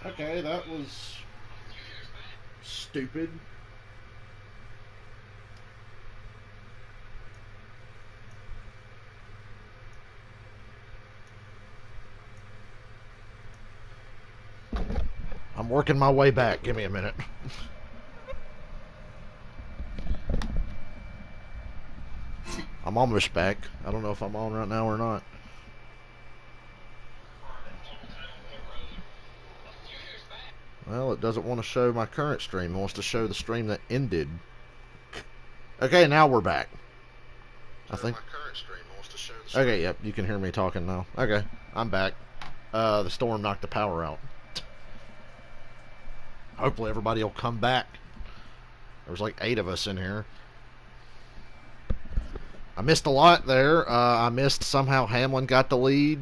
Okay, that was stupid. I'm working my way back. Give me a minute. I'm almost back. I don't know if I'm on right now or not. Well, it doesn't want to show my current stream. It wants to show the stream that ended. Okay, now we're back. I think. Okay, yep, you can hear me talking now. Okay, I'm back. The storm knocked the power out. Hopefully everybody will come back. There's like 8 of us in here. I missed a lot there. I missed somehow Hamlin got the lead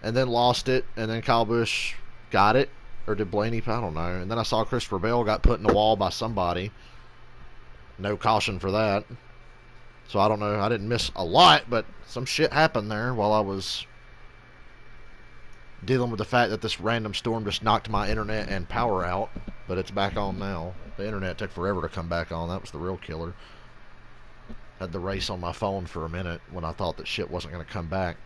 and then lost it, and then Kyle Busch got it. Or did Blaney? I don't know. And then I saw Christopher Bell got put in the wall by somebody. No caution for that. So I don't know. I didn't miss a lot, but some shit happened there while I was dealing with the fact that this random storm just knocked my internet and power out. But it's back on now. The internet took forever to come back on. That was the real killer. Had the race on my phone for a minute when I thought that shit wasn't going to come back.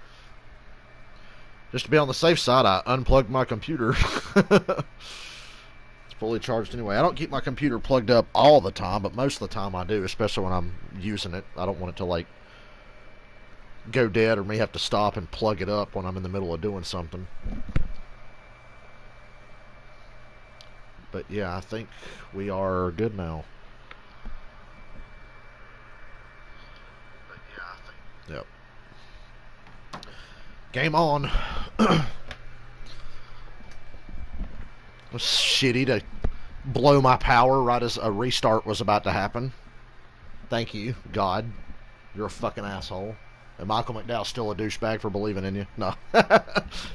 Just to be on the safe side, I unplugged my computer. It's fully charged anyway. I don't keep my computer plugged up all the time, but most of the time I do, especially when I'm using it. I don't want it to, like, go dead or me have to stop and plug it up when I'm in the middle of doing something. But yeah, I think we are good now. Yep. Game on. It was shitty to blow my power right as a restart was about to happen. Thank you, God. You're a fucking asshole. And Michael McDowell's still a douchebag for believing in you? No.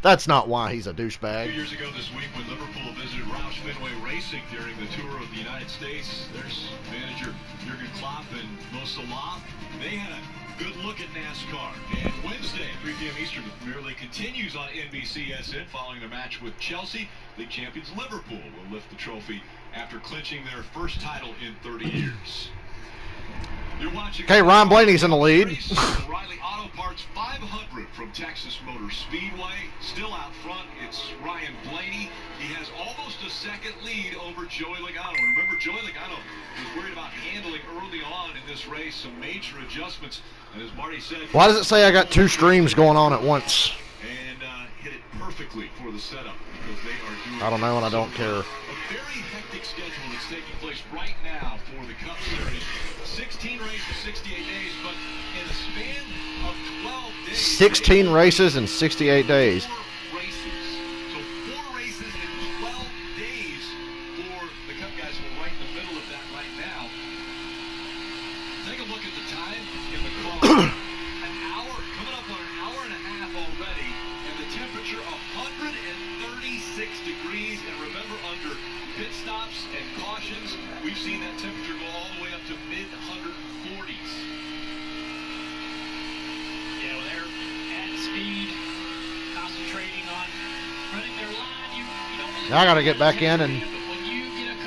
That's not why he's a douchebag. 2 years ago this week when Liverpool visited Roush Fenway Racing during the tour of the United States, there's manager Jurgen Klopp and Mo Salah. They had a good look at NASCAR. And Wednesday, 3 p.m. Eastern, the Premier League continues on NBCSN following their match with Chelsea. League champions Liverpool will lift the trophy after clinching their first title in 30 years. Okay, Ron Blaney's in the lead. Riley Auto Parts 500 from Texas Motor Speedway. Still out front, it's Ryan Blaney. He has almost a second lead over Joey Logano. Remember, Joey Logano was worried about handling early on in this race, some major adjustments. And as Marty said... Why does it say I got 2 streams going on at once? And hit it perfectly for the setup because they are doing... I don't know and I don't care. A very hectic schedule that's taking place right now for the Cup Series. 16 races, 68 days, but in a span of 12 days... 16 races in 68 days. 4 races. So 4 races in 12 days for the Cup guys who are right in the middle of that right now. Take a look at the time in the car. An hour, coming up on an hour and a half already, and the temperature 136 degrees. And remember, under pit stops and cautions, we've seen that temperature go all the way up to mid-140s. Yeah, well, they're at speed, concentrating on running their line. You don't really Now I gotta get back in and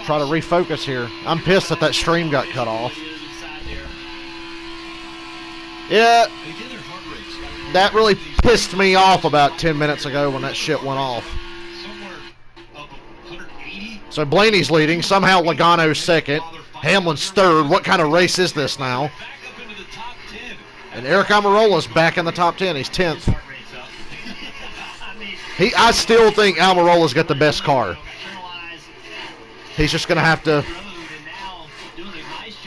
try to refocus here. I'm pissed that that stream got cut off. Yeah, that really pissed me off about 10 minutes ago when that shit went off. So Blaney's leading. Somehow Logano's second. Hamlin's third. What kind of race is this now? And Eric Almirola's back in the top 10. He's 10th. I still think Almirola's got the best car. He's just going to have to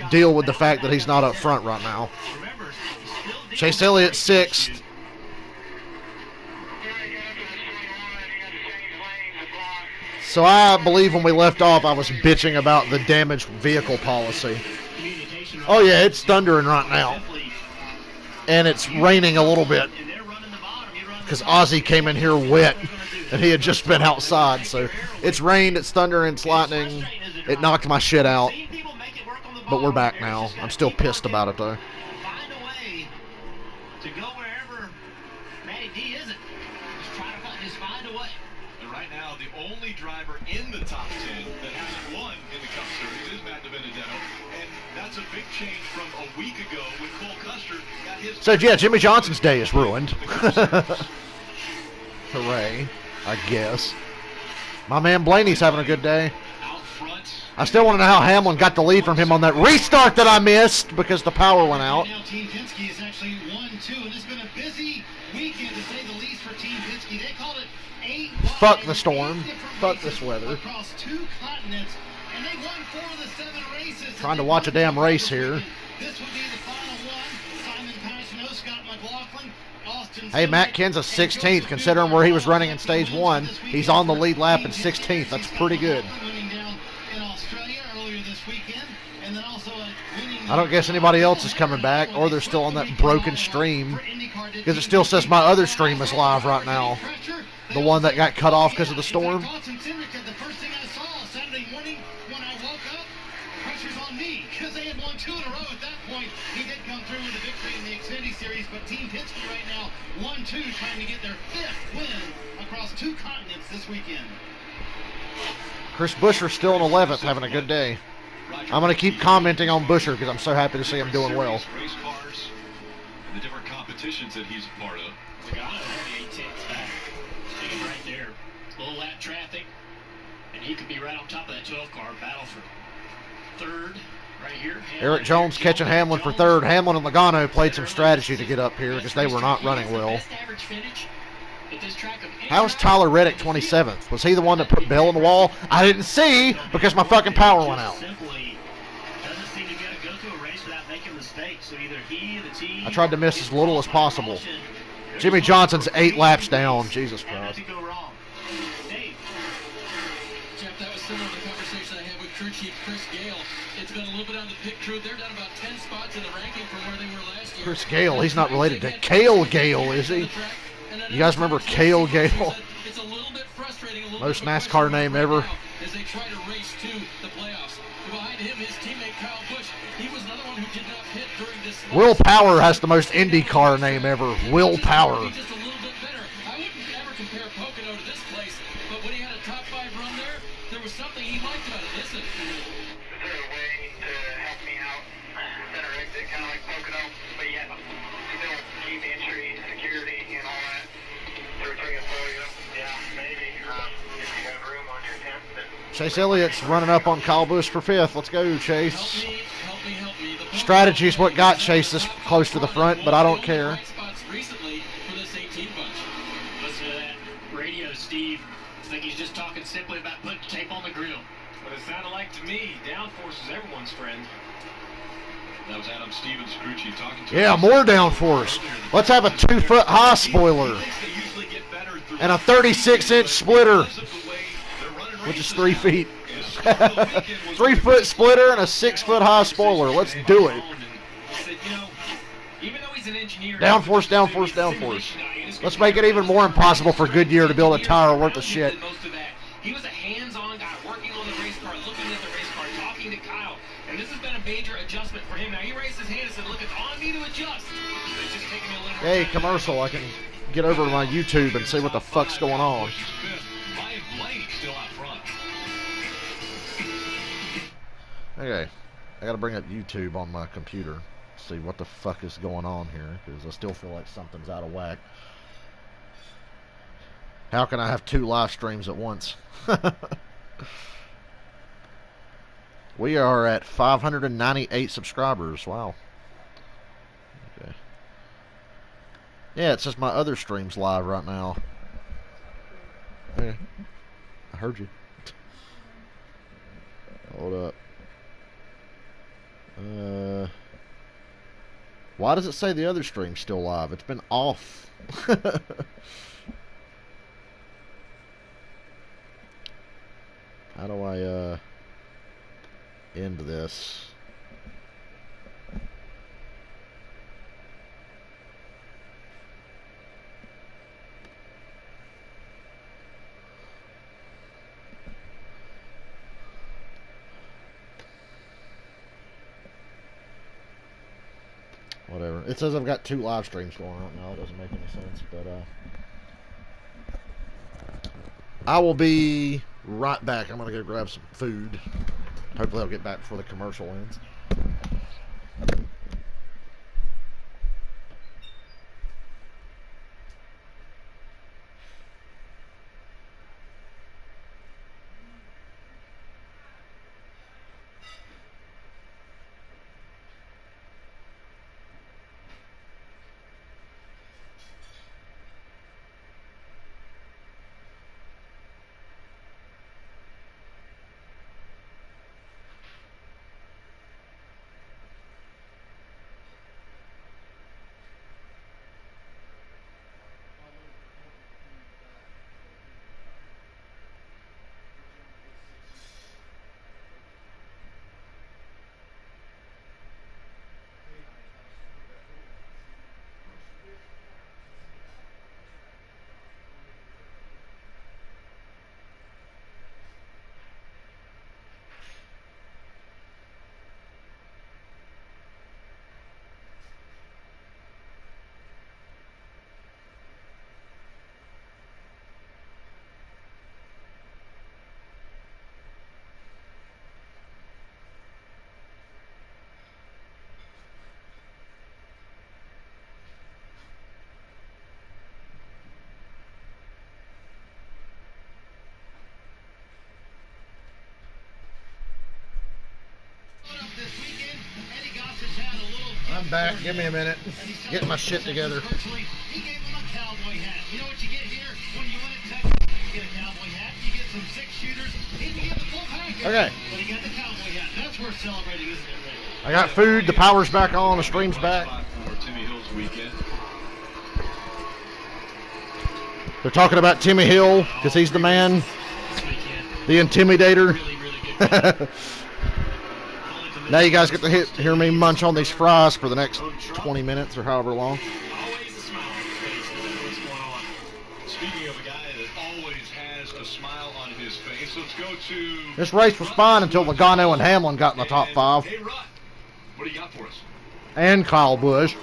deal with the fact that he's not up front right now. Chase Elliott 6th. So I believe when we left off, I was bitching about the damaged vehicle policy. Oh yeah, it's thundering right now. And it's raining a little bit. Because Ozzy came in here wet. And he had just been outside. So it's rained, it's thundering, it's lightning. It knocked my shit out. But we're back now. I'm still pissed about it though. To go wherever Matty D isn't. Just try to find a way. And right now, the only driver in the top 10 that hasn't won in the Cup Series is Matt DiBenedetto. And that's a big change from a week ago when Cole Custer got his... So, yeah, Jimmy Johnson's day is ruined. Hooray, I guess. My man Blaney's having a good day. Out front. I still want to know how Hamlin got the lead from him on that restart that I missed because the power went out. Now Team Penske is actually 1-2, and it's been a busy weekend to say the least for Team Penske. They called it 8 Fuck the storm. Fuck this weather. across 2 continents, and they won 4 of the 7 races. Trying to watch a damn race here. This would be the final one. Simon Pagenaud, Scott McLaughlin, Austin. Hey, Matt Kenseth 16th, considering where he was running in stage 1. He's on the lead lap in 16th. That's pretty good. I don't guess anybody else is coming back, or they're still on that broken stream, because it still says my other stream is live right now. The one that got cut off because of the storm. The first thing I saw Saturday morning when I woke up, pressure's on me, because they had won 2 in a row at that point. He did come through with a victory in the Xfinity Series, but Team Penske right now 1-2, trying to get their 5th win across 2 continents this weekend. Chris Buescher still in 11th, having a good day. I'm going to keep commenting on Buescher because I'm so happy to see him doing well. Race cars and the different competitions that he's a part of. Logano only 8 tenths back. Staying right there. Low lap traffic. And he could be right on top of that 12 car. Battle for 3rd right here. Eric Jones catching Hamlin for 3rd. Hamlin and Logano played some strategy to get up here because they were not running well. How was Tyler Reddick 27th? Was he the one that put Bell in the wall? I didn't see because my fucking power went out. I tried to miss as little as possible. Jimmy Johnson's 8 laps down. Jesus Christ. Jeff, that was similar to the conversation I had with crew chief Chris Gale. It's been a little bit on the pit crew. They're down about 10 spots in the ranking from where they were last year. Chris Gale, he's not related to Cale Gale, is he? You guys remember Cale Gale? It's a little bit frustrating. Most NASCAR name ever. As they try to race to the playoffs. Behind him, his teammate Kyle Busch. He was another one who did not pit during this. Will Power has the most IndyCar name ever. Will Power. Just a little bit better. I wouldn't ever compare Pocono to this place, but when he had a top 5 run there was something he liked about it. Listen. Is there a way to help me out? Center exit, kind of like Pocono, but yet still keep entry, security, and all that. Everything is for you. Yeah, maybe. If you have room on your tent, then. Chase Elliott's running up on Kyle Busch for 5th. Let's go, Chase. Help me. Strategy is what got Chase this close to the front, but I don't care. Recently for this 18 bunch. Listen to that radio, Steve. I think he's just talking simply about putting tape on the grill. What it sounded like to me, downforce is everyone's friend. That was Adam Stevens, crew chief, talking to Yeah, us. more downforce. Let's have a 2-foot high spoiler and a 36-inch splitter, which is 3 feet. 3-foot splitter and a 6-foot high spoiler. Let's do it. Downforce, downforce, downforce. Let's make it even more impossible for Goodyear to build a tire worth of shit. He was a hands-on guy working on the race car, looking at the race car, talking to Kyle. And this has been a major adjustment for him. Now he raised his hand and said, look, it's on me to adjust. It's just taking me a little more Hey, time. commercial. I can get over to my YouTube and see what the fuck's going on. Ryan Blaney still out front. Okay, I gotta bring up YouTube on my computer. See what the fuck is going on here, because I still feel like something's out of whack. How can I have 2 live streams at once? We are at 598 subscribers. Wow. Okay. Yeah, it says my other stream's live right now. Yeah, I heard you. Hold up. Why does it say the other stream's still live? It's been off. How do I end this? Whatever. It says I've got 2 live streams going on now. It doesn't make any sense, but I will be right back. I'm going to go grab some food. Hopefully I'll get back before the commercial ends. I'm back. Give me a minute. Getting my shit together. He gave him a cowboy hat. You know what you get here when you win at Texas? You get a cowboy hat. You get some 6-shooters. He didn't get the full package. Okay. But he got the cowboy hat. That's worth celebrating, isn't it, Ray? I got food. The power's back on. The stream's back. Timmy Hill's weekend. They're talking about Timmy Hill because he's the man, the intimidator. Now you guys get to hear me munch on these fries for the next 20 minutes or however long. Always a smile on his face. That's what's going on. Speaking of a guy that always has a smile on his face, let's go to... This race was fine until Logano and Hamlin got in the top 5. Hey, Rod, what do you got for us? And Kyle Busch,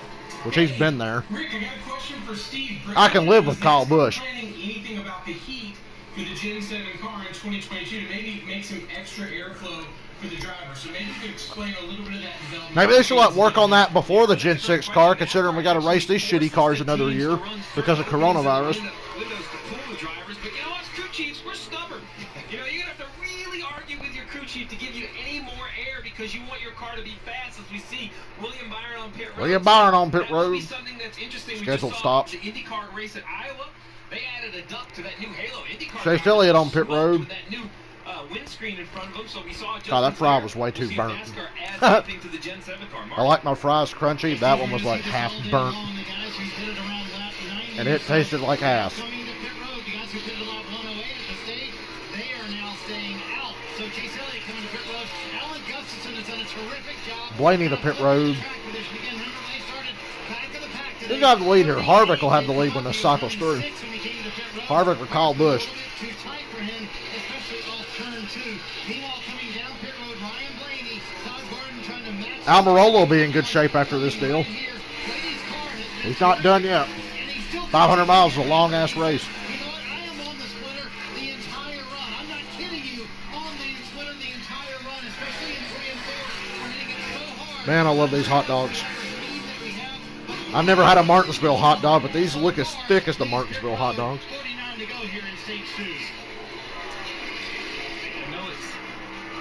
which he's been there. Rick, I got a question for Steve. I can live with Kyle Busch. Planning anything about the heat for the Gen 7 car in 2022 to maybe make some extra airflow for the driver. So maybe you could explain a little bit of that development. Maybe they should let work on that before the Gen 6 car, considering we got to race these shitty cars another year because of coronavirus. Windows to pull the drivers, but you know us crew chiefs, we're stubborn. You know, you're gonna have to really argue with your crew chief to give you any more air because you want your car to be fast, as we see William Byron on pit road. William Byron on pit That would be road. something that's interesting. Scheduled We just saw stops. the IndyCar race at Iowa. They added a duck to that new Halo IndyCar. Chase car. Elliott on pit road. With that new windscreen in front of them, so we saw God, that fry was way too burnt. I like my fries crunchy. That one was like half burnt. And it tasted like ass. Blaney to pit road. Who got the lead here? Harvick will have the lead when this cycle's through. Harvick or Kyle Busch. Almirola will be in good shape after this deal. He's not done yet. 500 miles is a long-ass race. Man, I love these hot dogs. I've never had a Martinsville hot dog, but these look as thick as the Martinsville hot dogs. I know it's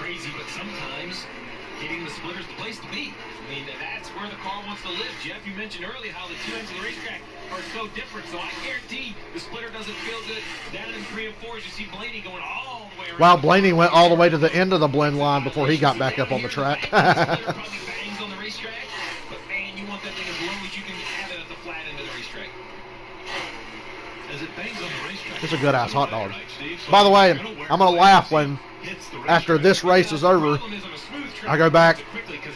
crazy, but sometimes hitting the splitter's the place to be. I mean, that's where the car wants to live. Jeff, you mentioned earlier how the two ends of the racetrack are so different, so I guarantee the splitter doesn't feel good down in 3 and 4 as you see Blaney going all the way around. Wow, Blaney went all the way to the end of the blend line before he got back up on the track. Probably bangs on the racetrack, but man, you want that thing as low as you can have it at the flat end of the racetrack. As it bangs on the racetrack. It's a good-ass hot dog. By the way, I'm going to laugh when, after this race is over, I go back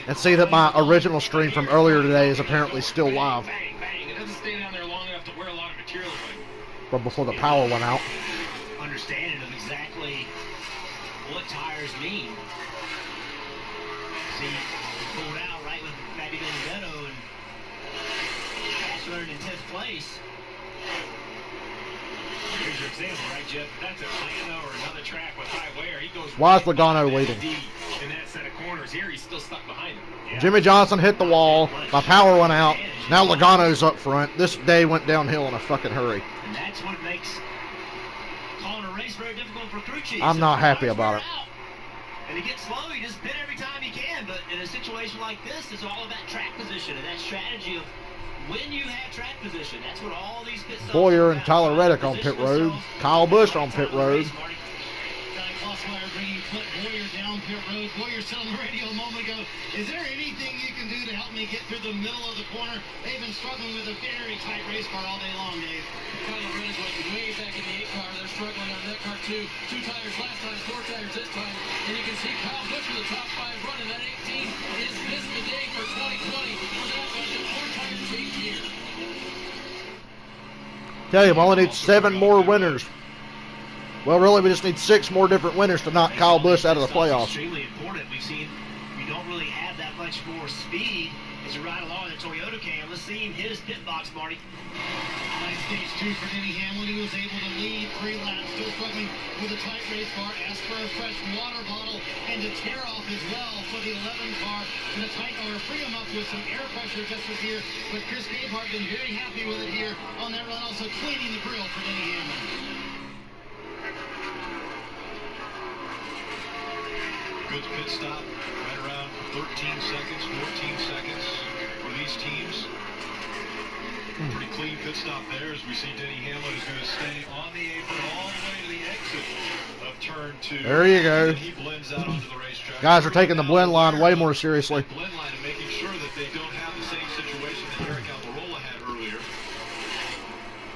and see that my original stream from earlier today is apparently still live. Bang, bang. It doesn't stay down there long enough to wear a lot of material away. But before the power went out. Understanding of exactly what tires mean. See, he pulled out right with Fabio Benedetto and Cashler in 10th place. Here's example, right, Jeff? That's Atlanta or another track with high wear. He goes. Why is Logano leading? In that set of corners here, he's still stuck behind him. Yeah. Jimmy Johnson hit the wall. My power went out. Now Logano's up front. This day went downhill in a fucking hurry. And that's what makes calling a race very difficult for crew chiefs. I'm not happy about it. And he gets slow, he just pit every time he can. But in a situation like this, it's all about track position and that strategy of when you have track position. That's what all these pit stops Boyer are and about. Tyler Reddick on pit road. Kyle Busch on pit road. Guy Klossmeyer bringing Clint Boyer down pit road. Boyer said on the radio a moment ago, is there anything you can do to help me get through the middle of the corner? They've been struggling with a very tight race car all day long, Dave. Tyler Reddick went way back in the 8 car. They're struggling on that car too. 2 tires last time, 4 tires this time. And you can see Kyle Busch with the top 5 running. That 18 is missed the day for 2020. For that was a 4-tire change here. Tell you, we only need 7 more winners. Well, really, we just need 6 more different winners to knock Kyle Busch out of the playoffs. Extremely important. We've seen you don't really have that much more speed as you ride along in the Toyota cam. Let's see him hit his pit box, Marty. Nice stage 2 for Denny Hamlin. He was able to lead 3 laps, still struggling with a tight race car. Asked for a fresh water bottle and to tear off as well for the 11 car and to tighten or free him up with some air pressure adjusters here. But Chris Gabehart been very happy with it here on that run, also cleaning the grill for Denny Hamlin. Good pit stop, right around 13 seconds, 14 seconds for these teams. Pretty clean pit stop there as we see Denny Hamlin is going to stay on the apron all the way to the exit of turn 2. There you go. And he blends out onto the racetrack. Guys are taking the blend line way more seriously. Blend line and making sure that they don't have the same situation that Eric Almirola had earlier.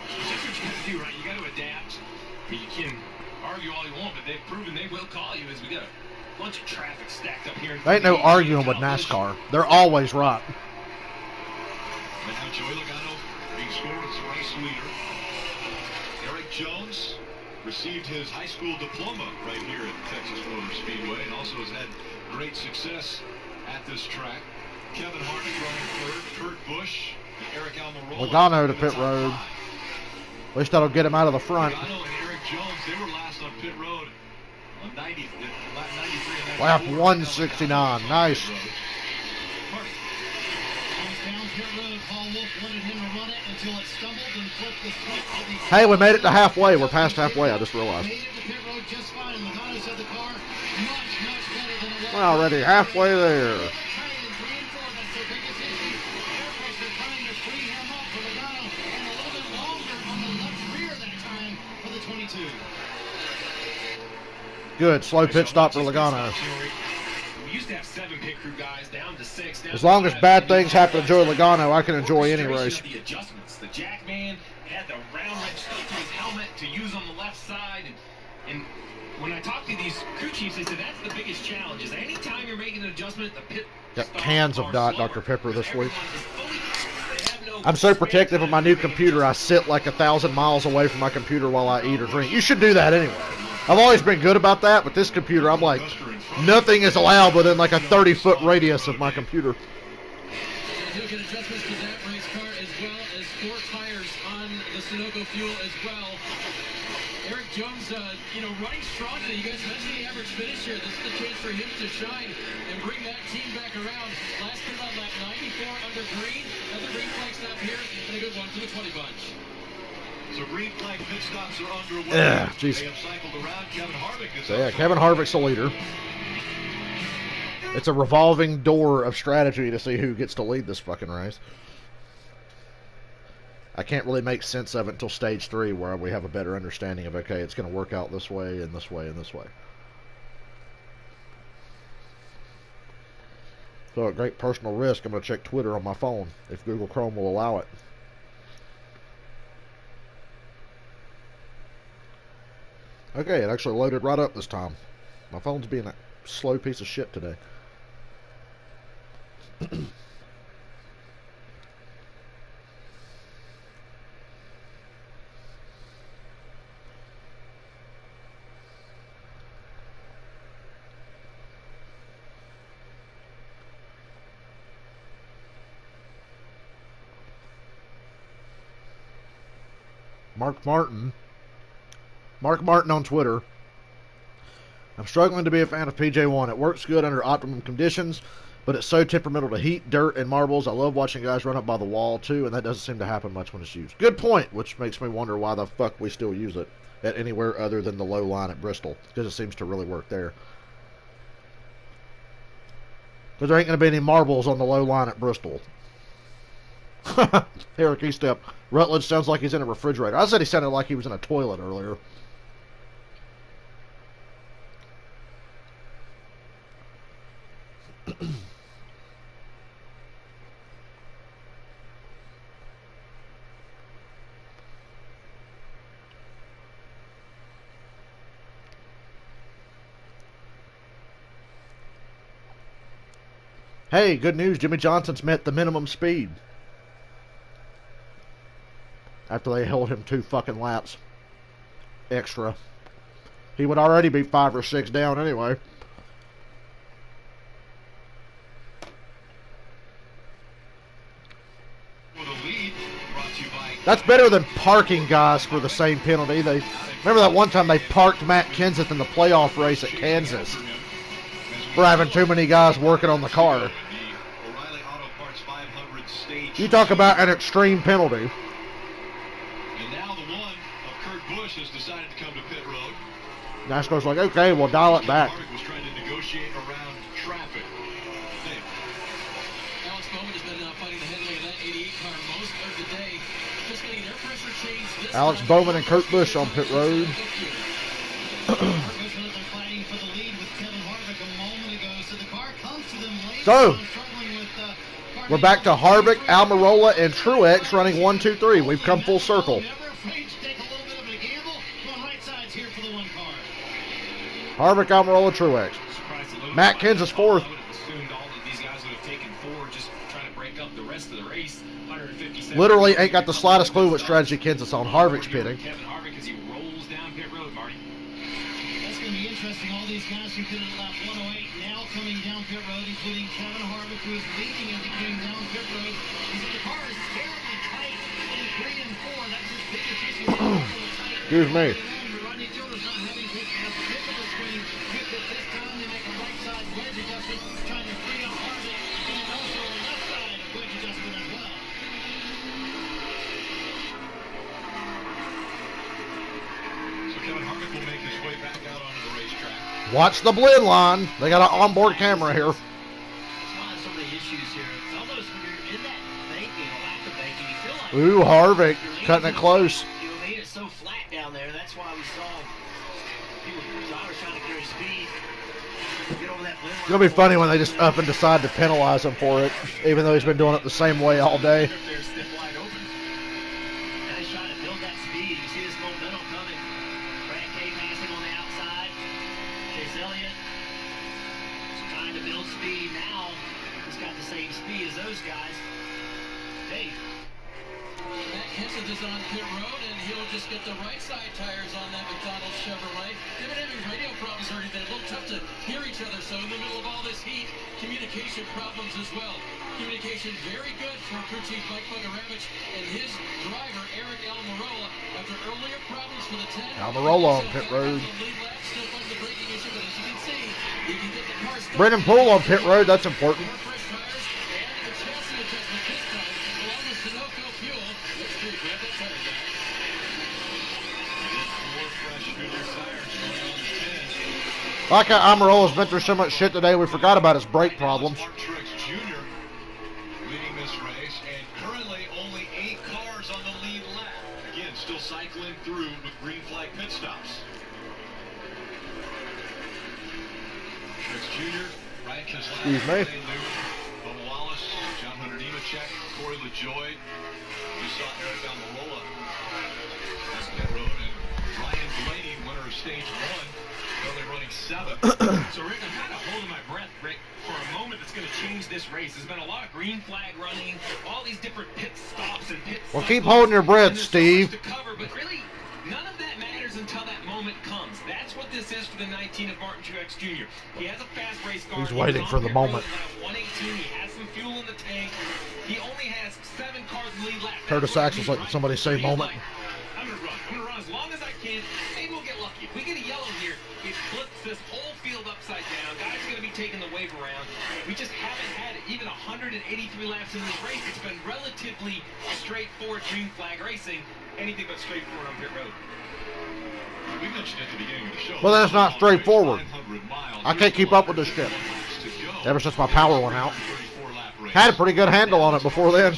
That's what you got to do, right? You got to adapt. I mean, you can argue all you want, but they've proven they will call you as we go. Bunch of traffic stacked up here. There ain't no arguing with NASCAR. They're always right. And now Joey Logano being scored as the race leader. Eric Jones received his high school diploma right here at Texas Motor Speedway and also has had great success at this track. Kevin Harvick running 3rd, Kurt Busch, and Eric Almirola. Logano to pit road. At least that'll get him out of the front. Logano and Eric Jones, they were last on pit road on 93 and 94. Lap 169. Nice. Hey, we made it to halfway. We're past halfway, I just realized. We're already halfway there. Good, slow pit stop for Logano. We used to have 7 pit crew guys down to 6. As long as bad things happen to Joey Logano, I can enjoy any race. The adjustments. The Jackman had the round red stuff to his helmet to use on the left side. And when I talk to these crew chiefs, they said that's the biggest challenge. Is anytime you're making an adjustment, the pit Got stops cans of are Dr. slower. Pepper this week. Everyone is fully- they have no I'm so protective of my new computer, I sit like 1,000 miles away from my computer while I eat or drink. You should do that anyway. I've always been good about that, but this computer, I'm like, nothing is allowed within like a 30-foot radius of my computer. Making adjustments to that race car as well as 4 tires on the Sunoco fuel as well. Eric Jones, running strong today. You guys mentioned the average finish here. This is the chance for him to shine and bring that team back around. Last pit on lap 94 under green. Another green flag stop here and a good one for the 20 bunch. So green flag pit stops are underway. Yeah, jeez. They have cycled around. Kevin Harvick is So yeah, up Kevin front. Harvick's the leader. It's a revolving door of strategy to see who gets to lead this fucking race. I can't really make sense of it until stage 3 where we have a better understanding of, okay, it's going to work out this way and this way and this way. So at great personal risk, I'm going to check Twitter on my phone if Google Chrome will allow it. Okay, it actually loaded right up this time. My phone's being a slow piece of shit today. Mark Martin Mark Martin on Twitter. I'm struggling to be a fan of PJ1. It works good under optimum conditions, but it's so temperamental to heat, dirt, and marbles. I love watching guys run up by the wall, too, and that doesn't seem to happen much when it's used. Good point, which makes me wonder why the fuck we still use it at anywhere other than the low line at Bristol, because it seems to really work there. Because there ain't going to be any marbles on the low line at Bristol. Eric Estep. Rutledge sounds like he's in a refrigerator. I said he sounded like he was in a toilet earlier. Hey, good news. Jimmy Johnson's met the minimum speed. After they held him 2 fucking laps extra. He would already be 5 or 6 down anyway. That's better than parking guys for the same penalty. They remember that one time they parked Matt Kenseth in the playoff race at Kansas for having too many guys working on the car. You talk about an extreme penalty. And now the one of Kurt Busch has decided to come to pit road. NASCAR's like, okay, we'll dial it back. Harvick was trying to negotiate around traffic. Alex Bowman has been fighting the headlight of that 88 car most of the day. Just getting their pressure changed this Alex time. Bowman and Kurt Busch on pit road. So, we're back to Harvick, Almirola, and Truex running 1, 2, 3. We've come full circle. Harvick, Almirola, Truex. Matt Kenseth's fourth. Literally ain't got the slightest clue what strategy Kenseth's on. Harvick's pitting. Kevin Harvick as he rolls down pit road, Marty. That's going to be interesting. All these guys who did it lap 108 now coming down pit road, including Kevin Harvick, who is leading as he came down pit road. He said the car is terribly tight in 3 and 4. That's his biggest issue. Excuse me. Rodney Childers not having hit as big of a swing with it this time. They make a right side wedge adjustment, trying to free up Harvick, and then also a left side wedge adjustment as well. Kevin Harvick will make his way back out onto the racetrack. Watch the blend line. They got an onboard camera here. That's why so many issues here. It's almost when you're in that banking, a lack of banking, you feel like Ooh, Harvick cutting it close. you made it so flat down there. That's why we saw people, drivers trying to carry speed. Get over that blend line. It's going to be funny when they just up and decide to penalize him for it, even though he's been doing it the same way all day. They're stiff wide open. And they try to build that speed. You see this momentum coming. Brad K passing on the outside. Chase Elliott trying to build speed now. He's got the same speed as those guys. Dave. Matt Kenseth is on pit road, and he'll just get the right side tires on that McDonald's Chevrolet. They've been having radio problems already. They're a little tough to hear each other, so in the middle of all this heat, communication problems as well. Communication very good for crew chief Mike Bungaravich and his driver, Eric Almirola, after earlier problems for the 10. Almirola on pit road. Still fighting the braking issue, but as you can see, you can get the car started. Brendan Poole on pit road. That's important. More fresh tires and the chassis adjustment this time, along with Sunoco fuel. Let's see, grab that tire guy. More fresh Goodyear tires going on the 10. Like how Almirola's been through so much shit today, we forgot about his brake problems. Mark Truex Jr. leading this race, and currently only 8 cars on the lead lap. Again, still cycling through with green flag pit stops. Truex Jr., Ryan Keselowski, Excuse me. Bubba Wallace, John Hunter Nemechek, Corey LaJoie. We saw Eric Almirola on pit road, and Ryan Blaney, winner of stage 1, currently running 7th. So, Rick, I'm kind of holding my breath, Rick, for a moment that's going to change this race. There's been a lot of green flag running, all these different pit stops and pit Well, keep cycles, holding your breath, and there's Steve. so much to cover, but really, none of that matters until that moment comes. That's what this is for the 19 of Martin Truex Jr. He has a fast race car. He's waiting on for the pit road moment. at 118. He has some fuel in the tank. He only has 7 cars in the lead lap. Curtis That's what Axel's he's letting somebody say he's moment. like, I'm going to run as long as I can. Maybe we'll get Keselowski. If we get a yellow here, it flips this whole field upside down. Guys are going to be taking the wave around. We just haven't had even 183 laps in this race. It's been relatively straightforward green flag racing. Anything but straightforward on pit road. We mentioned at the beginning of the show. Well, that's not straightforward. I can't keep up with this shit. Ever since my power went out. Had a pretty good handle on it before then.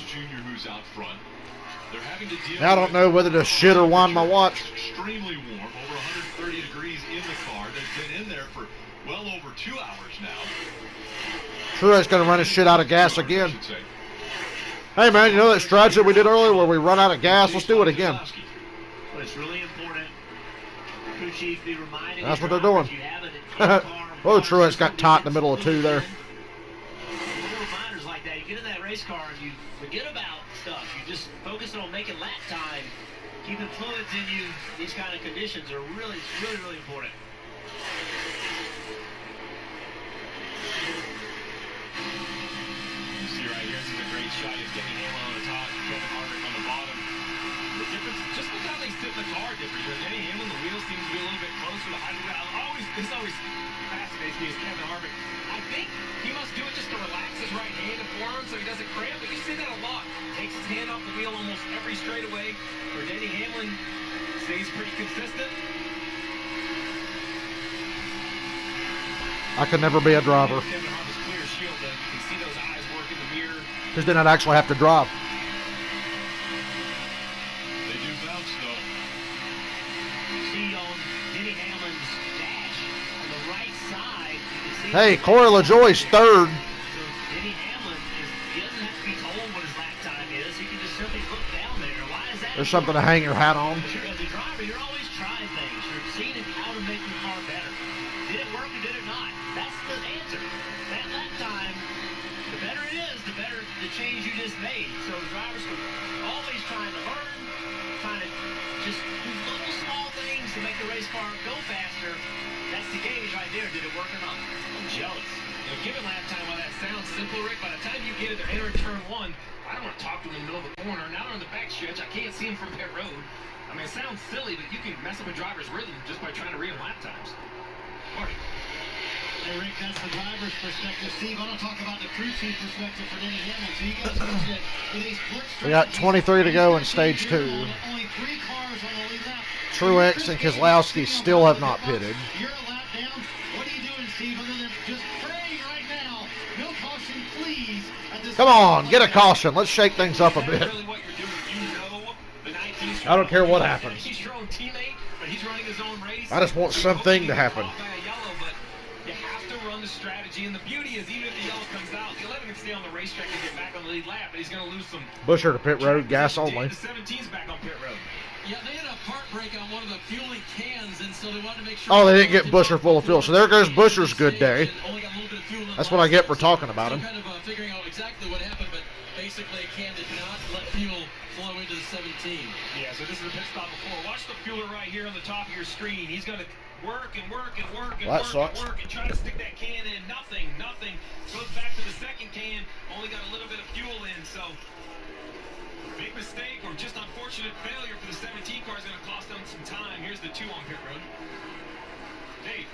Now I don't know whether to shit or wind my watch. Extremely warm, over 130 degrees in the car. They've been in there for well over 2 hours now. Truex going to run his shit out of gas again. Hey, man, you know that strategy we did earlier where we run out of gas? Let's do it again. But it's really important. Crew chief be reminded. That's what they're doing. Oh, Truex got tight in the middle of two there. Little reminders like that. You get in that race car and you forget about stuff. You just focus on making lap time. Keeping fluids in you, these kind of conditions are really important. You see right here, this is a great shot. He's getting Hamlin on the top, Kevin Harvick on the bottom. The difference, just look how they sit in the car different. You're getting Hamlin, the wheels seem to be a little bit closer. The hydraulic, this always fascinates me is Kevin Harvick. I think he must do it just to relax his right hand and forearm so he doesn't cramp. But you see that a lot. Takes his hand off the wheel almost every straightaway. Where Denny Hamlin stays pretty consistent. I could never be a driver. Kevin Harvick's clear shield, though. You can see those eyes work in the mirror. Because then I'd actually have to drive. They do bounce, though. See on Denny Hamlin's dash on the right side. You can see Hey, Corey LaJoie's third. So Denny Hamlin he doesn't have to be told what his lap time is. He can just simply look down there. Why is that? There's something to hang your hat on. As a driver, you're always trying things. You're seeing how to make your car better. Did it work or did it not? That's the answer. That lap time, the better it is, the better the change you just made. So the drivers are always trying to learn, trying to just do little small things to make the race car go faster. That's the gauge right there. Did it work or not? I'm jealous. You know, given lap time, while that sounds simple, Rick, by the time you get it, they're entering turn one. I don't want to talk to them in the middle of the corner. Now they're on the back stretch. I can't see them from pit road. I mean, it sounds silly, but you can mess up a driver's rhythm just by trying to read lap times. Marty. Hey, Rick, that's the driver's perspective. Steve, I don't talk about the crew chief perspective for Denny Hamlin. So you guys mentioned it with a split We got 23 to go in stage 2. Only 3 cars on the lead lap. Truex and Keselowski still have not pitted. You're a lap down. What are you doing, Steve? Other than just praying right now. No caution, please. Come on, get a caution. Let's shake things up a bit. Really what you're doing, you know the 19th I don't care what happens. He's your own teammate, but he's running his own race. I just want something to happen. You have to run the strategy, and the beauty is even if the yellow comes out, the 11 can stay on the racetrack and get back on the lead lap, but he's going to lose some. Busher to pit road, gas only. The 17's back on pit road. Yeah, they had a part break on one of the fueling cans, and so they wanted to make sure. Oh, they didn't get Busher full of fuel. So there goes Busher's good day. Only got a little bit of fuel in the That's what I get for talking about so him. kind of figuring out exactly what happened, but basically a can did not let fuel flow into the 17. Yeah, so this is a pit stop before. Watch the fueler right here on the top of your screen. He's going to work and work and work and Well, that work sucks. and work and try to stick that can in. Nothing. Goes back to the second can. Only got a little bit of fuel in, so big mistake or just unfortunate failure for the 17 car is going to cost them some time. Here's the 2 on pit road. Dave.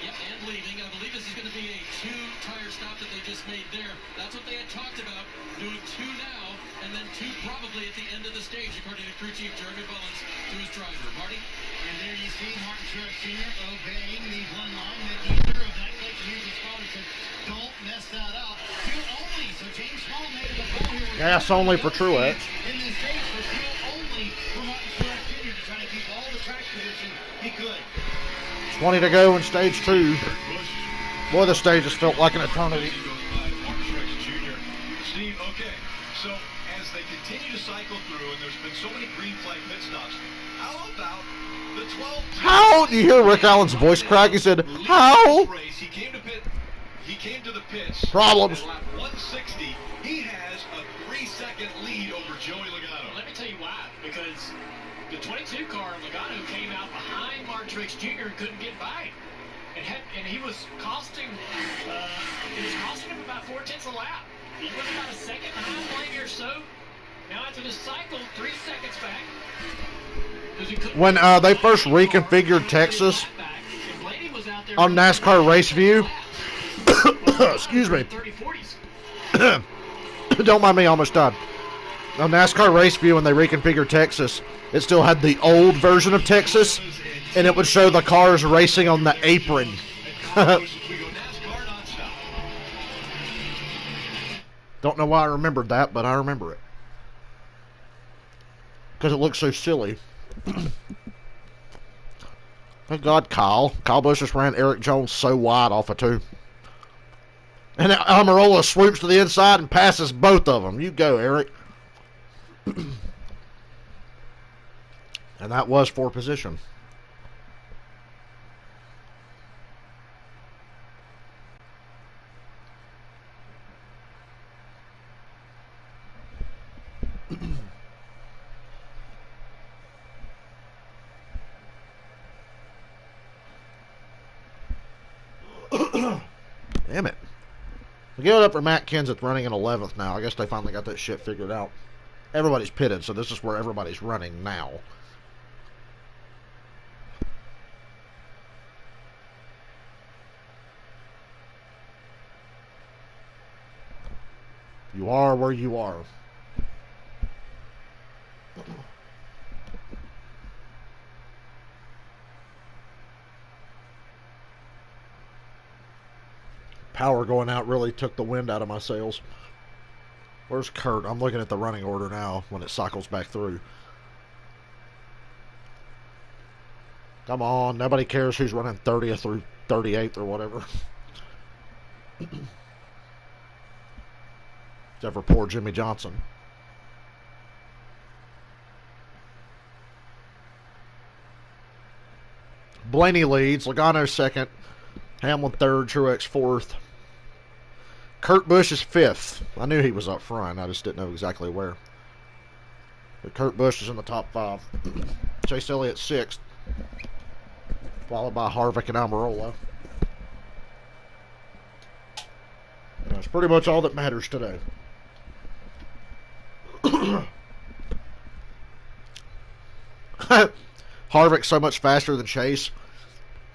Yep, and leaving. I believe this is going to be a 2-tire stop that they just made there. That's what they had talked about, doing 2 now, and then 2 probably at the end of the stage, according to crew chief Jeremy Bullins to his driver. Marty? And there you see Martin Truex Jr. obeying the one line, making sure of that. Like here's his father said, don't mess that up. Fuel only. So James Small made it a call here. Gas only for Truex. In this stage for fuel only for Martin Truex Jr. to try to keep all the track position he could. 20 to go in stage 2. Boy, the stage has felt like an eternity. Steve, okay, so as they continue to cycle through, and there's been so many green flag pit stops, how about the 12? How? Do you hear Rick Allen's voice crack? He said, how? He came to the pits. Problems. At lap 160, he has a 3-second lead over Joey Logano. Let me tell you why. Because the 22 car, Logano, came out behind Martin Truex Jr. and couldn't get by him. And he was costing him about 4/10 a lap. He was about a second behind, maybe or so. Now after this cycle, 3 seconds back. When they first reconfigured Texas on NASCAR Race View, excuse me, don't mind me, I almost died. On NASCAR Race View, when they reconfigured Texas, it still had the old version of Texas, and it would show the cars racing on the apron. Don't know why I remembered that, but I remember it. Because it looks so silly. Thank God, Kyle. Kyle Busch just ran Eric Jones so wide off of 2. And Almirola swoops to the inside and passes both of them. You go, Eric. And that was for position. Damn it. We give it up for Matt Kenseth running in 11th now. I guess they finally got that shit figured out. Everybody's pitted, so this is where everybody's running now. You are where you are. Power going out really took the wind out of my sails. Where's Kurt? I'm looking at the running order now when it cycles back through. Come on, nobody cares who's running 30th through 38th or whatever. Except for poor Jimmy Johnson. Blaney leads, Logano second, Hamlin third, Truex fourth. Kurt Busch is fifth. I knew he was up front. I just didn't know exactly where. But Kurt Busch is in the top 5. Chase Elliott sixth, followed by Harvick and Almirola. And that's pretty much all that matters today. Harvick's so much faster than Chase.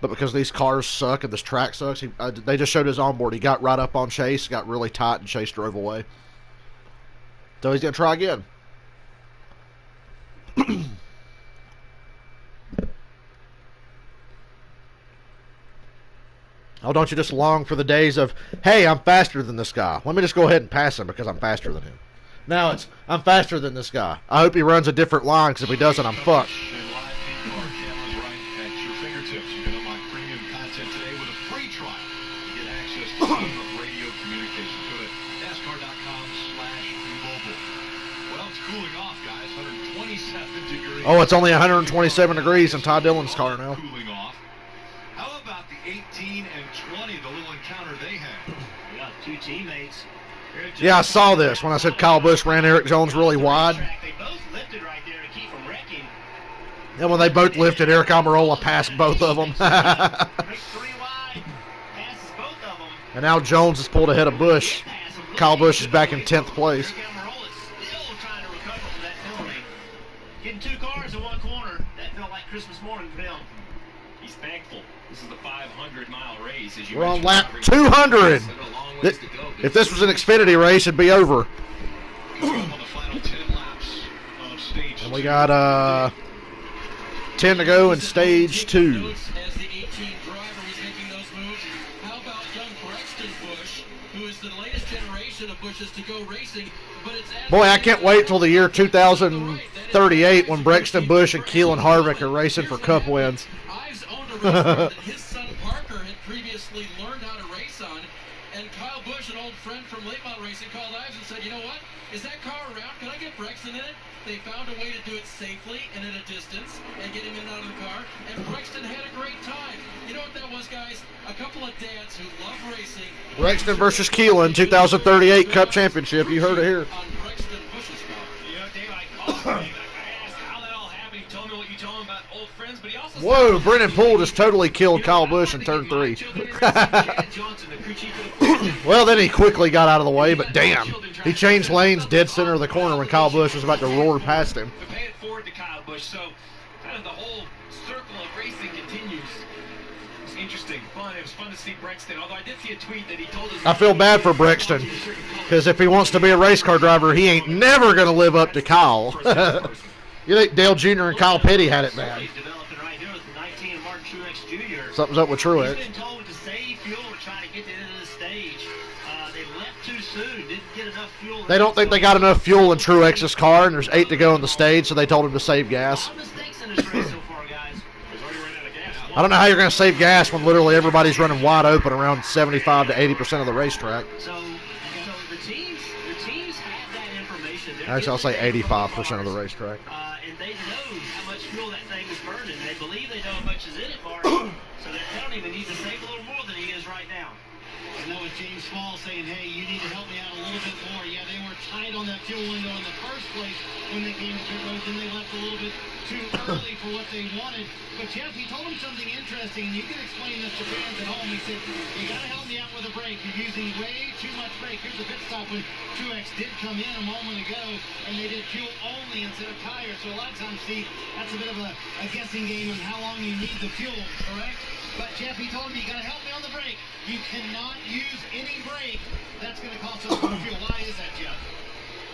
But because these cars suck and this track sucks, they just showed his onboard. He got right up on Chase, got really tight, and Chase drove away. So he's going to try again. Oh, don't you just long for the days of, hey, I'm faster than this guy. Let me just go ahead and pass him because I'm faster than him. Now it's, I'm faster than this guy. I hope he runs a different line because if he doesn't, I'm fucked. Radio communication. Go to NASCAR.com/mobile. Well, it's cooling off, guys. 127 degrees. Oh, it's only 127 degrees in Ty Dillon's car now. Cooling off. How about the 18 and 20, the little encounter they had? We got 2 teammates. Yeah, I saw this when I said Kyle Busch ran Eric Jones really wide. They both lifted right there to keep from wrecking. And when they both lifted, Eric Almirola passed both of them. And now Jones has pulled ahead of Busch. Kyle Busch is back in 10th place. Getting 2 cars in one corner, that felt like Christmas morning for him. He's thankful. This is the 500-mile race. As you We're on mentioned, lap 200. If this was an Xfinity race, it'd be over. And we got 10 to go in stage 2. Boy, I can't wait till the year 2038 when Brexton Busch and Keelan Harvick are racing for Cup wins. Ives owned a race car that his son Parker had previously learned how to race on, and Kyle Busch, an old friend from Late Model Racing, called Ives and said, you know what, is that car around? Can I get Brexton in it? They found a way to do it safely and at a distance and get him in and out of the car, and Brexton had a great time. You know what that was, guys? A couple of dads who love racing. Brexton versus Keelan, 2038 Cup Championship. You heard it here. On Brexton Busch's car. You know, Dave, I called him. I asked how that all happened. He told me what you told him about old friends, but he also Whoa, Brennan Poole just totally killed Kyle Busch in turn 3. Well, then he quickly got out of the way, but damn. He changed lanes dead center of the corner when Kyle Busch was about to roar past him. Pay it forward to Kyle Busch. So, kind and the whole circle of racing continues. It's interesting, fun. It was fun to see Brexton, although I did see a tweet that he told us... I feel bad for Brexton, because if he wants to be a race car driver, he ain't never going to live up to Kyle. You think Dale Jr. and Kyle Petty had it bad. Developing right here with 19 Martin Truex Jr. Something's up with Truex. He's been told to save fuel to try to get to the end of the stage. They left too soon, didn't get enough fuel. They don't think they got enough fuel in Truex's car, and there's 8 to go on the stage, so they told him to save gas. A lot of mistakes in this race so far, guys. I don't know how you're going to save gas when literally everybody's running wide open around 75 to 80% of the racetrack. So the teams have that information. Actually, I'll say 85% of the racetrack. And they know how much fuel that thing is burning. They believe they know how much is in it, Martin. So they're telling him he needs to save a little more than he is right now. And that was James Small saying, hey, you need to help me out a little bit more. Yeah, they were tight on that fuel window in the first place when they came to pit road. Then they left a little bit too early for what they wanted. But Jeff, he told him something interesting, and you can explain this to fans at home. He said, you got to help me out with a brake. You're using way too much brake. Here's the pit stop when Truex did come in a moment ago, and they did fuel only instead of tires. So a lot of times, Steve, that's a bit of a guessing game on how long you need the fuel, correct? But Jeff, he told me, you got to help me on the brake. You cannot use any brake. That's going to cost us more fuel. Why is that, Jeff?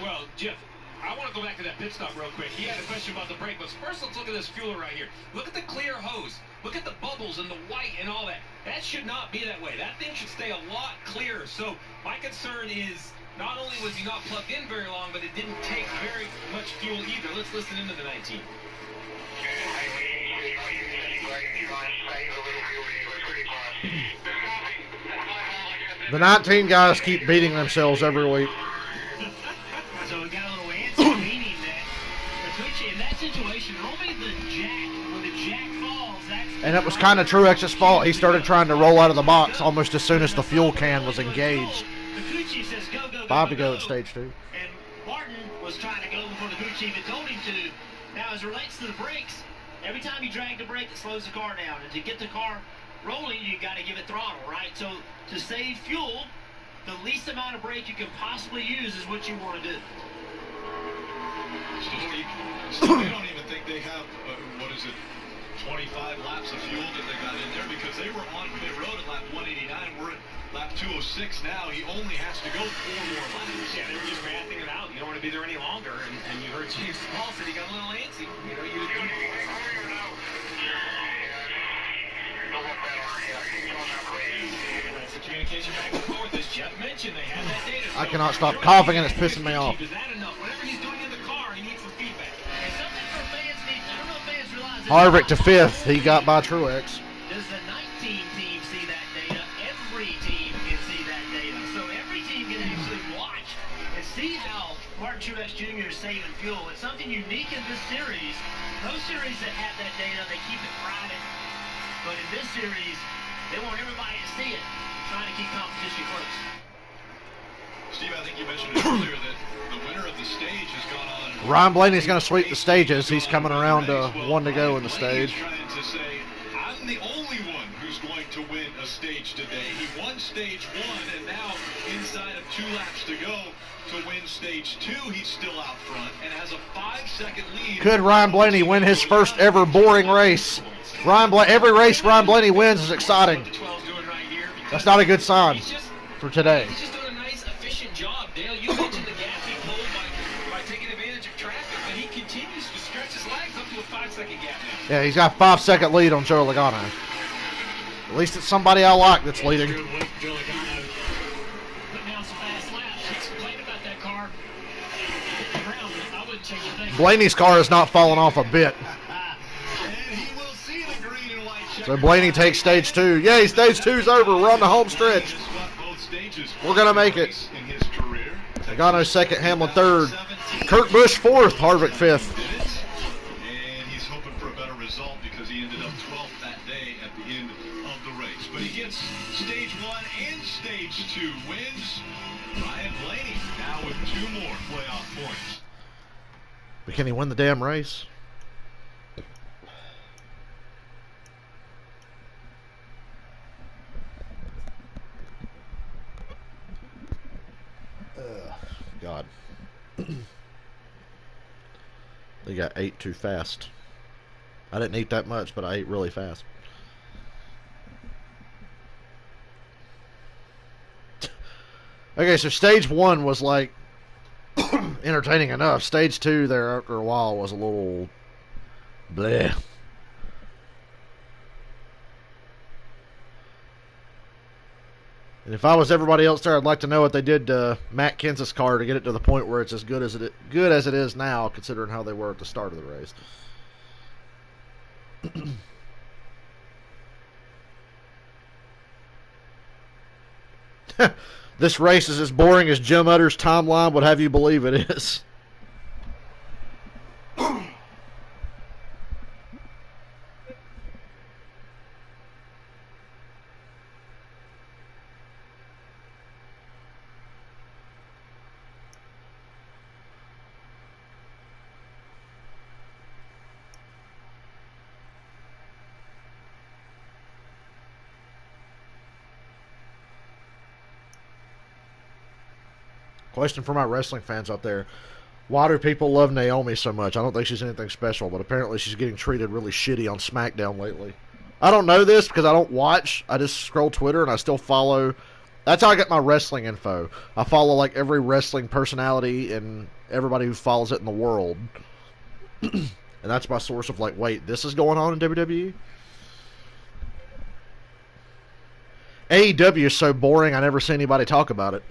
Well, Jeff, I want to go back to that pit stop real quick. He had a question about the brake, but first let's look at this fueler right here. Look at the clear hose. Look at the bubbles and the white and all that. That should not be that way. That thing should stay a lot clearer. So my concern is not only was he not plugged in very long, but it didn't take very much fuel either. Let's listen into the 19. The 19 guys keep beating themselves every week. So we got a little answer, meaning that Petrucci in that situation, only the jack, when the jack falls, that's... And it was kind of Truex's fault. He started trying to roll out of the box almost as soon as the fuel can was engaged. Petrucci says go, go, go, 5 to go go at stage 2. And Martin was trying to go before the Petrucci even told him to. Now, as it relates to the brakes, every time you drag the brake, it slows the car down. And to get the car rolling, you got to give it throttle, right? So to save fuel, the least amount of brake you can possibly use is what you want to do. Steve, they don't even think they have, 25 laps of fuel that they got in there, because they were on pit road at lap 189. We're at lap 206 now. He only has to go 4 more laps. Yeah, they were just mathing it out. You don't want to be there any longer. And you heard James Small said he got a little antsy. You know, that's the communication back and forth. As Jeff mentioned, they have that data. I cannot stop coughing, and it's pissing me off. Is that enough? Whatever he's doing in the car, he needs some feedback. And something for fans need, I don't know if fans realize. Harvick to 5th. He got by Truex. Does the 19 team see that data? Every team can see that data. So every team can actually watch and see how Martin Truex Jr. is saving fuel. It's something unique in this series. Those series that have that data, they keep it private. But in this series, they want everybody to see it, trying to keep competition close. Steve, I think you mentioned it earlier that the winner of the stage has gone on. Ryan Blaney's going to sweep the stages. He's coming around to 1 to go in the stage. Trying to say, I'm the only one who's going to win a stage today. He won stage 1, and now inside of 2 laps to go to win stage 2, he's still out front and has a 5-second lead. Could Ryan Blaney win his first ever boring race? Every race Ryan Blaney wins is exciting. That's not a good sign for today. He's just doing a nice, efficient job, Dale. You mentioned the gap he pulled by taking advantage of traffic, but he continues to stretch his legs up to a 5-second gap now. Yeah, he's got a 5-second lead on Joe Logano. At least it's somebody I like that's leading. Joe Logano putting down some fast laps. He's complaining about that car. I wouldn't change a thing. Blaney's car is not falling off a bit. And he will see the green and white checker. So Blaney takes stage 2. Yay, stage 2's over. We're on the home stretch. We're going to make it. In his career. Logano 2nd, Hamlin 3rd. Kurt Busch 4th, Harvick 5th. And he's hoping for a better result because he ended up 12th that day at the end of the race. But he gets stage 1 and stage 2 wins. Ryan Blaney now with 2 more playoff points. But can he win the damn race? God. They got 8 too fast. I didn't eat that much, but I ate really fast. Okay, so stage 1 was like entertaining enough. Stage 2 there after a while was a little bleh. And if I was everybody else there, I'd like to know what they did to Matt Kenseth's car to get it to the point where it's as good as it is now, considering how they were at the start of the race. This race is as boring as Jim Utter's timeline would have you believe it is. Question for my wrestling fans out there. Why do people love Naomi so much? I don't think she's anything special, but apparently she's getting treated really shitty on SmackDown lately. I don't know this because I don't watch. I just scroll Twitter and I still follow. That's how I get my wrestling info. I follow like every wrestling personality and everybody who follows it in the world. And that's my source of like, wait, this is going on in WWE? AEW is so boring I never see anybody talk about it.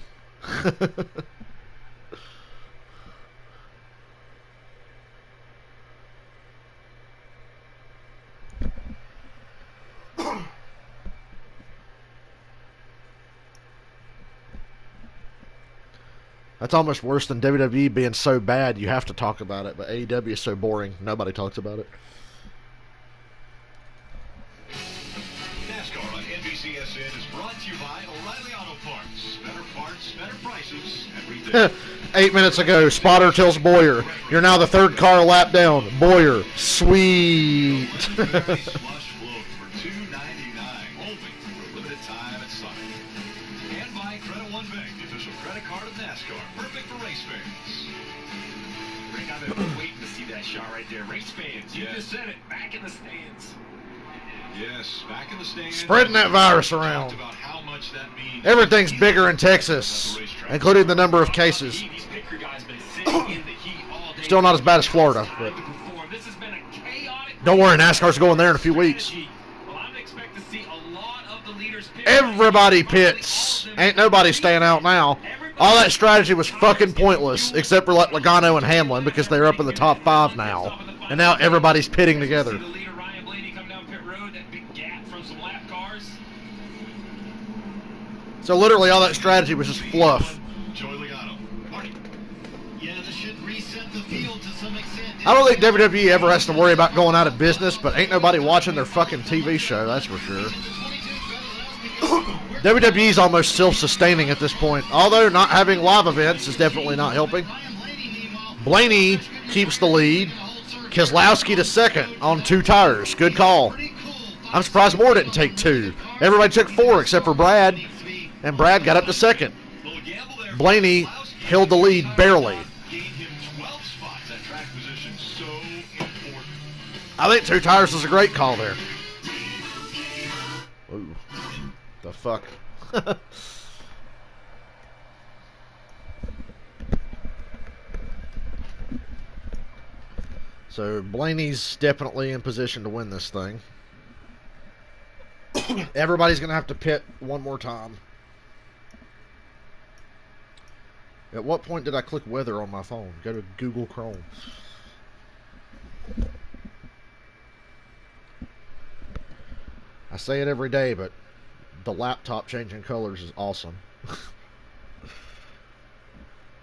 That's almost worse than WWE being so bad you have to talk about it, but AEW is so boring nobody talks about it. NASCAR on NBCSN is brought to you by O'Reilly Auto Parts, better prices, everything. 8 minutes ago, Spotter tells Boyer, "You're now the third car lap down." Boyer, sweet. Slush float for $2.99 only for a limited time at Summit. And by Credit One Bank, the official credit card of NASCAR, perfect for race fans. Rick, I've been waiting to see that shot right there. Race fans, you Yes. just said it. Back in the stands. Yes, back in the stands. Spreading that virus Talked around. about how much that means. Everything's bigger in Texas, including the number of cases. These pit crew guys been sitting in the heat all day. Still not as bad as Florida, but This has been a chaotic don't worry, NASCAR's going there in a few weeks. Well, I would expect to see a lot of the leaders pit. Everybody pits. Ain't nobody staying out now. All that strategy was fucking pointless, except for like Logano and Hamlin, because they're up in the top 5 now. And now everybody's pitting together. See the leader Ryan Blaney come down pit road, that big gap from some lap cars. So literally all that strategy was just fluff. Joey Logano. Marty. Yeah, this should reset the field to some extent. I don't think WWE ever has to worry about going out of business, but ain't nobody watching their fucking TV show, that's for sure. WWE's almost self-sustaining at this point, although not having live events is definitely not helping. Blaney keeps the lead. Keselowski to second on 2 tires. Good call. I'm surprised Moore didn't take 2. Everybody took 4 except for Brad, and Brad got up to second. Little gamble there. Blaney held the lead barely. Gained him 12 spots. That track position so important. I think 2 tires was a great call there. Ooh. The fuck? So Blaney's definitely in position to win this thing. Everybody's going to have to pit one more time. At what point did I click weather on my phone? Go to Google Chrome. I say it every day, but the laptop changing colors is awesome.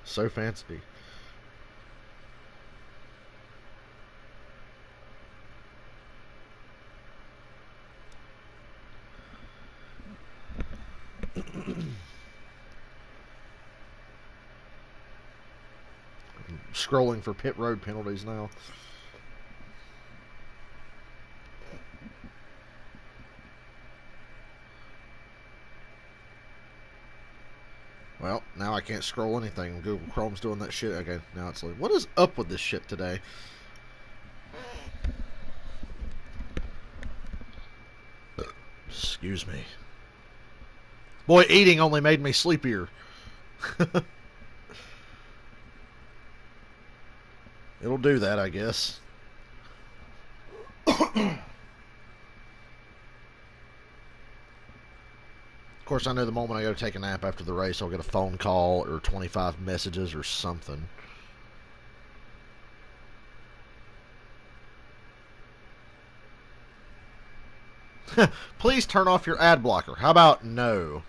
So fancy. Scrolling for pit road penalties now. Well, now I can't scroll anything. Google Chrome's doing that shit. Okay, now it's like, what is up with this shit today? Excuse me. Boy, eating only made me sleepier. It'll do that, I guess. Of course, I know the moment I go to take a nap after the race, I'll get a phone call or 25 messages or something. Please turn off your ad blocker. How about no?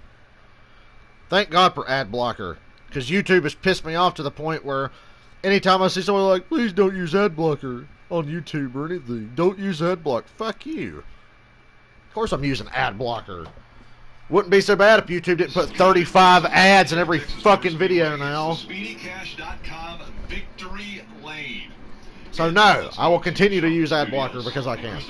Thank God for ad blocker, because YouTube has pissed me off to the point where anytime I see someone like, please don't use ad blocker on YouTube or anything, don't use ad block. Fuck you. Of course I'm using ad blocker. Wouldn't be so bad if YouTube didn't put 35 ads in every fucking video now. SpeedyCash.com Victory Lane. So no, I will continue to use ad blocker because I can.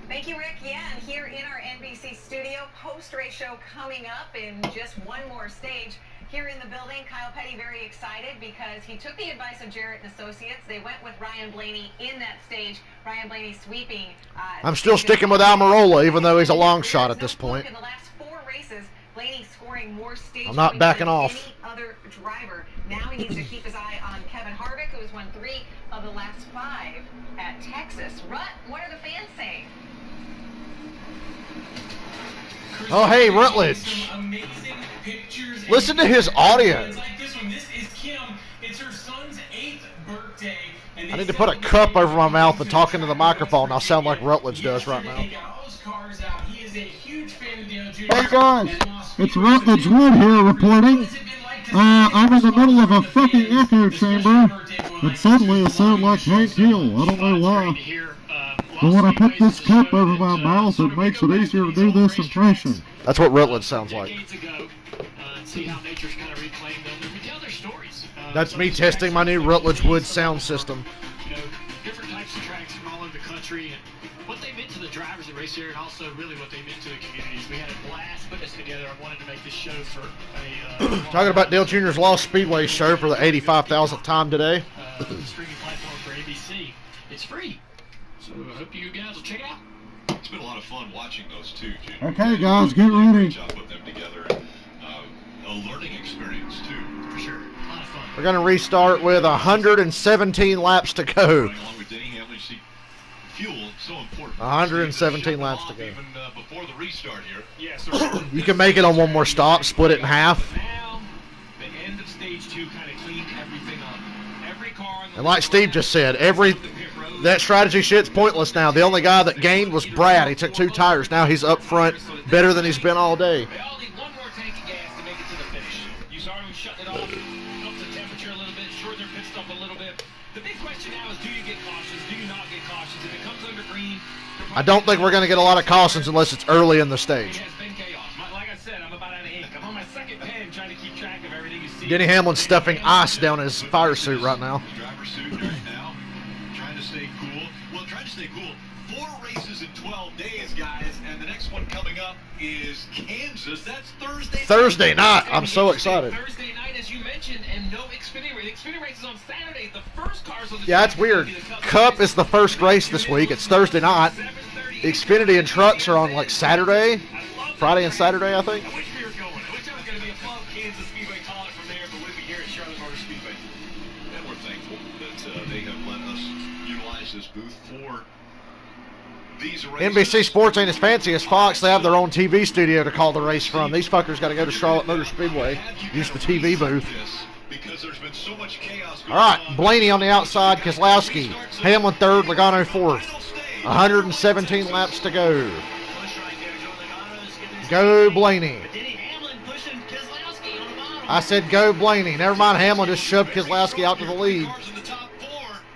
Thank you, Rick. Yeah, and here in our NBC studio, post-race show coming up in just one more stage. Here in the building, Kyle Petty very excited because he took the advice of Jarrett and Associates. They went with Ryan Blaney in that stage. Ryan Blaney sweeping. I'm still sticking with Almirola, even though he's a long shot at this point. In the last 4 races, Blaney scoring more stage I'm not points backing than off. any other driver. Now he needs to keep his eye on Kevin Harvick, who has won 3 of the last 5 at Texas. Rut, what are the fans saying? Oh, hey, Rutledge. Listen to his audio. This is Kim. It's her son's 8th birthday. I need to put a cup over my mouth and talk into the microphone. I'll sound like Rutledge does right now. Hey guys, it's Rutledge Wood here reporting. I'm in the middle of a fucking echo chamber, and suddenly it sounded like Hank Hill. I don't know why. But when I put this cup over my mouth, it makes it easier to do this impression. That's what Rutledge sounds like. That's me testing my new Rutledge Wood sound system. You know, different types of tracks from all over the country, and what they meant to the drivers that race here, and also really what they meant to the communities. We had a blast putting this together. I wanted to make this show for a talking about Dale Jr.'s Lost Speedway show for the 85,000th time today. Streaming platform for ABC. It's free. So I hope you guys will check it out. It's been a lot of fun watching those two, Junior. Okay, guys, get ready. Great job putting them together. A learning experience, too. For sure. A lot of fun. We're going to restart with 117 laps to go. Along with Denny Hamlin, you see, fuel so important. 117 laps to go. Even before the restart here. Yeah, so You can make it on one more stop, split it in half. now, the end of stage 2 kind of cleaned everything up. Every car on the And like Steve just said, that strategy shit's pointless now. The only guy that gained was Brad. He took 2 tires. Now he's up front better than he's been all day. They all need one more tank of gas to make it to the finish. You saw him shutting it off, up the temperature a little bit, shorten their pit stop a little bit. The big question now is, do you get cautions? Do you not get cautions? If it comes under green, I don't think we're going to get a lot of cautions unless it's early in the stage. it has been chaos. Like I said, I'm about out of ink. I'm on my second pen trying to keep track of everything you see. Denny Hamlin's stuffing ice down his fire suit right now. Driver suit right now. Trying to stay cool. Well, trying to stay cool. 4 races in 12 days, guys. And the next one coming up is Kansas. That's Thursday night. Thursday night. I'm so excited. Thursday night, as you mentioned, and no Xfinity race. Xfinity race is on Saturday. The first cars on the Yeah, it's weird. Cup is the first race this week. It's Thursday night. Xfinity and trucks are on like Saturday, Friday and Saturday, I think. I wish we were going. I wish I was going to be above Kansas Speedway, calling it from there, but we'll be here at Charlotte Motor Speedway. And we're thankful that they have let us utilize this booth for these races. NBC Sports ain't as fancy as Fox. They have their own TV studio to call the race from. These fuckers got to go to Charlotte Motor Speedway, use the TV booth. Because there's been so much chaos going All right, Blaney on the outside, Keselowski, Hamlin third, Logano fourth. 117 laps to go. Go Blaney. I said go Blaney. Never mind, Hamlin just shoved Keselowski out to the lead.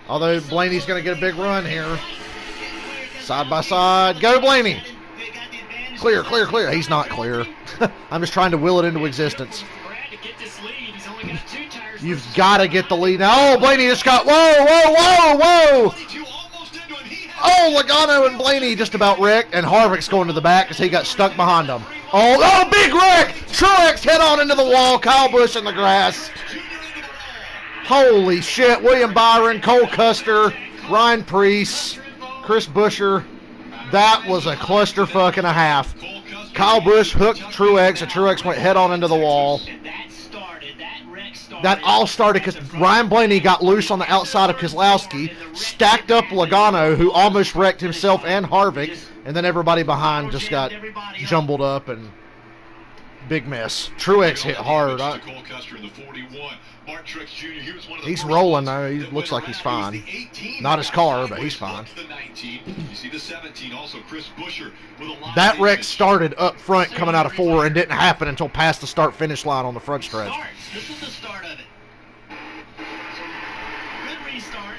Although Blaney's going to get a big run here. Side by side. Go Blaney. Clear, clear, clear. He's not clear. I'm just trying to will it into existence. You've got to get the lead now. Oh, Blaney just got... Whoa, whoa, whoa, whoa. Oh, Logano and Blaney just about wrecked. And Harvick's going to the back because he got stuck behind them. Oh, big wreck. Truex head on into the wall. Kyle Busch in the grass. Holy shit. William Byron, Cole Custer, Ryan Preece, Chris Buescher. That was a clusterfuck and a half. Kyle Busch hooked Truex, and Truex went head on into the wall. That all started because Ryan Blaney got loose on the outside of Keselowski, stacked up Logano, who almost wrecked himself and Harvick, and then everybody behind just got jumbled up and big mess. Truex hit hard. He's rolling though. He looks like he's fine. Not his car, but he's fine. That wreck started up front coming out of 4 and didn't happen until past the start-finish line on the front stretch. This was the start of it. Good restart.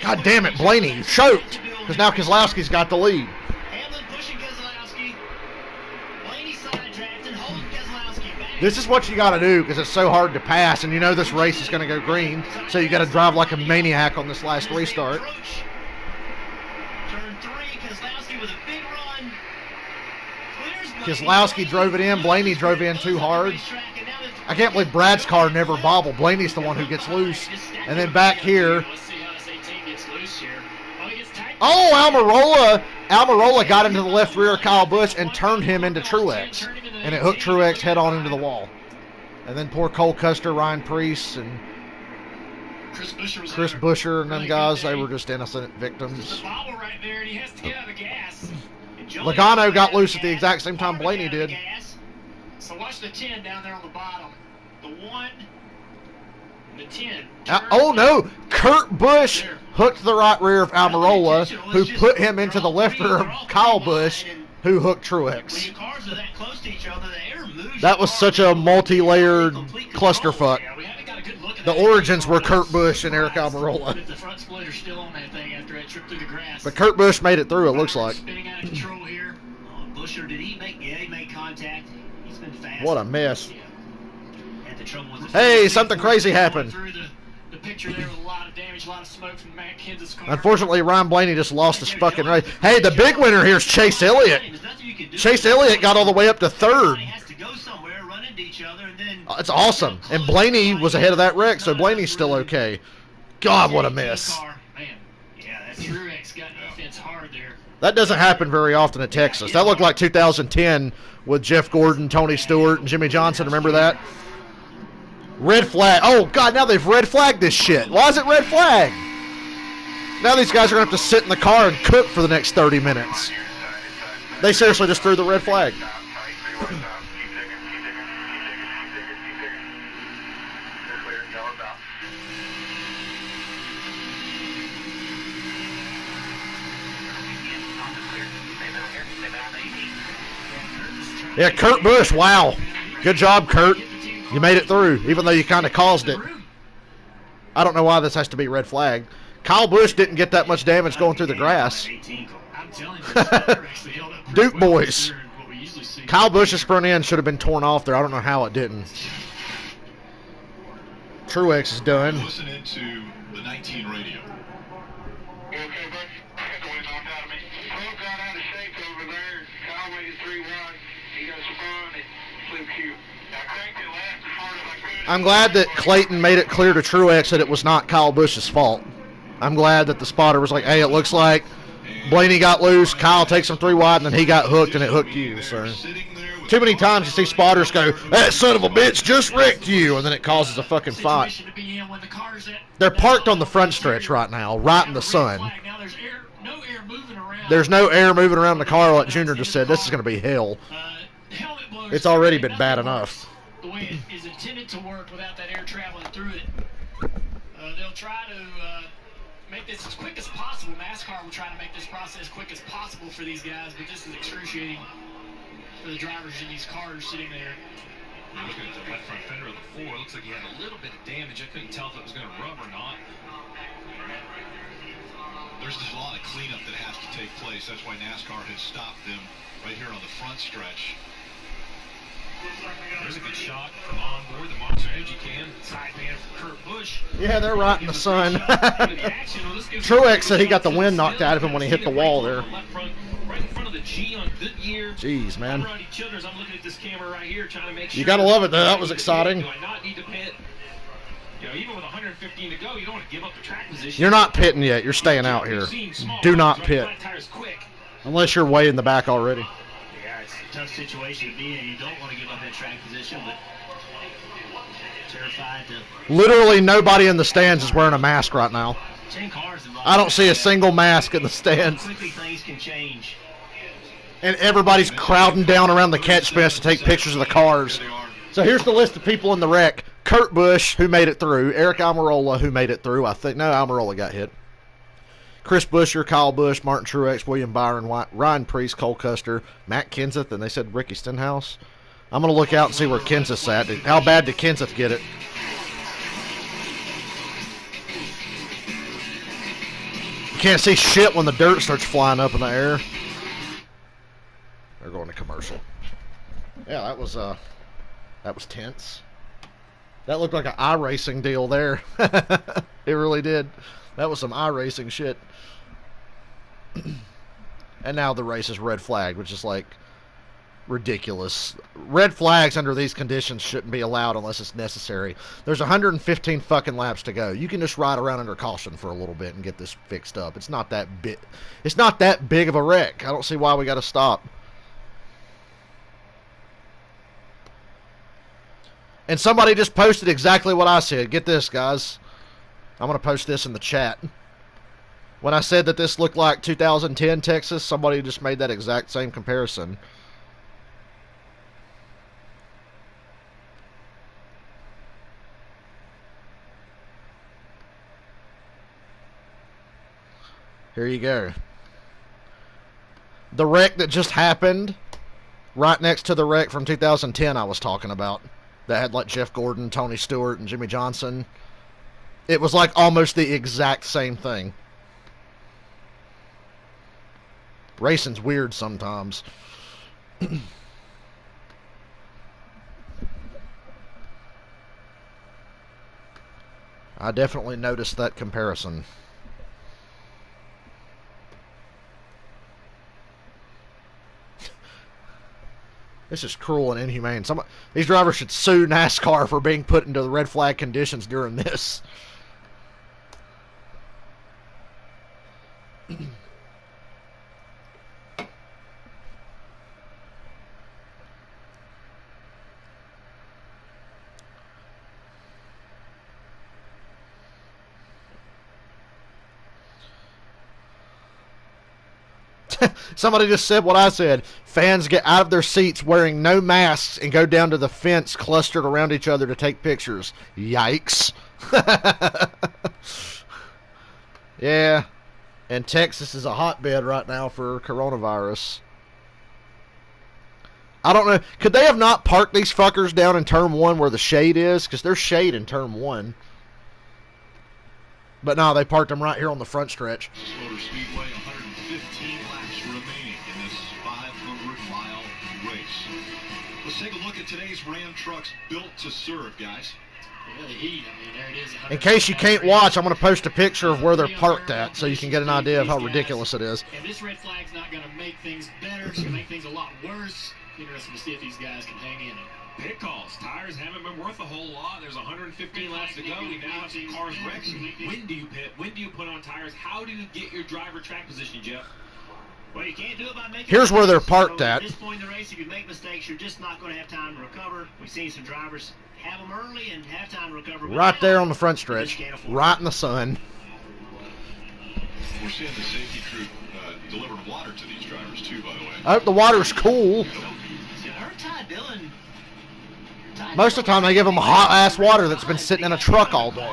God damn it, Blaney choked because now Keselowski's got the lead. Hamlin pushing Keselowski. Blaney sidetracked and holding Keselowski back. This is what you got to do because it's so hard to pass, and you know this race is going to go green, so you got to drive like a maniac on this last restart. Turn 3, Keselowski with a big run. Keselowski drove it in. Blaney drove in too hard. I can't believe Brad's car never bobbled. Blaney's the one who gets loose. And then back here. Oh, Almirola got into the left rear of Kyle Busch and turned him into Truex. And it hooked Truex head on into the wall. And then poor Cole Custer, Ryan Preece, and Chris Buescher and them guys, they were just innocent victims. Logano got loose at the exact same time Blaney did. So watch the 10 down there on the bottom. The 1, the 10. Oh no! Kurt Busch hooked the right rear of Almirola, who put him into the left rear of Kyle Busch, who hooked Truex. That was such a multi-layered clusterfuck. The origins were Kurt Busch and Eric Almirola. But Kurt Busch made it through, it looks like. What a mess. Hey, something crazy happened. Unfortunately, Ryan Blaney just lost his fucking race. Hey, the big winner here is Chase Elliott. Chase Elliott got all the way up to 3rd. It's awesome. And Blaney was ahead of that wreck, so Blaney's still okay. God, what a mess. That doesn't happen very often at Texas. That looked like 2010 with Jeff Gordon, Tony Stewart, and Jimmy Johnson. Remember that? Red flag. Oh, God, now they've red flagged this shit. Why is it red flag? Now these guys are going to have to sit in the car and cook for the next 30 minutes. They seriously just threw the red flag. Yeah, Kurt Busch, wow. Good job, Kurt. You made it through, even though you kind of caused it. I don't know why this has to be red flag. Kyle Busch didn't get that much damage going through the grass. Duke boys. Kyle Busch's front end should have been torn off there. I don't know how it didn't. Truex is done. Listen into the 19 radio. I'm glad that Clayton made it clear to Truex that it was not Kyle Busch's fault. I'm glad that the spotter was like, hey, it looks like Blaney got loose, Kyle takes him 3 wide, and then he got hooked, and it hooked you. So too many times you see spotters go, that son of a bitch just wrecked you, and then it causes a fucking fight. They're parked on the front stretch right now, right in the sun. There's no air moving around the car, like Junior just said. This is going to be hell. It's already been bad enough. The way it is intended to work without that air traveling through it. They'll try to make this as quick as possible. NASCAR will try to make this process as quick as possible for these guys, but this is excruciating for the drivers in these cars sitting there. Looking at the left front fender of the 4, looks like he had a little bit of damage. I couldn't tell if it was going to rub or not. There's just a lot of cleanup that has to take place. That's why NASCAR has stopped them right here on the front stretch. There's a good shot from on board the Monster Energy can. Side pan for Kurt Busch. Yeah, they're right in the sun. Truex said he got the wind knocked out of him when he hit the wall there. Right in front of the G on Goodyear. Jeez, man. I'm looking at this camera right here trying to make sure. You gotta love it, though. That was exciting. Do I not need to pit? You know, even with 115 to go, you don't want to give up the track position. You're not pitting yet. You're staying out here. Do not pit. Unless you're way in the back already. Yeah, it's a tough situation to be in. You don't want to give up that track position, but terrified to... Literally nobody in the stands is wearing a mask right now. 10 cars involved. I don't see a single mask in the stands. Quickly things can change. And everybody's crowding down around the catch fence to take pictures of the cars. So here's the list of people in the wreck. Kurt Busch, who made it through. Eric Almirola, who made it through. I think. No, Almirola got hit. Chris Buescher, Kyle Busch, Martin Truex, William Byron, Ryan Preece, Cole Custer, Matt Kenseth, and they said Ricky Stenhouse. I'm going to look out and see where Kenseth's at. How bad did Kenseth get it? You can't see shit when the dirt starts flying up in the air. They're going to commercial. Yeah, that was tense. That looked like an iRacing deal there. It really did. That was some iRacing shit. And now the race is red flagged, which is like ridiculous. Red flags under these conditions shouldn't be allowed unless it's necessary. There's 115 fucking laps to go. You can just ride around under caution for a little bit and get this fixed up. It's not that big. It's not that big of a wreck. I don't see why we got to stop. And somebody just posted exactly what I said. Get this, guys. I'm going to post this in the chat. When I said that this looked like 2010 Texas, somebody just made that exact same comparison. Here you go. The wreck that just happened, right next to the wreck from 2010 I was talking about. That had like Jeff Gordon, Tony Stewart, and Jimmy Johnson. It was like almost the exact same thing. Racing's weird sometimes. I definitely noticed that comparison. This is cruel and inhumane. These drivers should sue NASCAR for being put into the red flag conditions during this. Somebody just said what I said. Fans get out of their seats wearing no masks and go down to the fence clustered around each other to take pictures. Yikes. Yeah. And Texas is a hotbed right now for coronavirus. I don't know. Could they have not parked these fuckers down in Turn 1 where the shade is? Because there's shade in Turn 1. But no, they parked them right here on the front stretch. Motor Speedway, 115 laps remaining in this 500-mile race. Let's take a look at today's Ram trucks built to serve, guys. Yeah, the heat. I mean, there it is. In case you can't watch, I'm going to post a picture of where they're parked at so you can get an idea of how ridiculous it is. And this red flag's not going to make things better. It's going to make things a lot worse. Interesting to see if these guys can hang in it. Pit calls. Tires haven't been worth a whole lot. There's 115 laps to go. We now have some cars wrecked. When do you pit? When do you put on tires? How do you get your driver track position, Jeff? Well, you can't do it by making Here's where they're mistakes. parked So at. At this point in the race, if you make mistakes, you're just not going to have time to recover. We've seen some drivers have them early and have time to recover. but Right now, there on the front they stretch. just can't afford it. Right in the sun. We're seeing the safety crew deliver water to these drivers, too, by the way. Oh, the water's cool. Ty Dillon. Most of the time they give them hot-ass water that's been sitting in a truck all day.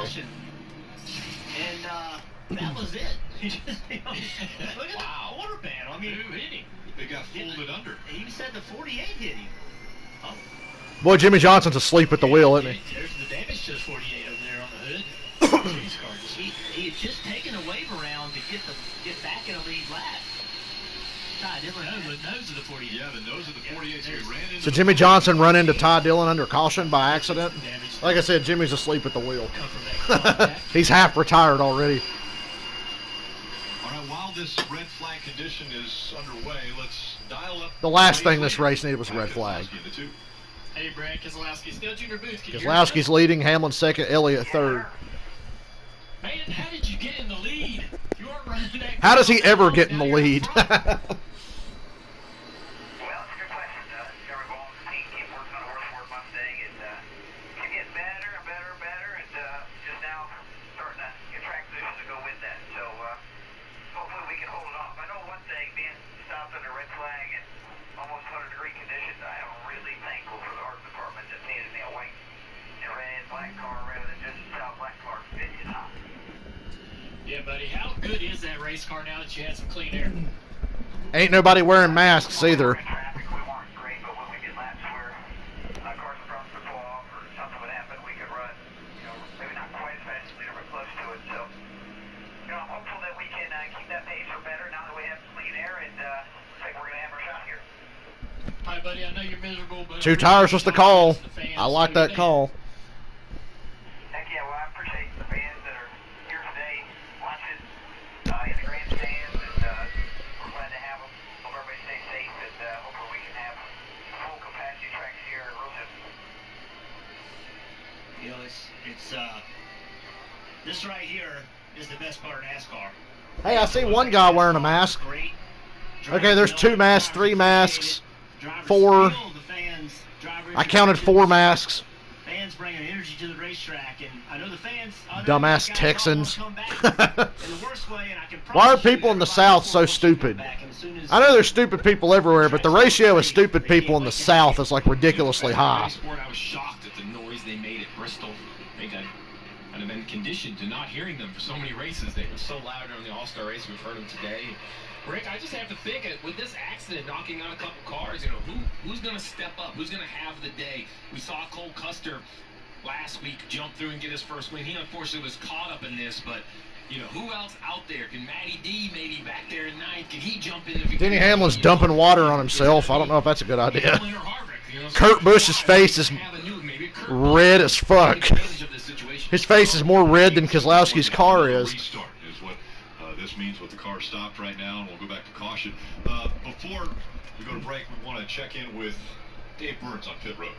And that was it. Look at the water pan. I mean, who hit him? They got folded under. He said the 48 hit him. Oh. Boy, Jimmy Johnson's asleep at the wheel, isn't he? There's the damage to his 48 over there on the hood. he had just taken a wave around to get back in a lead lap. Ty Dillon knows the nose of the 48. Yeah, the nose of the 48. So he ran into So Jimmy Johnson run into Ty Dillon under caution by accident. Like I said, Jimmy's asleep at the wheel. He's half retired already. All right, while this red flag condition is underway, let's dial up. The last thing this race needed was a red flag. Hey, Brad Keselowski, still Junior Boots. Can you hear Keselowski's me? leading, Hamlin second, Elliott third. Man, how did you get in the lead? You weren't running that How does he quick. ever get in Now the you're in lead? front. Well, it's a good question. Trevor Ball's team keep working on a World Mustang, and keep getting better and better and better, and just now starting to get track positions to go with that. So hopefully we can hold it off. I know one thing, being stopped under red flag and almost 100-degree conditions, I am really thankful for the art department that needed me a white and red black car rather than just a solid black car. It is hot. Yeah, buddy. How good is that race car now that you had some clean air? Ain't nobody wearing masks either. Traffic, we weren't great, but when we get laps where cars in front would pull off or something would happen, we could run, maybe not quite as fast as leader, but close to it. So, I'm hopeful that we can keep that pace or better now that we have clean air, and I think we're going to have our shot here. Hi, buddy. I know you're miserable, but 2 tires was the call. I like that call. Heck yeah, well, I appreciate the fans that are here today watching in the grandstands, and we're glad to have them. Hope everybody stays safe, and hopefully we can have full capacity tracks here real soon. It's this right here is the best part of NASCAR. Hey, I see one guy wearing a mask. Great. Okay, there's 2 masks, 3 masks, 4. I counted 4 masks. Fans bringing energy to the racetrack, and I know the fans. Dumbass Texans. Why are people in the South so stupid? I know there's stupid people everywhere, but the ratio of stupid people in the South is like ridiculously high. I was shocked at the noise they made at Bristol. I think I'd have been conditioned to not hearing them for so many races. They were so loud during the All-Star race. We've heard them today. Rick, I just have to think, with this accident knocking out a couple cars, who's going to step up? Who's going to have the day? We saw Cole Custer last week jump through and get his first win. He unfortunately was caught up in this, but who else out there? Can Matty D maybe back there in 9th? Can he jump in? Denny Hamlin's dumping water on himself. I don't know if that's a good idea. Kurt Busch's face is red as fuck. His face is more red than Keselowski's car is. This means with the car stopped right now, and we'll go back to caution. Before we go to break, we want to check in with Dave Burns on pit road.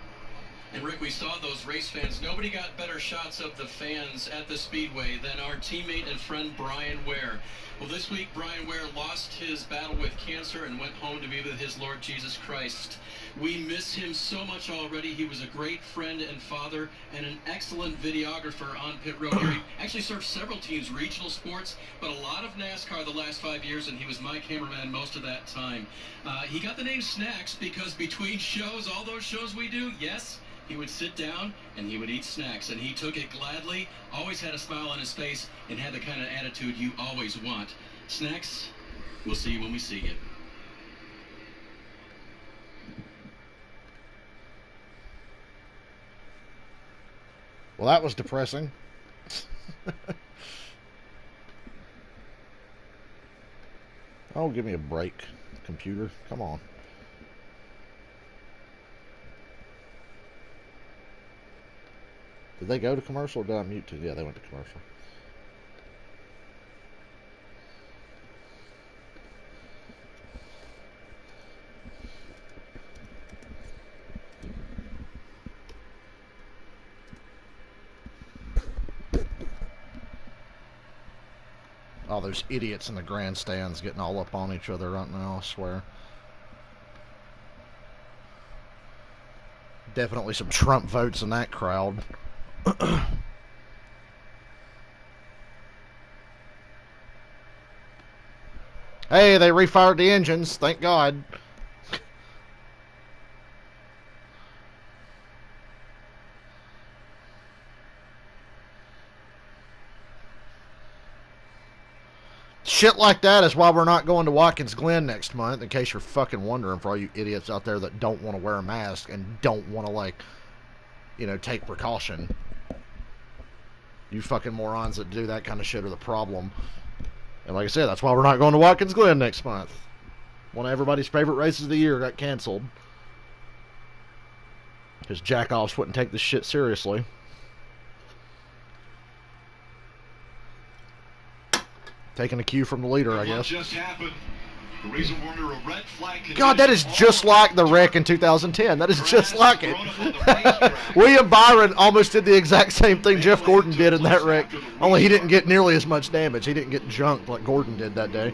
And Rick, we saw those race fans. Nobody got better shots of the fans at the Speedway than our teammate and friend Brian Ware. Well, this week Brian Ware lost his battle with cancer and went home to be with his Lord Jesus Christ. We miss him so much already. He was a great friend and father and an excellent videographer on pit road. He actually served several teams, regional sports, but a lot of NASCAR the last 5 years, and he was my cameraman most of that time. He got the name Snacks because between shows, all those shows we do, yes, he would sit down and he would eat snacks, and he took it gladly, always had a smile on his face, and had the kind of attitude you always want. Snacks, we'll see you when we see you. Well, that was depressing. Oh, give me a break, computer. Come on. Did they go to commercial or did I mute to? Yeah, they went to commercial. All those idiots in the grandstands getting all up on each other right now, I swear. Definitely some Trump votes in that crowd. Hey, they refired the engines, thank God. Shit like that is why we're not going to Watkins Glen next month, in case you're fucking wondering, for all you idiots out there that don't want to wear a mask and don't want to, like, you know, take precaution. You fucking morons that do that kind of shit are the problem. And like I said, that's why we're not going to Watkins Glen next month. One of everybody's favorite races of the year got canceled. Because jackoffs wouldn't take this shit seriously. Taking a cue from the leader, I guess. What just happened Warner, a red flag God, that is just like the wreck in 2010. That is just like it. William Byron almost did the exact same thing Jeff Gordon did in that wreck, only he didn't get nearly as much damage. He didn't get junked like Gordon did that day.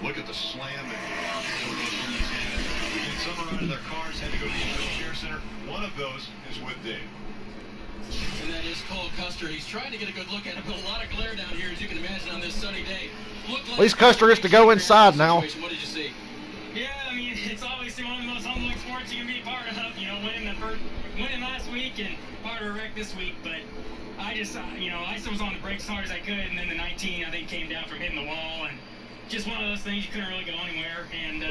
Look at the slam. Some are out of their cars, had to go to the Care Center. One of those is with Dave. And that is Cole Custer. He's trying to get a good look at him, but a lot of glare down here, as you can imagine, on this sunny day. At least Custer gets to go inside now. What did you see? Yeah, I mean, it's obviously one of the most humbling sports you can be a part of. You know, winning last week and part of a wreck this week. But I just, you know, I was on the brakes as hard as I could, and then the 19, I think, came down from hitting the wall, and just one of those things you couldn't really go anywhere. And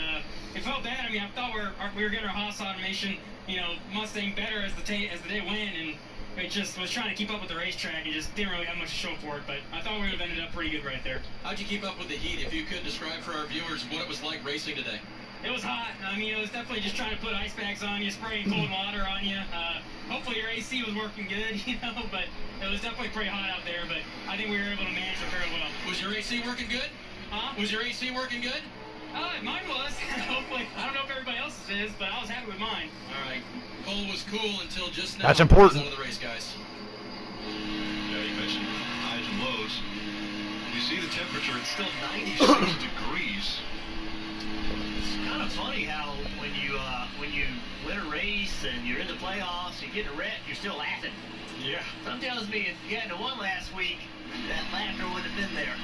it felt bad. I mean, I thought we were getting our Haas automation, you know, Mustang better as the day went, and it just was trying to keep up with the racetrack and just didn't really have much to show for it. But I thought we would have ended up pretty good right there. How'd you keep up with the heat? If you could describe for our viewers what it was like racing today. It was hot. I mean, it was definitely just trying to put ice bags on you, spraying cold water on you. Hopefully your AC was working good, you know, but it was definitely pretty hot out there. But I think we were able to manage it fairly well. Was your AC working good? Huh? Was your AC working good? Mine was. Hopefully. I don't know if everybody else's is, but I was happy with mine. All right. Cole was cool until just now. That's important. Out of the race, guys. Yeah, you mentioned highs and lows. You see the temperature, it's still 96 degrees. It's kind of funny how when you win a race and you're in the playoffs, you get a wreck, you're still laughing. Yeah. Some tells me if you hadn't won last week, that laughter wouldn't have been there.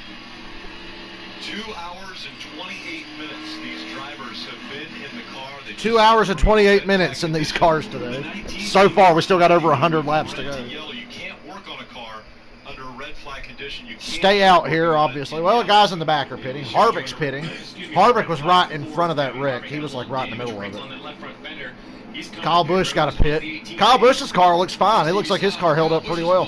2 hours and 28 minutes. These drivers have been in the car. 2 hours and 28 minutes in these cars today. So far, we still got over 100 laps to go. You can't work on a car under a red flag condition. You Stay out here, obviously. Well, the guys in the back are pitting. Harvick's pitting. Harvick was right in front of that wreck. He was like right in the middle of it. Kyle Busch got a pit. Kyle Busch's car looks fine. It looks like his car held up pretty well.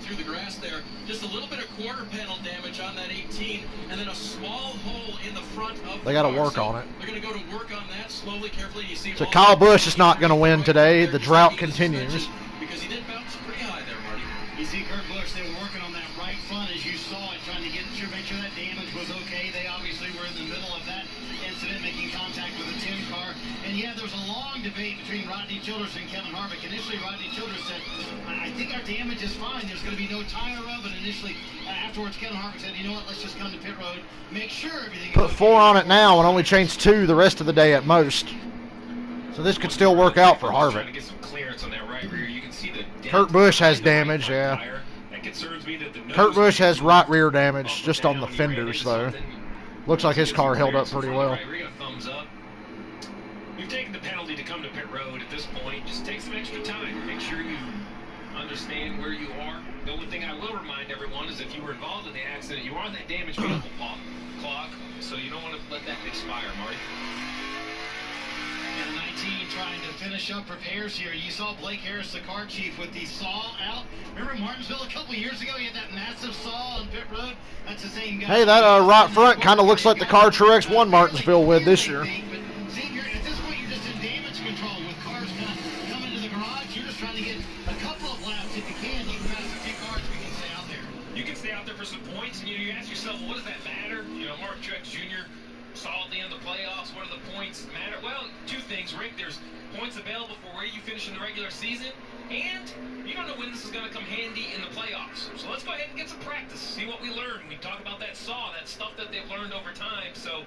Through the grass there. Just a little bit of quarter panel damage on that 18, and then a small hole in the front of They got to work on it. They're going to go to work on that slowly, carefully. You see So Kyle Busch is not going to win today. The drought continues. Because he did bounce pretty high there, Marty. You see Kurt Busch, they were working on that right front as you saw it, trying to make sure that damage was okay. They obviously were in the middle of that incident, making contact with the Tim car. And yeah, there was a long debate between Rodney Childers and Kevin Harvick. Initially, Rodney Childers said, I think our damage is fine. There's going to be no tire rub. And initially, afterwards, Kevin Harvick said, you know what, let's just come to pit road, make sure everything is Put 4 on it now and only change 2 the rest of the day at most. So this could still work out for Harvick. Kurt Busch has damage, yeah. Kurt Busch has right rear damage just on the fenders, though. Looks like his car held up pretty well. You've taken the penalty to come to pit road at this point. Just take some extra time. Make sure you understand where you are. The only thing I will remind everyone is if you were involved in the accident, you are on that damaged vehicle clock, so you don't want to let that expire, Marty. And 19 trying to finish up repairs here. You saw Blake Harris, the car chief, with the saw out. Remember Martinsville a couple years ago? He had that massive saw on pit road. That's the same guy. Hey, that right front kind of looks like the car Truex won Martinsville with this year. At this point, you're just in damage control with cars coming to the garage. You're just trying to get a couple of laps if you can. Even past a few cars, we can stay out there. You can stay out there for some points, and you ask yourself, well, what does that matter? You know, Mark Truex Jr. solidly in the playoffs. What do the points matter? Well, 2 things, Rick. There's points available for where you finish in the regular season, and you don't know when this is going to come handy in the playoffs. So let's go ahead and get some practice, see what we learn. We talk about that saw, that stuff that they've learned over time. So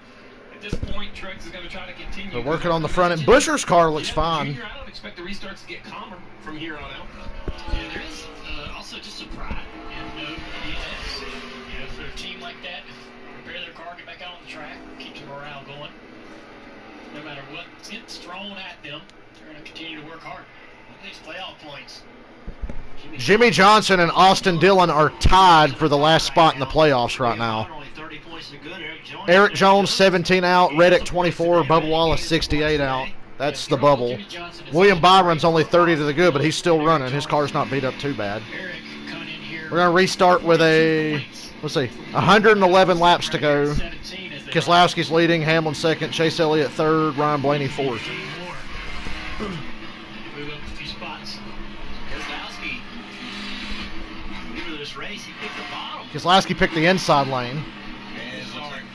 at this point, Truex is going to try to continue. They're working on the front end. Buscher's car looks fine. Junior, I don't expect the restarts to get calmer from here on out. Yeah, there is also just some pride in DNS. You know, for a team like that, repair their car, get back out on the track, keeps the morale going. No matter what gets thrown at them, they're going to continue to work hard. Look at these playoff points. Jimmy Johnson and Austin Dillon are tied for the last spot in the playoffs right now. Eric Jones 17 out, Reddick 24, Bubba Wallace 68 out. That's the bubble. William Byron's only 30 to the good, but he's still running. His car's not beat up too bad. We're going to restart with a, let's see, 111 laps to go. Keselowski's leading, Hamlin second, Chase Elliott third, Ryan Blaney fourth. Move up a few spots. Keselowski, leader of this race, he picked the bottom. Keselowski picked the inside lane. And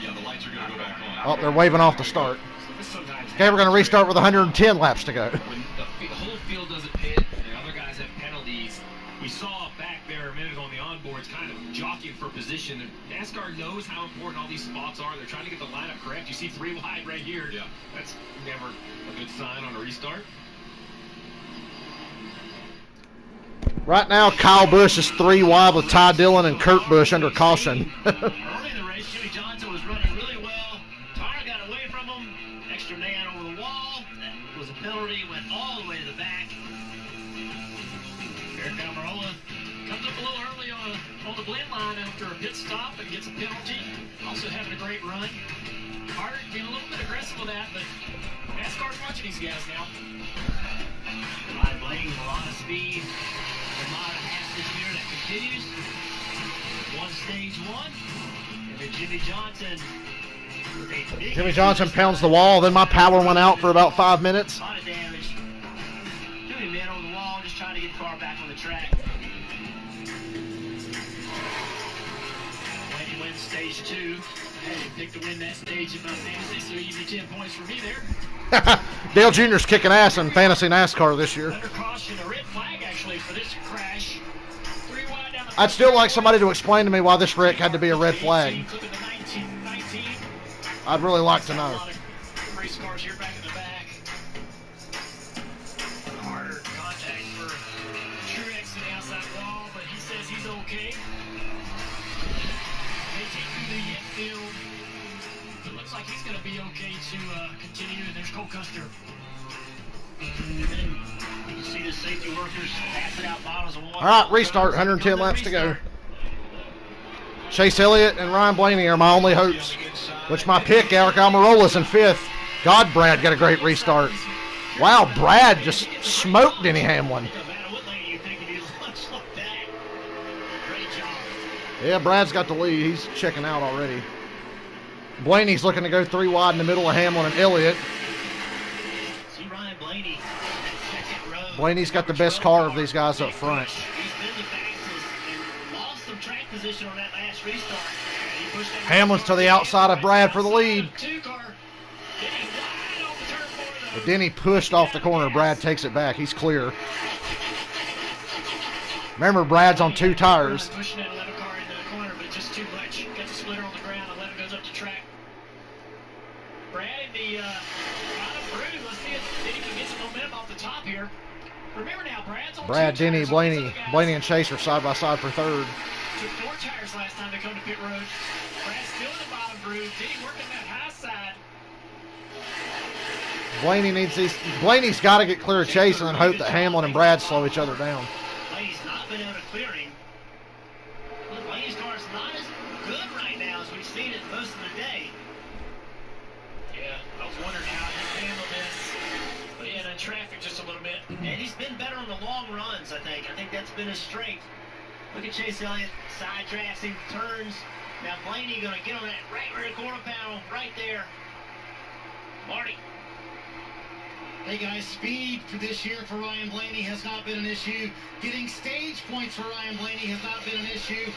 yeah, the lights are going to go back on. Oh, they're waving off the start. Okay, we're going to restart with 110 laps to go. When the whole field doesn't pit, the other guys have penalties. We saw back there a minute on the onboards kind of jockeying for position. And NASCAR knows how important all these spots are. They're trying to get the lineup correct. You see 3 wide right here. Yeah. That's never a good sign on a restart. Right now, Kyle Busch is 3 wide with Ty Dillon and Kurt Busch under caution. Early in the race, Jimmy Johnson was running really well. Tire got away from him. Extra man over the wall. That was a penalty. Went all the way to the back. Eric Almirola comes up a little early on the blend line after a pit stop and gets a penalty. Also having a great run. Carter being a little bit aggressive with that, but NASCAR's watching these guys now. Ryan Blaney with a lot of speed. The modern half this year that continues. One stage 1. And then Jimmy Johnson. with a big Jimmy Johnson pounds the wall. Then my power went out for about 5 minutes. A lot of damage. Jimmy man on the wall, just trying to get the car back on the track. Blaney wins stage 2. I had him pick to win that stage in my fantasy, so easy 10 points for me there. Dale Jr.'s kicking ass in fantasy NASCAR this year. Under caution, a red flag actually for this crash. 3 wide down the I'd still like somebody to explain to me why this wreck had to be a red flag. Flipping to 19. I'd really like to know. Race cars here back in the back. Harder contact for Truex to the outside wall, but he says he's okay. They take through the infield. It looks like he's going to be okay to continue. There's Cole Custer. And then you can see the safety workers passing out bottles of water. All right, restart. 110 laps to go. Chase Elliott and Ryan Blaney are my only hopes. Which my pick, Eric Almirola's in 5th. God, Brad got a great restart. Wow, Brad just smoked Denny Hamlin. Yeah, Brad's got the lead. He's checking out already. Blaney's looking to go 3 wide in the middle of Hamlin and Elliott. See Ryan Blaney, that second row. Blaney's got the best car of these guys up front. He's been the fastest and lost some track position on that last restart. And he pushed that Hamlin's to the outside of Brad for the lead. Two car. Denny wide off the turn 4 though. But Denny pushed off the corner. Brad takes it back. He's clear. Remember, Brad's on 2 tires. Pushing that 11 car into the corner, but just too much. Gets a splitter on the ground. 11 goes up the track. Brad in the bottom brood. Let's see if Denny can get some momentum off the top here. Remember now, Brad's on Brad, 2 Denny, tires. Blaney. Blaney and Chase are side by side for 3rd. Took 4 tires last time they come to pit road. Brad's still in the bottom brood. Denny working that high side. Blaney's got to get clear of Chase and then hope that Hamlin and Brad slow each other down. Blaney's not been able to clear him. Well, Blaney's car's not as good right now as we've seen it most of the day. Yeah, I was wondering how he'd handle this. But yeah, in traffic just a little bit. And he's been better on the long runs, I think. I think that's been his strength. Look at Chase Elliott, side drafts him, turns. Now Blaney gonna get on that right rear quarter panel, right there. Marty. Hey guys, speed for this year for Ryan Blaney has not been an issue. Getting stage points for Ryan Blaney has not been an issue.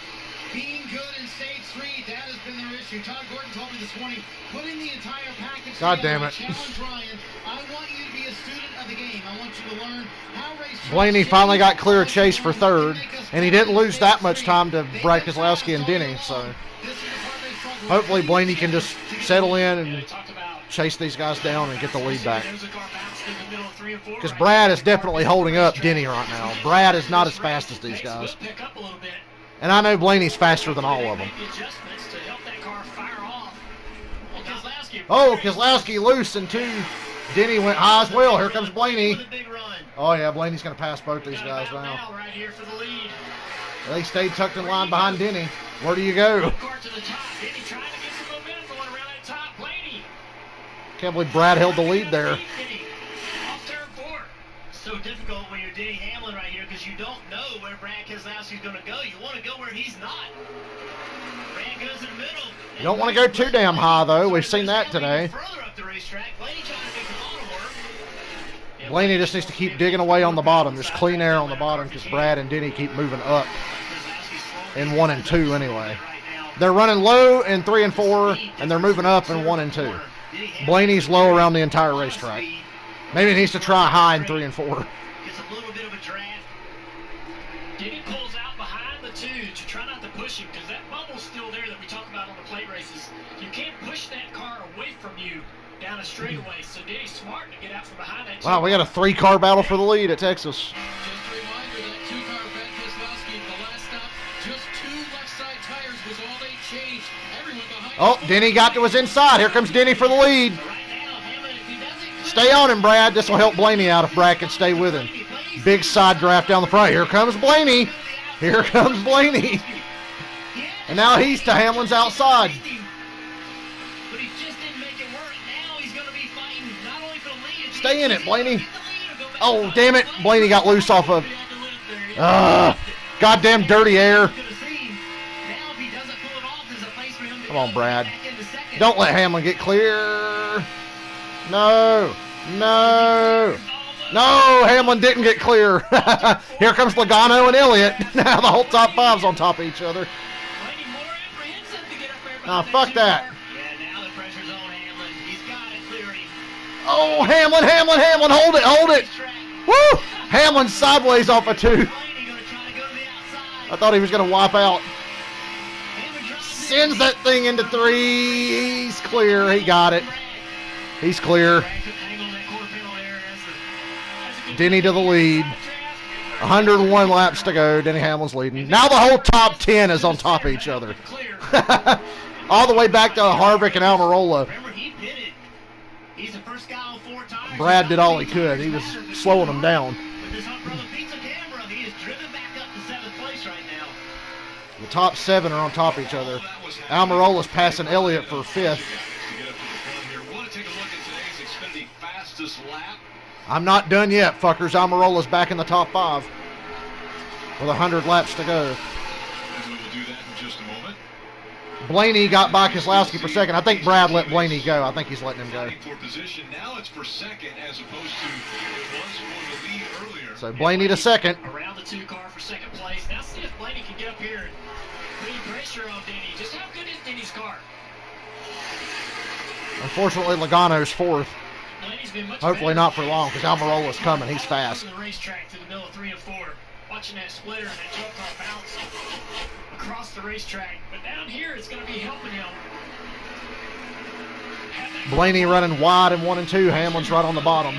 Being good in stage 3, that has been their issue. Todd Gordon told me this morning, putting the entire package God together, damn it. I challenge Ryan. I want you to be a student of the game. I want you to learn how race Blaney finally got clear of Chase for 3rd, and he didn't lose that much time to Brad Keselowski and Denny, so hopefully Blaney can just settle in and chase these guys down and get the lead back. Because Brad is definitely holding up Denny right now. Brad is not as fast as these guys. And I know Blaney's faster than all of them. Oh, Keselowski loose in 2. Denny went high as well. Here comes Blaney. Oh, yeah, Blaney's going to pass both these guys now. They stayed tucked in line behind Denny. Where do you go? Can't believe Brad held the lead there. So difficult when you're Denny Hamlin right here because you don't know where Brad Keselowski's going to go. You want to go where he's not. Brad goes in the middle. You don't want to go too damn high, though. We've seen that today. Further up the racetrack, Blaney trying to make the bottom work. Blaney just needs to keep digging away on the bottom. There's clean air on the bottom because Brad and Denny keep moving up in 1 and 2 anyway. Right now, They're running low in 3 and 4, and they're moving up in 1 and 2. Blaney's low around the entire racetrack. Maybe he needs to try high in 3 and 4. Gets a little bit of a draft. Denny pulls out behind the 2 to try not to push him because that bubble's still there that we talk about on the plate races. You can't push that car away from you down a straightaway. So Denny's smart to get out from behind that. Wow, we got a 3-car battle for the lead at Texas. Just a reminder that 2-car Ben Keselowski, the last stop, just 2 left side tires was all they changed. Everyone behind. Oh, Denny got to his inside. Here comes Denny for the lead. Stay on him, Brad. This will help Blaney out if Brad can stay with him. Big side draft down the front. Here comes Blaney. Here comes Blaney. And now he's to Hamlin's outside. But he just didn't make it work. Now he's going to be fighting not only for the lead. Stay in it, Blaney. Oh, damn it. Blaney got loose off of... goddamn dirty air. Come on, Brad. Don't let Hamlin get clear. No. No. No, Hamlin didn't get clear. Here comes Logano and Elliott. Now the whole top 5's on top of each other. Oh, fuck that. Oh, Hamlin. Hold it. Woo! Hamlin sideways off of 2. I thought he was going to wipe out. Sends that thing into 3. He's clear. He got it. He's clear. Denny to the lead. 101 laps to go. Denny Hamlin's leading. Now the whole top 10 is on top of each other. All the way back to Harvick and Almirola. Brad did all he could. He was slowing them down. The top 7 are on top of each other. Almirola's passing Elliott for 5th. I'm not done yet, fuckers. Almirola's back in the top 5 with 100 laps to go. Blaney got by Keselowski for 2nd. I think Brad let Blaney go. I think he's letting him go. So Blaney to 2nd. Around the 2 car for 2nd place. Now see if Blaney can get up here and put pressure on Denny. Just how good is Denny's car? Unfortunately, Logano's 4th. Hopefully not for long, because Almirola's coming. He's fast. The racetrack to the middle of 3 and 4. Watching that splitter and that jump car bounce across the racetrack. But down here, it's going to be helping him. Blaney running wide in 1 and 2. Hamlin's right on the bottom.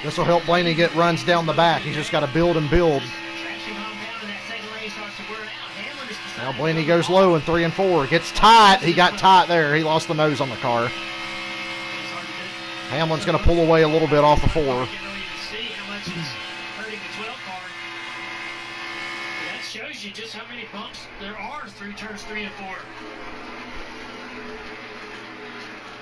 This will help Blaney get runs down the back. He's just got to build and build. Now Blaney goes low in 3 and 4. Gets tight. He got tight there. He lost the nose on the car. Hamlin's going to pull away a little bit off of 4. That shows you just how many bumps there are through turns 3 and 4.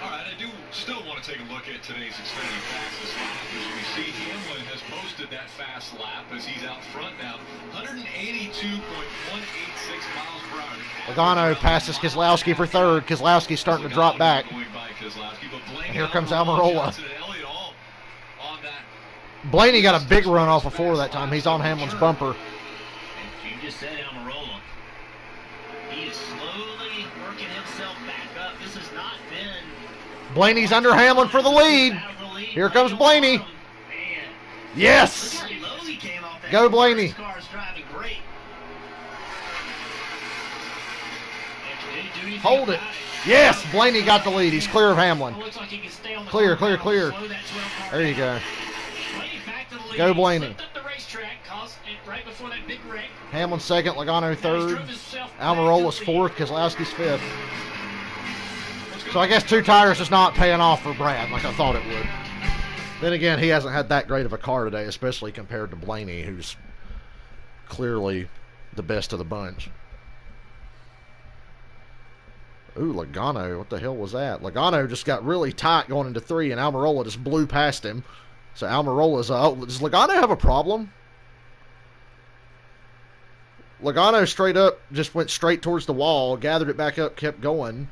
All right, I do still want to take a look at today's Xfinity fastest lap as we see Hamlin has posted that fast lap as he's out front now. 182.186 miles per hour. Logano passes Keselowski for 3rd. Keselowski's starting to drop back. And here comes Almirola. Blaney got a big run off of 4 that time. He's on Hamlin's bumper. You just said Almirola. He is slowly working himself back up. This has not been... Blaney's under Hamlin for the lead. Here comes Blaney. Yes! Go Blaney. Hold it. Yes, Blaney got the lead. He's clear of Hamlin. Clear. There you go. Go Blaney. Hamlin 2nd, Logano 3rd. Almirola's 4th, Keselowski's 5th. So I guess 2 tires is not paying off for Brad like I thought it would. Then again, he hasn't had that great of a car today, especially compared to Blaney, who's clearly the best of the bunch. Ooh, Logano, what the hell was that? Logano just got really tight going into 3, and Almirola just blew past him. So Almirola's, does Logano have a problem? Logano straight up just went straight towards the wall, gathered it back up, kept going.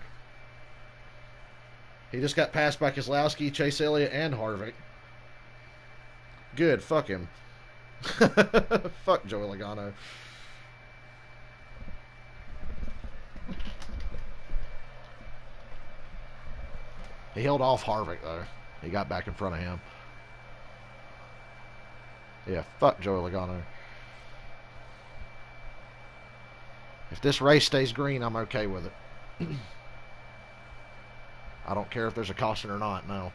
He just got passed by Keselowski, Chase Elliott, and Harvick. Good, fuck him. Fuck Joey Logano. He held off Harvick, though. He got back in front of him. Yeah, fuck Joey Logano. If this race stays green, I'm okay with it. I don't care if there's a caution or not, no.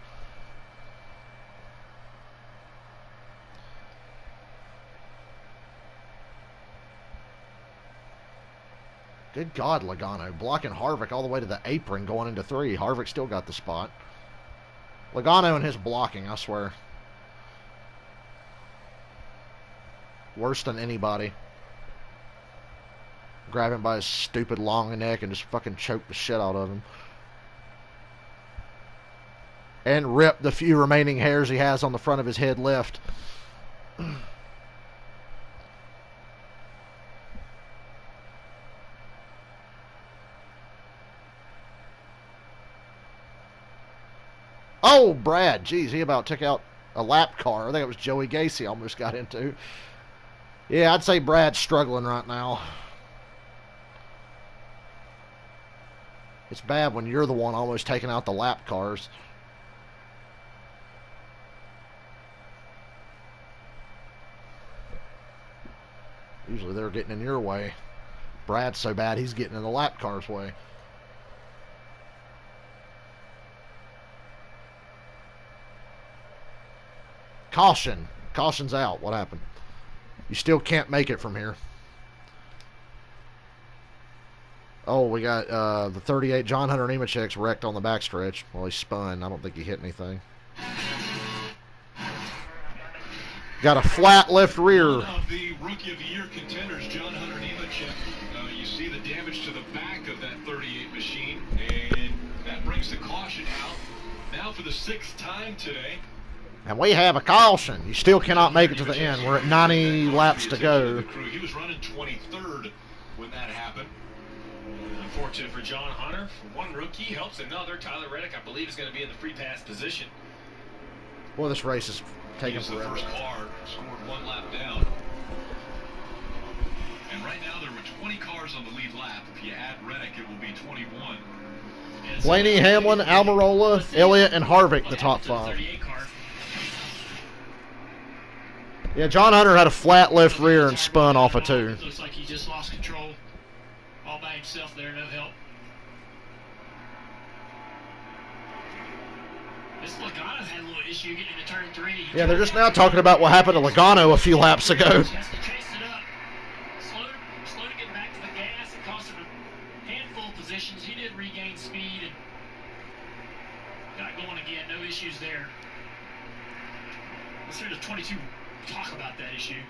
Good God, Logano. Blocking Harvick all the way to the apron going into 3. Harvick still got the spot. Logano and his blocking, I swear. Worse than anybody. Grab him by his stupid long neck and just fucking choke the shit out of him. And rip the few remaining hairs he has on the front of his head left. Oh, Brad. Jeez, he about took out a lap car. I think it was Joey Gacy almost got into. Yeah, I'd say Brad's struggling right now. It's bad when you're the one almost taking out the lap cars. Usually they're getting in your way. Brad's so bad he's getting in the lap car's way. Caution. Caution's out. What happened? You still can't make it from here. Oh, we got the 38 John Hunter Nemechek's wrecked on the backstretch. Well, he spun. I don't think he hit anything. Got a flat left rear. One of the Rookie of the Year contenders, John Hunter Nemechek. You see the damage to the back of that 38 machine, and that brings the caution out. Now for the 6th time today. And we have a caution. You still cannot make it to the end. We're at 90 laps to go. He was running 23rd when that happened. Unfortunate for John Hunter. One rookie helps another. Tyler Reddick, I believe, is going to be in the free pass position. Well, this race is taking He's forever. the first car, scored 1 lap down. And right now there were 20 cars on the lead lap. If you add Reddick, it will be 21. Blaney, Hamlin, Almirola, Elliott, and Harvick, the top 5. Yeah, John Hunter had a flat left rear and spun off of 2. Looks like he just lost control all by himself there, no help. This Logano had a little issue getting into turn 3. Yeah, they're just now talking about what happened to Logano a few laps ago. Has to chase it up. Slow to get back to the gas. It cost him a handful of positions. He did regain speed and got going again. No issues there. Let's hear the 22 talk about that issue.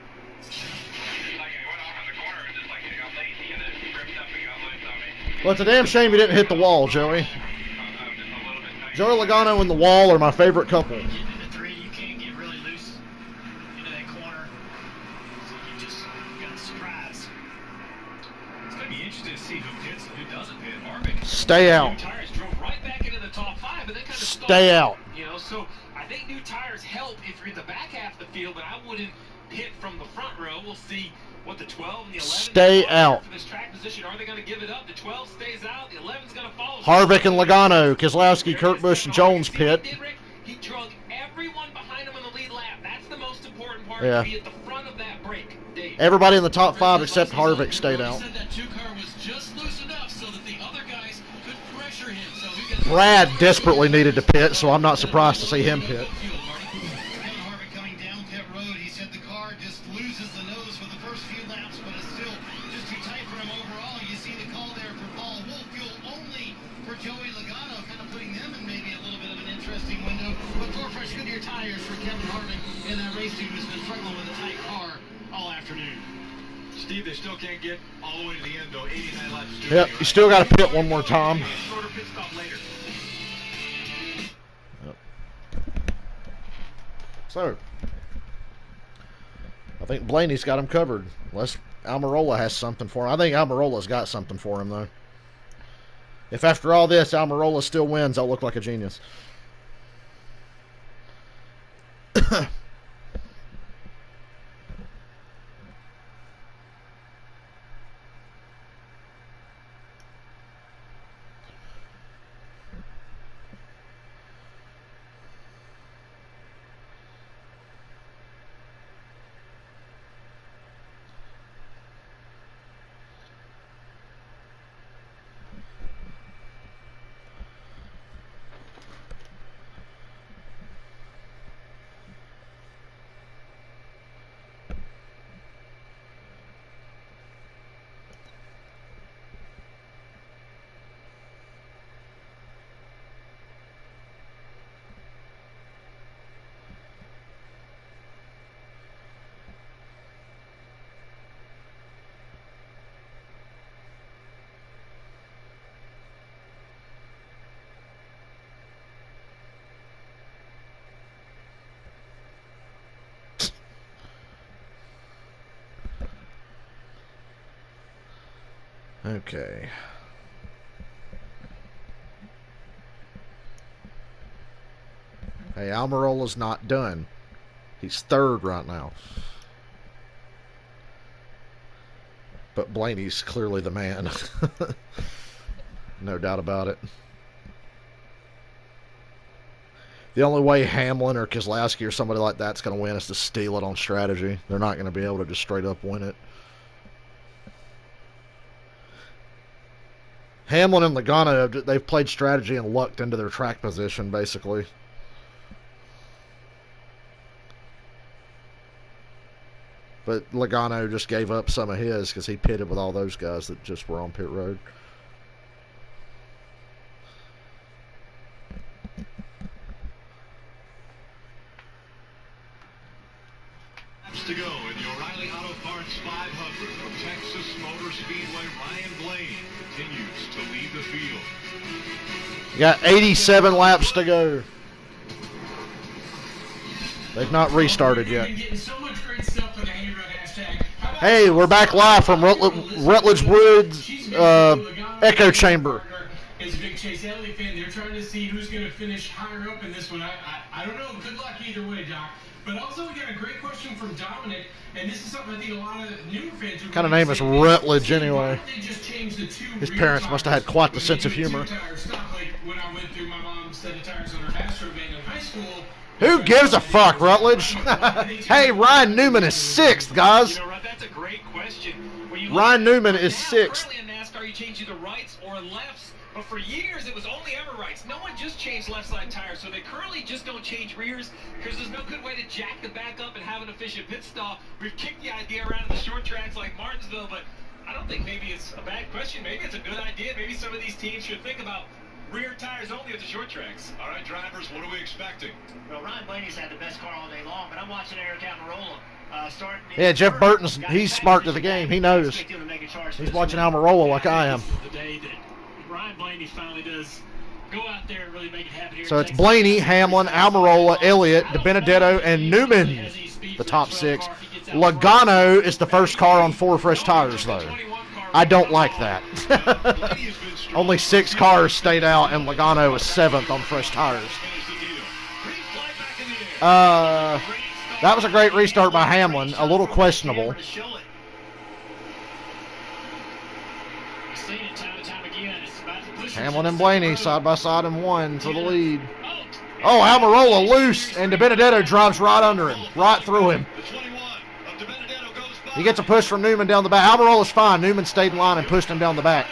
Well, it's a damn shame you didn't hit the wall, Joey. Joey Logano and the wall are my favorite couple. Getting into 3, you can't get really loose into that corner. So you just got a surprise. It's going to be interesting to see who pits and who doesn't pit. Harvick. Stay out. New tires drove right back into the top 5, but they kind of Stay out. You know, so I think new tires help if you're in the back half of the field, but I wouldn't pit from the front row. We'll see what the 12 and the 11 Stay out. for this track position. Are they going to give it up? The 12 stays out. The 11's going to follow. Harvick and Logano, Keselowski, Kurt Busch, and Jones pit. He drug everyone behind him on the lead lap. That's the most important part. Yeah. To be at the front of that break, Dave. Everybody in the top 5 except Harvick stayed out. Said that 2 car was just loose enough so that the other guys could pressure him. So he gets Brad desperately needed to pit, so I'm not surprised to see him pit. Kevin Harvick coming down pit road. He said the car just loses the nose for the first few laps, but it's still just too tight for him overall. You see the call there for Paul Wolf, fuel only for Joey Logano, kind of putting them in maybe a little bit of an interesting window. But 4 fresh Goodyear tires for Kevin Harvick and that race team who's been struggling with a tight car all afternoon. Steve, they still can't get all the way to the end, though. 89 laps to do. Yep, you still got to pit one more time. Shorter pit stop later. So, I think Blaney's got him covered. Unless Almirola has something for him. I think Almirola's got something for him, though. If after all this, Almirola still wins, I'll look like a genius. Okay. Hey, Almirola's not done. He's third right now. But Blaney's clearly the man. No doubt about it. The only way Hamlin or Keselowski or somebody like that's going to win is to steal it on strategy. They're not going to be able to just straight up win it. Hamlin and Logano, they've played strategy and lucked into their track position, basically. But Logano just gave up some of his because he pitted with all those guys that just were on pit road. To go in the O'Reilly Auto Parts 500 from Texas Motor Speedway. Ryan Blaney continues to lead the field. You got 87 laps to go. They've not restarted yet. Hey, we're back live from Rutledge Woods Echo Chamber. As a big Chase Elliott fan, they're trying to see who's going to finish higher up in this one. I don't know. Good luck either way, Doc. But also, we got a great question from Dominic, and this is something I think a lot of newer fans are kind of name is Rutledge anyway. His parents must have had quite the sense of humor. Who gives a fuck, Rutledge? Hey, Ryan Newman is 6th, guys. That's a great question. Ryan Newman is 6th. Early in NASCAR, you change either rights or lefts. But for years, it was only ever rights. No one just changed left side tires, so they currently just don't change rears because there's no good way to jack the back up and have an efficient pit stop. We've kicked the idea around in the short tracks like Martinsville, but I don't think maybe it's a bad question. Maybe it's a good idea. Maybe some of these teams should think about rear tires only at the short tracks. All right, drivers, what are we expecting? Well, Ryan Blaney's had the best car all day long, but I'm watching Eric Almirola. Yeah, Jeff Burton's, he's smart to the game. He knows. He's watching Almirola like I am. Ryan Blaney finally does go out there and really make it happen here. So it's Blaney, Hamlin, Almirola, Elliott, DiBenedetto, and Newman, the top 6. Logano is the first car on 4 fresh tires, though. I don't like that. Only 6 cars stayed out, and Logano was 7th on fresh tires. That was a great restart by Hamlin. A little questionable. Hamlin and Blaney side by side in 1 for the lead. Oh, Almirola loose, and DiBenedetto drives right under him, right through him. He gets a push from Newman down the back. Almirola's fine. Newman stayed in line and pushed him down the back.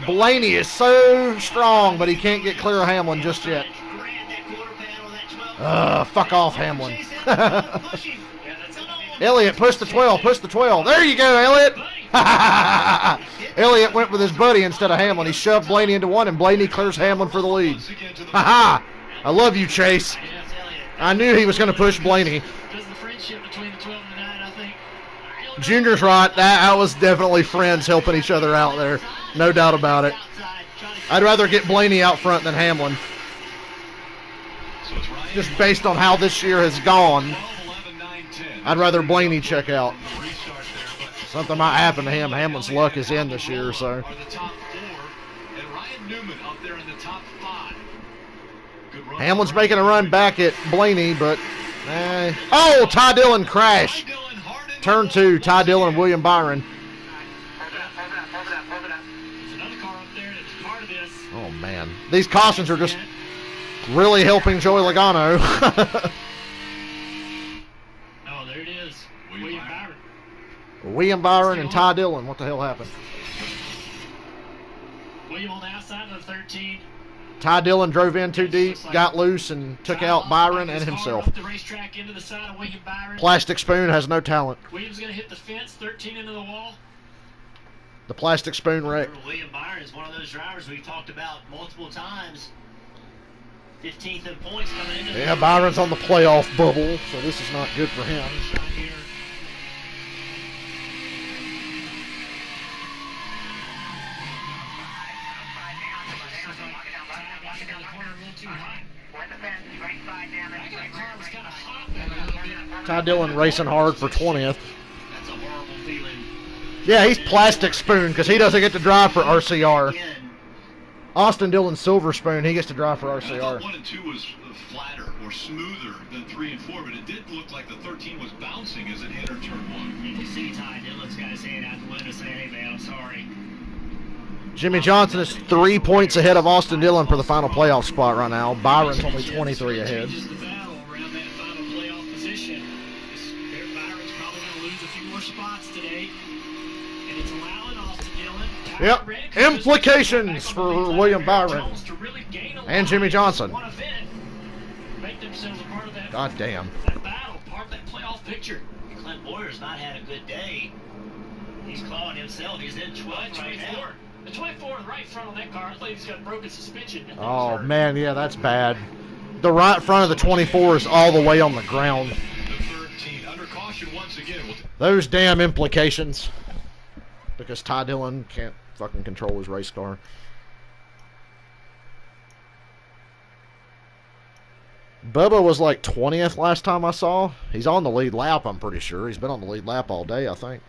Blaney is so strong, but he can't get clear of Hamlin just yet. Fuck off, Hamlin. Elliott, push the 12, push the 12. There you go, Elliott. Elliott went with his buddy instead of Hamlin. He shoved Blaney into 1, and Blaney clears Hamlin for the lead. I love you, Chase. I knew he was going to push Blaney. Junior's right. That was definitely friends helping each other out there. No doubt about it. I'd rather get Blaney out front than Hamlin. Just based on how this year has gone, I'd rather Blaney check out. Something might happen to him. Hamlin's luck is in this year, so. Hamlin's making a run back at Blaney, but oh, Ty Dillon crash. Turn 2, Ty Dillon and William Byron. Oh man, these cautions are just really helping Joey Logano. Oh, there it is. William Byron. William Byron and Ty Dillon. What the hell happened? William on the outside of the 13. Ty Dillon drove in too deep, got loose, and took out Byron and himself. Plastic Spoon has no talent. Williams going to hit the fence, 13 into the wall. The Plastic Spoon wreck. William Byron is one of those drivers we've talked about multiple times. 15th in points coming into. Yeah, Byron's on the playoff bubble, so this is not good for him. Ty Dillon racing hard for 20th. That's a horrible feeling Yeah, he's plastic spoon because he doesn't get to drive for RCR. Austin Dillon Silver Spoon, he gets to drive for I thought RCR. 1 and 2 was flatter or smoother than 3 and 4, but it did look like the 13 was bouncing as it entered turn 1. You can see Ty Dillon's got his hand out the window saying, hey, man, I'm sorry. Jimmy Johnson is 3 points ahead of Austin Dillon for the final playoff spot right now. Byron's only 23 ahead. Changes the battle around that final playoff position. Byron's probably going to lose a few more spots today. And it's allowing Austin Dillon. Yep. Implications for William Byron and Jimmy Johnson. God damn. That battle, part of that playoff picture. Clint Boyer's not had a good day. He's clawing himself. He's in 12 right now. The 24 in the right front on that car, I think he's got a broken suspension. Oh, man, yeah, that's bad. The right front of the 24 is all the way on the ground. The 13 under caution once again. Those damn implications. Because Ty Dillon can't fucking control his race car. Bubba was like 20th last time I saw. He's on the lead lap, I'm pretty sure. He's been on the lead lap all day, I think.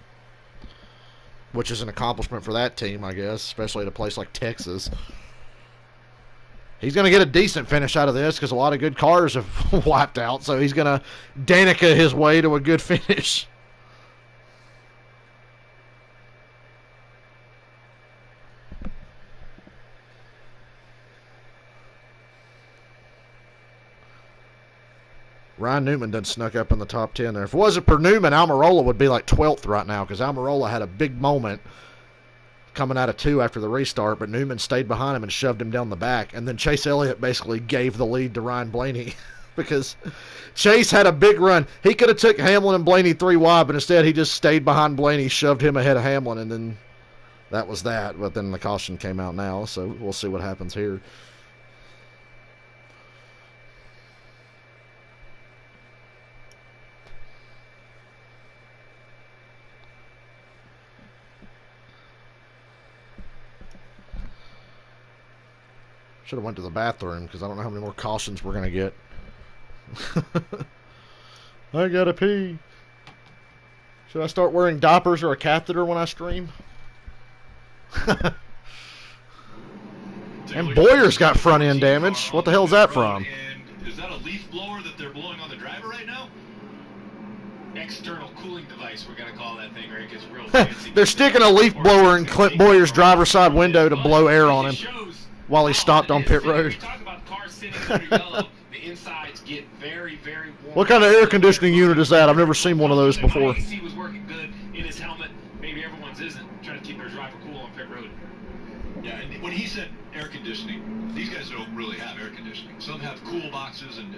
Which is an accomplishment for that team, I guess, especially at a place like Texas. He's going to get a decent finish out of this because a lot of good cars have wiped out, so he's going to Danica his way to a good finish. Ryan Newman done snuck up in the top 10 there. If it wasn't for Newman, Almirola would be like 12th right now because Almirola had a big moment coming out of 2 after the restart, but Newman stayed behind him and shoved him down the back. And then Chase Elliott basically gave the lead to Ryan Blaney because Chase had a big run. He could have took Hamlin and Blaney 3 wide, but instead he just stayed behind Blaney, shoved him ahead of Hamlin, and then that was that. But then the caution came out now, so we'll see what happens here. Should have went to the bathroom because I don't know how many more cautions we're going to get. I gotta pee. Should I start wearing diapers or a catheter when I stream? And Boyer's got front end damage. What the hell's that from? And is that a leaf blower that they're blowing on the driver right now? External cooling device, we're going to call that thing, Rick. It's real fancy. They're sticking a leaf blower in Clint Boyer's driver's side window to blow air on him while he stopped on pit road. Talk about cars sitting under yellow. The insides get very, very warm. What kind of air conditioning unit is that? I've never seen one of those before. AC was working good in his helmet. Maybe everyone's isn't. Trying to keep their driver cool on pit road. Yeah, and when he said air conditioning, these guys don't really have air conditioning. Some have cool boxes and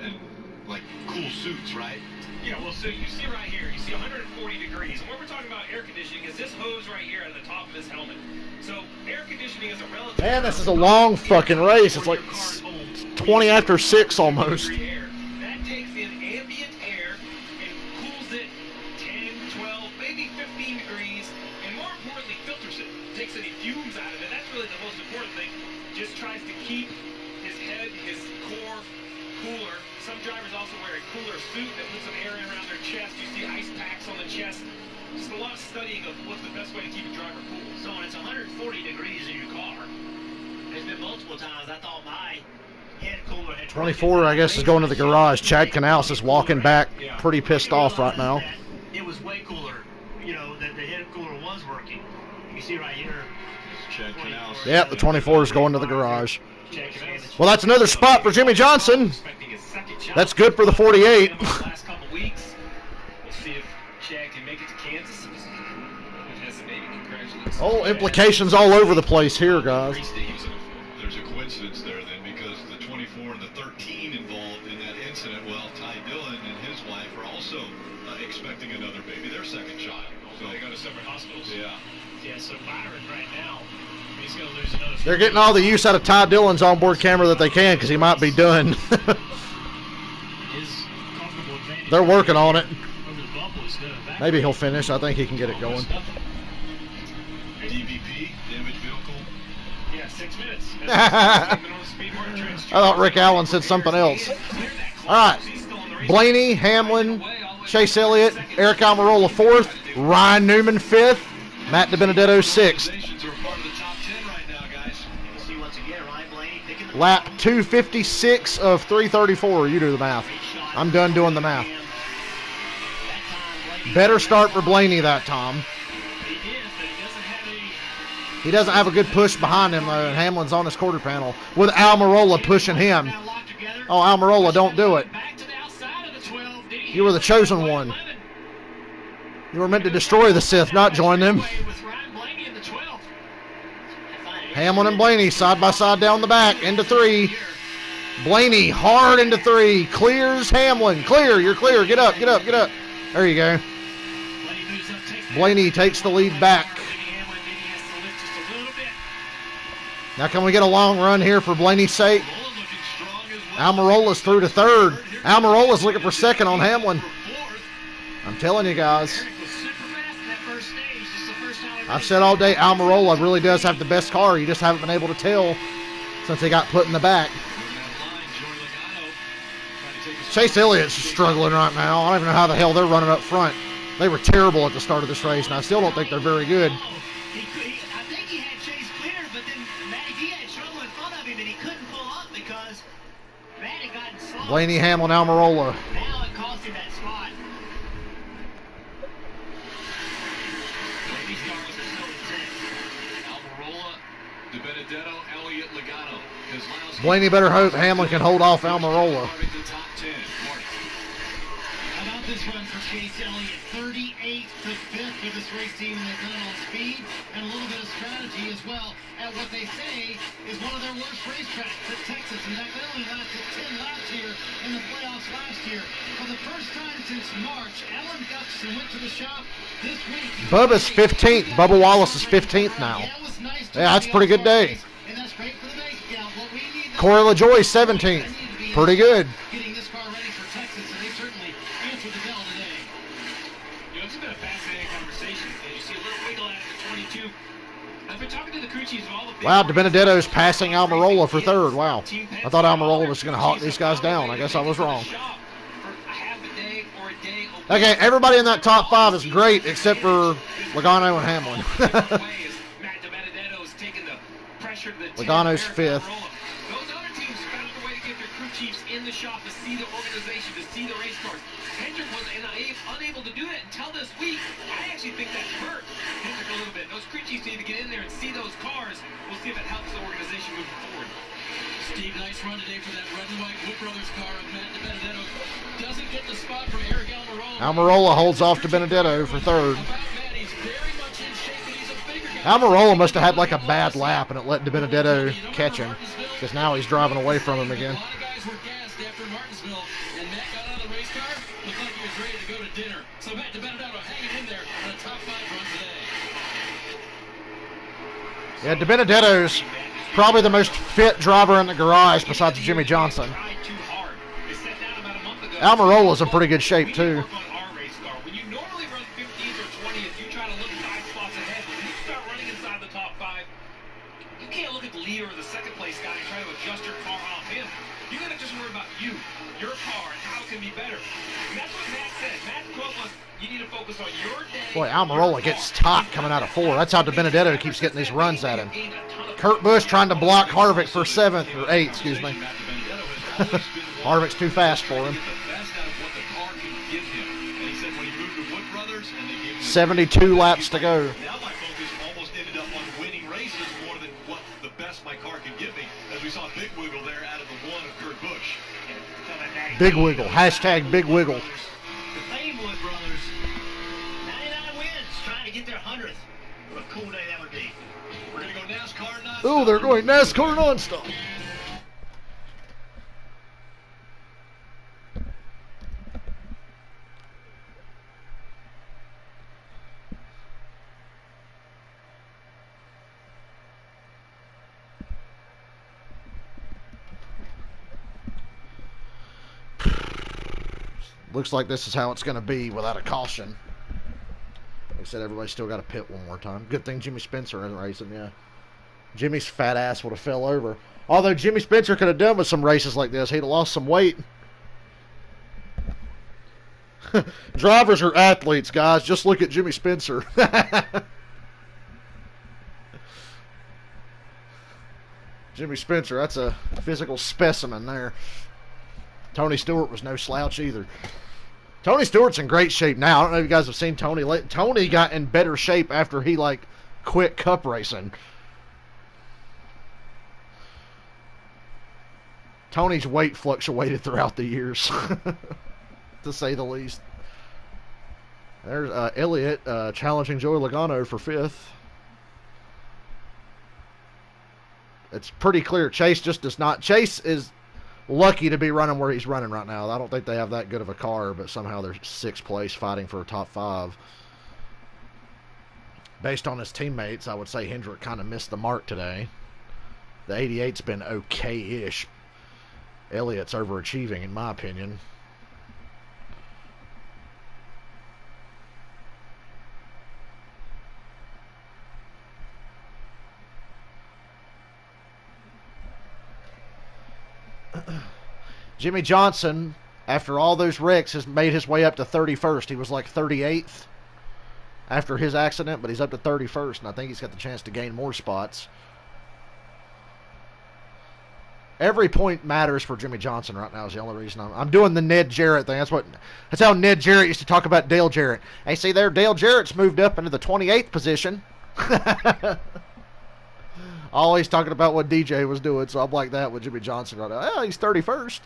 like cool suits, right? Yeah, well, so you see right here, you see 140 degrees. And what we're talking about air conditioning is this hose right here at the top of his helmet. So air conditioning is a relative. Man, this is a long fucking race. It's like 20 after 6 almost. That takes in ambient air and cools it 10, 12, maybe 15 degrees, and more importantly, filters it. Takes any fumes out of it. That's really the most important thing. Just tries to keep his head, his core cooler. Some drivers also wear a cooler suit that puts some air in around their chest. You see ice packs on the chest. Just a lot of studying of what's the best way to keep a driver cool. So when it's 140 degrees in your car, there's been multiple times I thought my head cooler had 24, I guess, is going to the garage. Chad Canals is walking back pretty pissed off right now. It was way cooler, you know, that the head cooler was working. You see right here. Chad Canals. Yep, the 24 is going to the garage. Well, that's another spot for Jimmy Johnson. That's good for the 48. Last couple weeks. We'll see if Chad can make it to Kansas. Oh, implications all over the place here, guys. There's a coincidence there then, because the 24 and the 13 involved in that incident. Well, Ty Dillon and his wife are also expecting another baby, their second child. So they go to separate hospitals. Yeah. Yeah, so Byron right now, he's going to lose another. They're getting all the use out of Ty Dillon's onboard camera that they can because he might be done. They're working on it. Maybe he'll finish. I think he can get it going. DVP, damaged vehicle. Yeah, 6 minutes. I thought Rick Allen said something else. All right. Blaney, Hamlin, Chase Elliott, Eric Almirola 4th, Ryan Newman 5th, Matt DiBenedetto 6th. Organizations are part of the top 10 right now, guys. We'll see once again, Ryan Blaney picking the Lap 256 of 334. You do the math. I'm done doing the math. Better start for Blaney that time. He doesn't have a good push behind him, though, and Hamlin's on his quarter panel with Almirola pushing him. Oh, Almirola, don't do it. You were the chosen one. You were meant to destroy the Sith, not join them. Hamlin and Blaney side by side down the back, into 3. Blaney hard into 3. Clears Hamlin. Clear, you're clear. Get up, get up, get up. There you go. Blaney takes the lead back. Now can we get a long run here for Blaney's sake? Almirola's through to 3rd. Almirola's looking for 2nd on Hamlin. I'm telling you guys. I've said all day Almirola really does have the best car. You just haven't been able to tell since he got put in the back. Chase Elliott's struggling right now. I don't even know how the hell they're running up front. They were terrible at the start of this race, and I still don't think they're very good. I think he had Chase clear, but then Matty D had trouble in front of him, and he couldn't pull up because Matt had gotten slow. Blaney, Hamlin, Almirola. Now it cost him that spot. These cars are so intense. Almirola, DiBenedetto, Elliott, Logano. Blaney better hope Hamlin can hold off Almirola. How about this run for Chase Elliott? 38th to 5th with this race team, and they've done it on speed and a little bit of strategy as well at what they say is one of their worst racetracks at Texas. In fact, they only lasted 10 laps here in the playoffs last year. For the first time since March, Alan Gustafson went to the shop this week. Bubba's 15th. Bubba Wallace is 15th now. Yeah, that's a pretty good day. And that's great for the base count. What we need Corey LaJoy, 17th. Pretty good. getting this car ready for Texas, and they certainly answered the bell today. You know, it's been a fascinating conversation. You see a little wiggle out of the 22. I've been talking to the crew chiefs of all the big Wow, DiBenedetto's passing Almirola for 3rd. Wow. I thought Almirola was going to hawk these guys down. I guess I was wrong. Okay, everybody in that top 5 is great except for Logano and Hamlin. Logano's 5th. Those other teams found a way to get their crew chiefs in the shop to see the organization, to see the race cars. Hendrick was unable to do that until this week. I actually think that hurt Hendrick a little bit. Those crew chiefs need to get in there and see those cars. We'll see if it helps the organization moving forward. Steve, nice run today for that red and white Wood Brothers car of Matt DiBenedetto. Doesn't get the spot from Eric Almirola. Almirola holds off DiBenedetto for 3rd. Almirola must have had like a bad lap and it let DiBenedetto catch him because now he's driving away from him again. A lot of guys were gassed after Martinsville, and Matt got out of the race car, looked like he was ready to go to dinner. So Matt DiBenedetto hanging in there on a top 5 run today. Yeah, DiBenedetto's probably the most fit driver in the garage besides Jimmy Johnson. Almirola's in pretty good shape too. When you normally run 15th or 20th, you try to look 5 spots ahead. When you start running inside the top 5, you can't look at the leader or the second place guy and try to adjust your car off him. You gotta just worry about you, your car, and how it can be better. And that's what Matt said. Matt told us you need to focus on your day. Boy, Almirola gets top coming out of 4. That's how DiBenedetto keeps getting these runs at him. Kurt Busch trying to block Harvick for 7th, or 8th, excuse me. Harvick's too fast for him. 72 laps to go. Now my focus almost ended up on winning races more than what the best my car can give me, as we saw Big Wiggle there out of the 1 of Kurt Busch. Big Wiggle. Hashtag Big Wiggle. The Wood Brothers, 99 wins, trying to get their 100th. What a cool day that would be. We're going to go NASCAR nonstop. Oh, they're going NASCAR nonstop. Looks like this is how it's going to be without a caution. Like I said, everybody's still got to pit one more time. Good thing Jimmy Spencer isn't racing, yeah. Jimmy's fat ass would have fell over. Although Jimmy Spencer could have done with some races like this. He'd have lost some weight. Drivers are athletes, guys. Just look at Jimmy Spencer. Jimmy Spencer, that's a physical specimen there. Tony Stewart was no slouch either. Tony Stewart's in great shape now. I don't know if you guys have seen Tony. Tony got in better shape after he, like, quit cup racing. Tony's weight fluctuated throughout the years, to say the least. There's Elliott challenging Joey Logano for 5th. It's pretty clear Chase just does not. Chase is lucky to be running where he's running right now. I don't think they have that good of a car, but somehow they're 6th place fighting for a top 5. Based on his teammates, I would say Hendrick kind of missed the mark today. The 88's been okay-ish. Elliott's overachieving, in my opinion. Jimmy Johnson, after all those wrecks, has made his way up to 31st. He was like 38th after his accident, but he's up to 31st, and I think he's got the chance to gain more spots. Every point matters for Jimmy Johnson right now is the only reason I'm doing the Ned Jarrett thing. That's how Ned Jarrett used to talk about Dale Jarrett. Hey, see there, Dale Jarrett's moved up into the 28th position. Always talking about what DJ was doing, so I'm like that with Jimmy Johnson right now. Oh, he's 31st.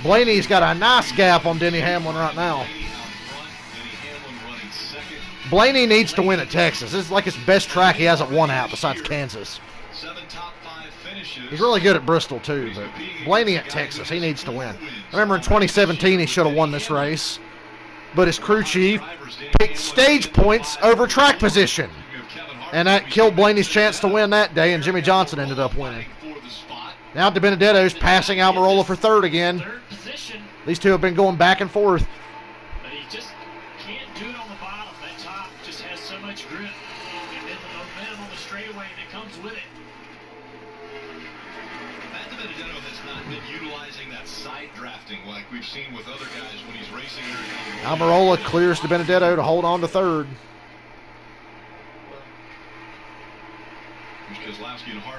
Blaney's got a nice gap on Denny Hamlin right now. Blaney needs to win at Texas. This is like his best track he hasn't won at besides Kansas. He's really good at Bristol too, but Blaney at Texas, he needs to win. I remember in 2017 he should have won this race, but his crew chief picked stage points over track position, and that killed Blaney's chance to win that day, and Jimmy Johnson ended up winning. Now DiBenedetto's passing Almirola for 3rd again. These two have been going back and forth. But he just can't do it on the bottom. That top just has so much grip, and then the momentum on the straightaway that comes with it. Matt DiBenedetto has not been utilizing that side drafting like we've seen with other guys when he's racing. Almirola clears DiBenedetto to hold on to 3rd.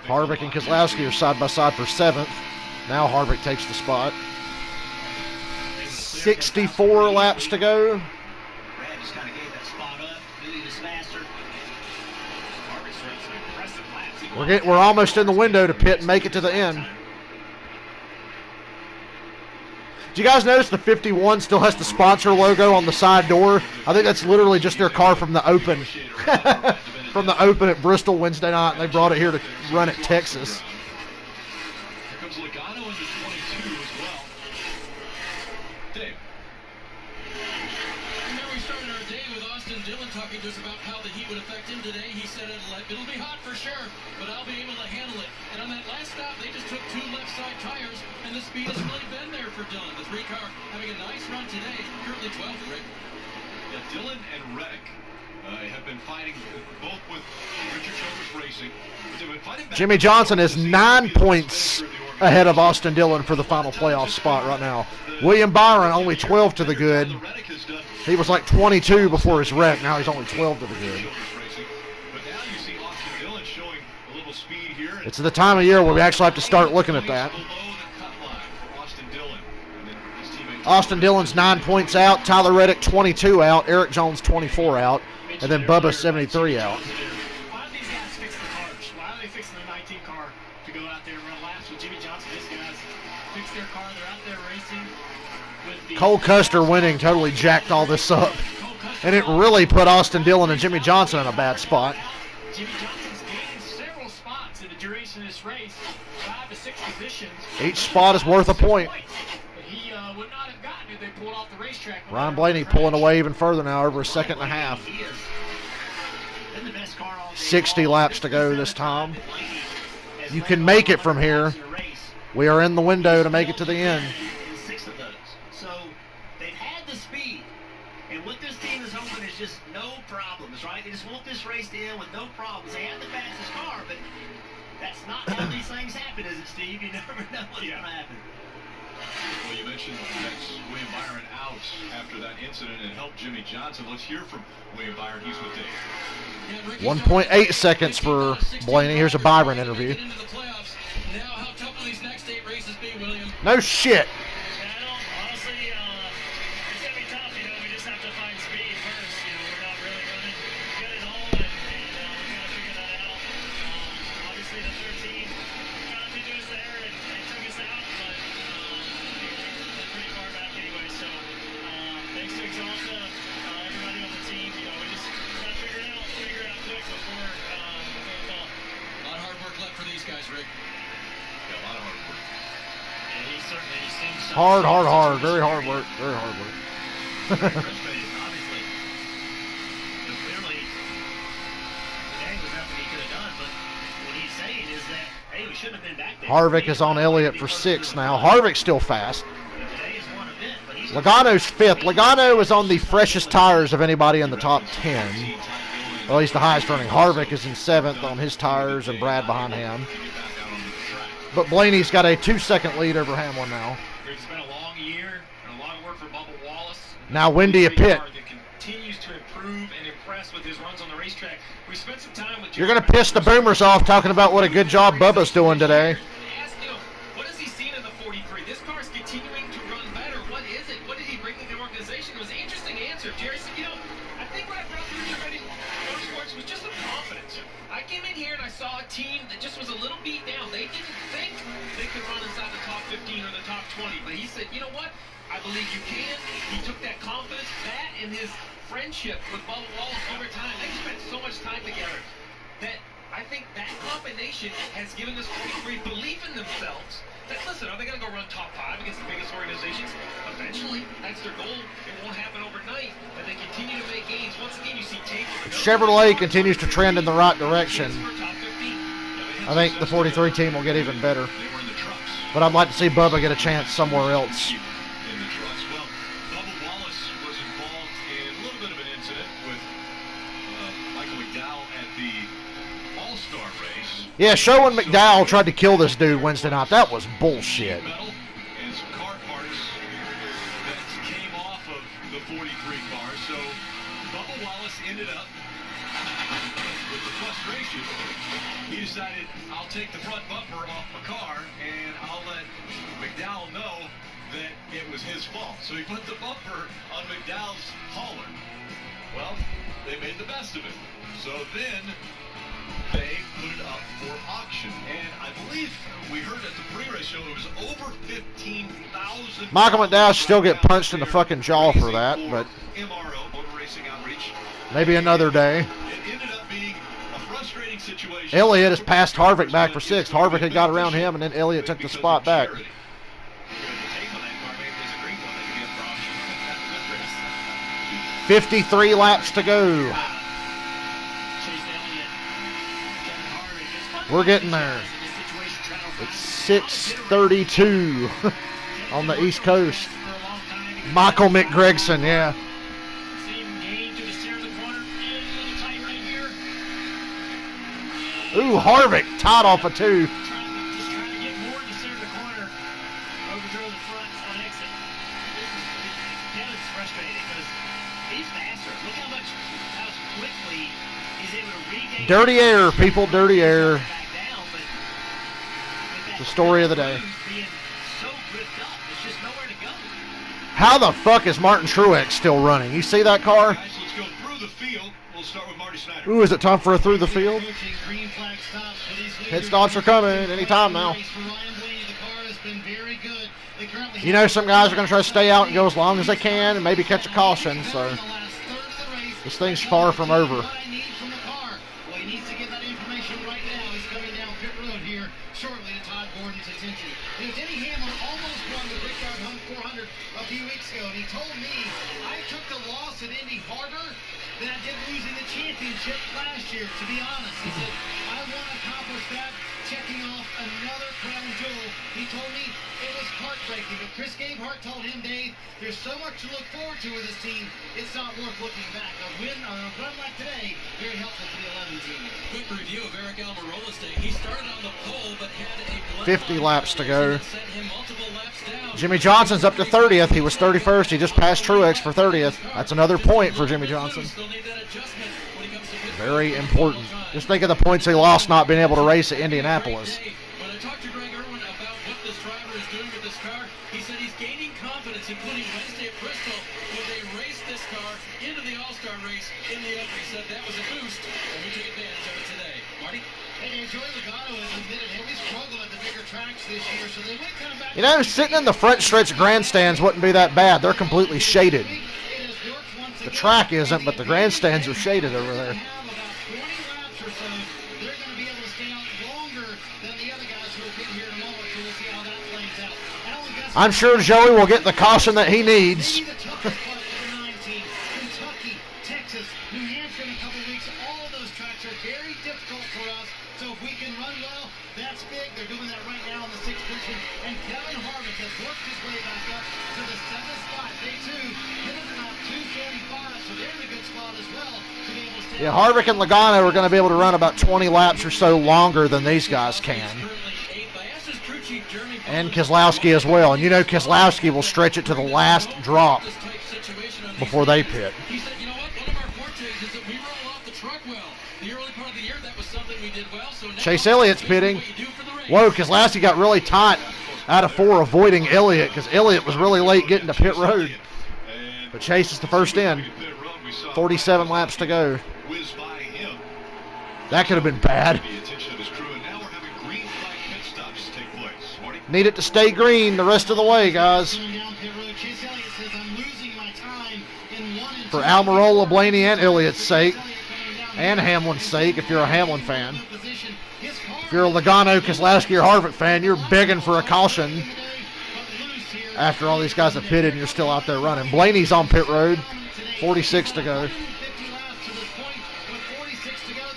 Harvick and Keselowski are side by side for 7th. Now Harvick takes the spot. 64 laps to go. Brad just kind of gave that spot up. Knew he was faster. Harvick's running some impressive laps. We're almost in the window to pit and make it to the end. Did you guys notice the 51 still has the sponsor logo on the side door? I think that's literally just their car from the Open. From the Open at Bristol Wednesday night, and they brought it here to run at Texas. Here comes Logano into 22 as well. Dave. Remember, we started our day with Austin Dillon talking to us about how the heat would affect him today. He said it'll be hot for sure, but I'll be able to handle it. And on that last stop, they just took 2 left side tires, and the speed has really been there for Dillon. The 3 car having a nice run today, currently 12th, Rick. Yeah, Dillon and Reddick have been fighting both with Richard Childress Racing. They've been fighting back. Jimmy Johnson is 9 points ahead of Austin Dillon for the final playoff spot right now. William Byron only 12 to the good. He was like 22 before his wreck. Now he's only 12 to the good. It's the time of year where we actually have to start looking at that. Austin Dillon's 9 points out. Tyler Reddick 22 out. Eric Jones 24 out. And then Bubba 73 out. Why do these guys fix the cars? Why are they fixing the 19 car to go out there and run laps with Jimmy Johnson? These guys fix their car. They're out there racing with the... Cole Custer winning totally jacked all this up. And it really put Austin Dillon and Jimmy Johnson in a bad spot. Jimmy Johnson's gained several spots in the duration of this race. 5 to 6 positions. Each spot is worth a point. He would not have gotten it. They pulled off the racetrack. Ryan Blaney pulling away even further now, over a second and a half. 60 laps to go this time. You can make it from here. We are in the window to make it to the end. 6 of those. So they've had the speed. And what this team is hoping is just no problems, right? They just want this race to end with no problems. They have the fastest car, but that's not how these things happen, is it, Steve? You never know what's going to happen. Well, you mentioned that's William Byron out after that incident and helped Jimmy Johnson. Let's hear from William Byron. He's with Dave. 1.8 seconds for Blaney. Here's a Byron interview. Now, how tough will these next 8 races be, William? No shit. Honestly, it's going to be tough. We just have to find speed first. We're not really running good at all, and we got to figure that out. Obviously, the 13 got up into us there and took us out, but we're pretty far back anyway. So, thanks to Exalta, everybody on the team, we just got to figure it out quick before we go off. A lot of hard work left for these guys, Rick. Yeah, a lot of hard work. And he certainly seems so Hard. Very hard work. Very hard work. Frustrated, obviously. Clearly, today was nothing he could have done, but what he's saying is that, hey, we shouldn't have been back there. Harvick is on Elliott for 6th now. Harvick's still fast. Today is one event, but he's Logano's 5th. Logano is on the freshest tires of anybody in the top 10. Well, he's the highest running. Harvick is in 7th on his tires and Brad behind him. But Blaney's got a 2-second lead over Hamlin now. It's been a long year and a lot of work for Bubba Wallace. Now Wendy a pit. That continues to improve and impress with his runs on the racetrack. We spent some time with You're going to piss the boomers off talking about what a good job Bubba's doing today. Ask him, what has he seen in the 43? This car's continuing to run better. What is it? What did he bring to the organization? It was an interesting answer. Jerry said, I think what I brought to Richard Motorsports was just some confidence. I came in here and I saw a team that just was a little beat down. They didn't think they could run inside the top 15 or the top 20. But he said, you know what? I believe you can. He took that confidence, that and his friendship with Bubba Wallace over time. They spent so much time together that I think that combination has given this 43 belief in themselves. That, listen, are they going to go run top 5 against the biggest organizations? Eventually, that's their goal. It won't happen overnight, but they continue to make gains. Once again, you see tape. Chevrolet continues to trend in the right direction. I think the 43 team will get even better. But I'd like to see Bubba get a chance somewhere else. In the trucks. Well, Bubba Wallace was involved in a little bit of an incident with Michael McDowell at the All-Star race. Yeah, Sherwin McDowell tried to kill this dude Wednesday night. That was bullshit. And some car parts that came off of the 43 car. So Bubba Wallace ended up with the frustration. He decided, I'll take the front bumper off my car and I'll let McDowell know that it was his fault. So he put the bumper on McDowell's hauler. Well, they made the best of it. So then they put it up for auction. And I believe we heard at the pre-race show it was over 15,000. Michael McDowell should still get punched in the fucking jaw for that, but MRO, Motor Racing Outreach. maybe another day. It ended up being a frustrating situation. Elliott has passed Harvick back for 6th. Harvick had got around him, and then Elliott took the spot back. 53 laps to go. We're getting there. It's 6:32 on the East Coast. Michael McGregson, yeah. Ooh, Harvick tied off a 2. Dirty air, people, dirty air. It's the story of the day. How the fuck is Martin Truex still running? You see that car? Let's go through the field. We'll start with Marty Snyder. Ooh, is it time for a through the field? Pit stops are coming anytime now. You know, some guys are going to try to stay out and go as long as they can and maybe catch a caution, so this thing's far from over. Than I did losing the championship last year, to be honest. He said, I want to accomplish that, checking off another crown jewel. He told me it was heartbreaking, but Chris Gabehart told him, Dave, there's so much to look forward to with this team, it's not worth looking back. A win or a run like today, very helpful to the 11 team. Quick review of Eric Almirola's day. He started on the pole, but had a 50 laps to go. sent him multiple laps down. Jimmy Johnson's up to 30th. He was 31st. He just passed Truex for 30th. That's another point for Jimmy Johnson. Still need that adjustment when he comes to pit Very important. Just think of the points he lost not being able to race at Indianapolis. When I talked to Greg Irwin about what this driver is doing with this car, he said he's gaining confidence, including Wednesday at Bristol, when they raced this car into the All-Star race in the open. He said that was a boost, and we took advantage of it today. Marty? Hey, Joey Logano has admitted heavy struggle at the bigger tracks this year, so they went kind of back. You know, sitting in the front stretch grandstands wouldn't be that bad. They're completely shaded. The track isn't, but the grandstands are shaded over there. I'm sure Joey will get the caution that he needs. Kentucky, Texas, New Hampshire in a couple of weeks, all of those tracks are very difficult for us. So if we can run well, that's big. They're doing that right now in the 6th position. And Kevin Harvick has worked his way back up to the 7th spot. They too hit it about 2:45, so they're in a good spot as well to be able to stay. Yeah, Harvick and Logano are going to be able to run about 20 laps or so longer than these guys can. And Keselowski as well. And you know Keselowski will stretch it to the last drop before they pit. He said, you know what, one of our fortes is that we roll off the truck well. The early part of the year, that was something we did well. So now Chase Elliott's pitting. Whoa, Keselowski got really tight out of 4 avoiding Elliott because Elliott was really late getting to pit road. But Chase is the first in. 47 laps to go. That could have been bad. Need it to stay green the rest of the way, guys. For Almirola, Blaney, and Elliott's sake, and Hamlin's sake, if you're a Hamlin fan. If you're a Logano, Keselowski, or Harvick fan, you're begging for a caution after all these guys have pitted and you're still out there running. Blaney's on pit road, 46 to go.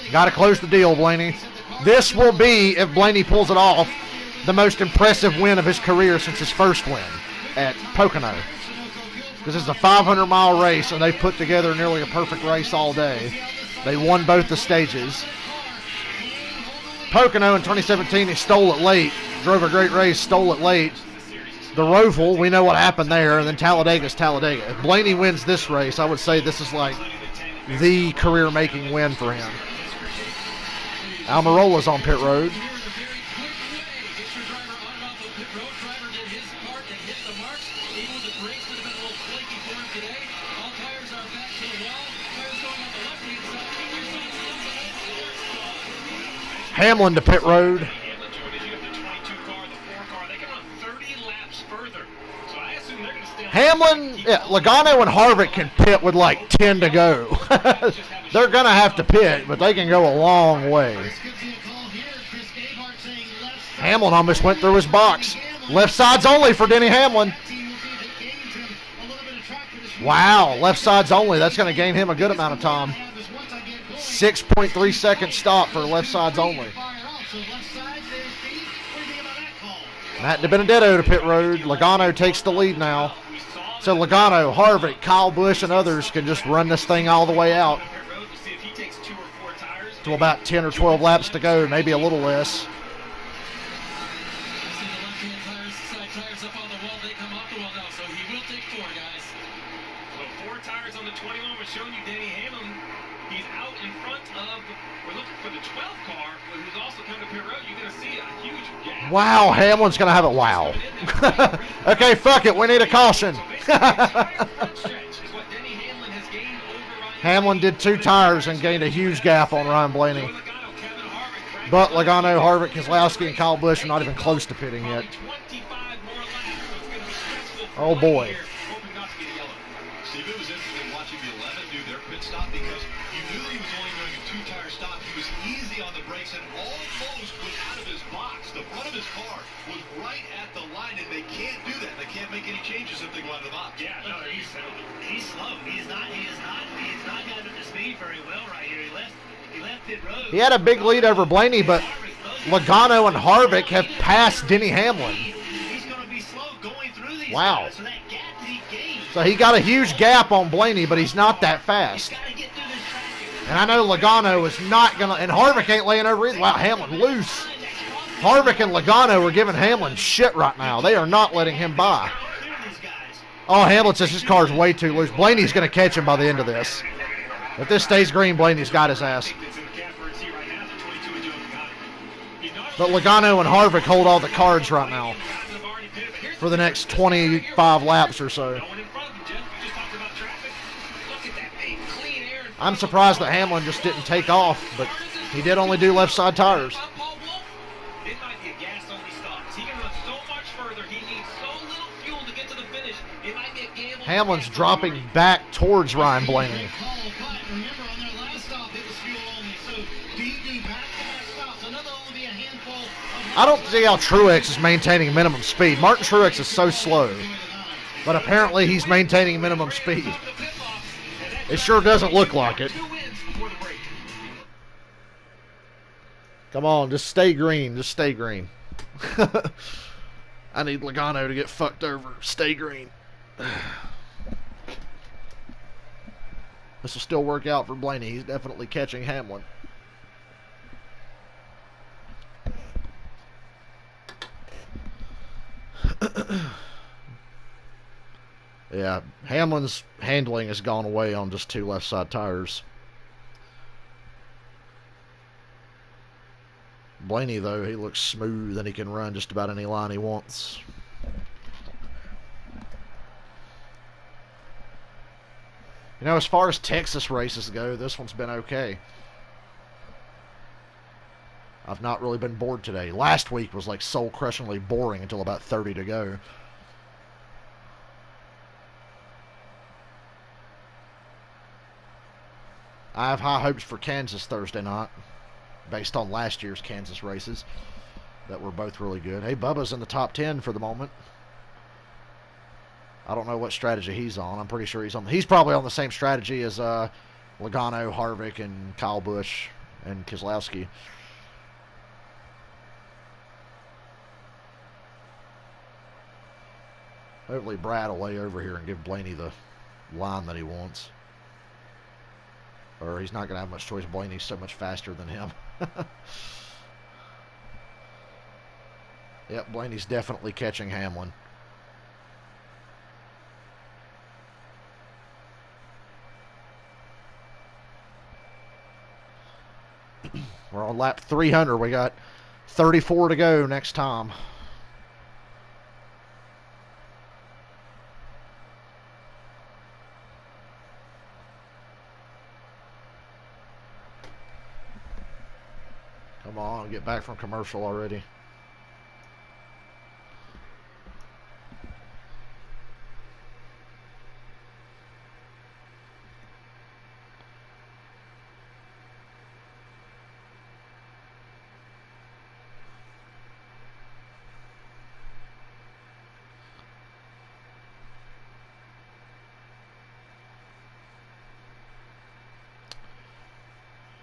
Got to close the deal, Blaney. This will be, if Blaney pulls it off, the most impressive win of his career since his first win at Pocono. This is a 500-mile race, and they've put together nearly a perfect race all day. They won both the stages. Pocono in 2017, he stole it late, drove a great race, stole it late. The Roval, we know what happened there, and then Talladega's Talladega. If Blaney wins this race, I would say this is like the career-making win for him. Almirola's on pit road. Hamlin to pit road. Hamlin, yeah, Logano and Harvick can pit with like 10 to go. They're going to have to pit, but they can go a long way. Hamlin almost went through his box. Left sides only for Denny Hamlin. Wow, left sides only. That's going to gain him a good amount of time. 6.3 second stop for left sides only. Matt DiBenedetto to pit road. Logano takes the lead now. So Logano, Harvick, Kyle Busch, and others can just run this thing all the way out to about 10 or 12 laps to go, maybe a little less. Wow, Hamlin's going to have it. Wow. Okay, fuck it. We need a caution. Hamlin did 2 tires and gained a huge gap on Ryan Blaney. But Logano, Harvick, Keselowski, and Kyle Busch are not even close to pitting yet. Oh, boy. Steve, it was interesting watching the 11 do their pit stop because you knew he was only doing a 2-tire stop. He was easy on the brakes and almost was out of his box. The front of his car was right at the line, and they can't do that. They can't make any changes if they go out of the box. Yeah, no, he's slow. He's not got up to speed very well right here. He left He had a big lead over Blaney, but Logano and Harvick have passed Denny Hamlin. Wow. So he got a huge gap on Blaney, but he's not that fast. And I know Logano is not going to, and Harvick ain't laying over either. Wow, Hamlin loose. Harvick and Logano are giving Hamlin shit right now. They are not letting him by. Oh, Hamlin says his car's way too loose. Blaney's going to catch him by the end of this. If this stays green, Blaney's got his ass. But Logano and Harvick hold all the cards right now for the next 25 laps or so. I'm surprised that Hamlin just didn't take off, but he did only do left side tires. Hamlin's dropping back towards Ryan Blaney. I don't see how Truex is maintaining minimum speed. Martin Truex is so slow, but apparently he's maintaining minimum speed. It sure doesn't look like it. Come on, just stay green. Just stay green. I need Logano to get fucked over. Stay green. This will still work out for Blaney. He's definitely catching Hamlin. Yeah, Hamlin's handling has gone away on just 2 left side tires. Blaney, though, he looks smooth and he can run just about any line he wants. You know, as far as Texas races go, this one's been okay. I've not really been bored today. Last week was like soul-crushingly boring until about 30 to go. I have high hopes for Kansas Thursday night, based on last year's Kansas races that were both really good. Hey, Bubba's in the top 10 for the moment. I don't know what strategy he's on. I'm pretty sure he's probably on the same strategy as Logano, Harvick, and Kyle Busch and Keselowski. Hopefully Brad will lay over here and give Blaney the line that he wants. Or he's not going to have much choice. Blaney's so much faster than him. Yep, Blaney's definitely catching Hamlin. We're on lap 300. We got 34 to go next time. Come on, get back from commercial already.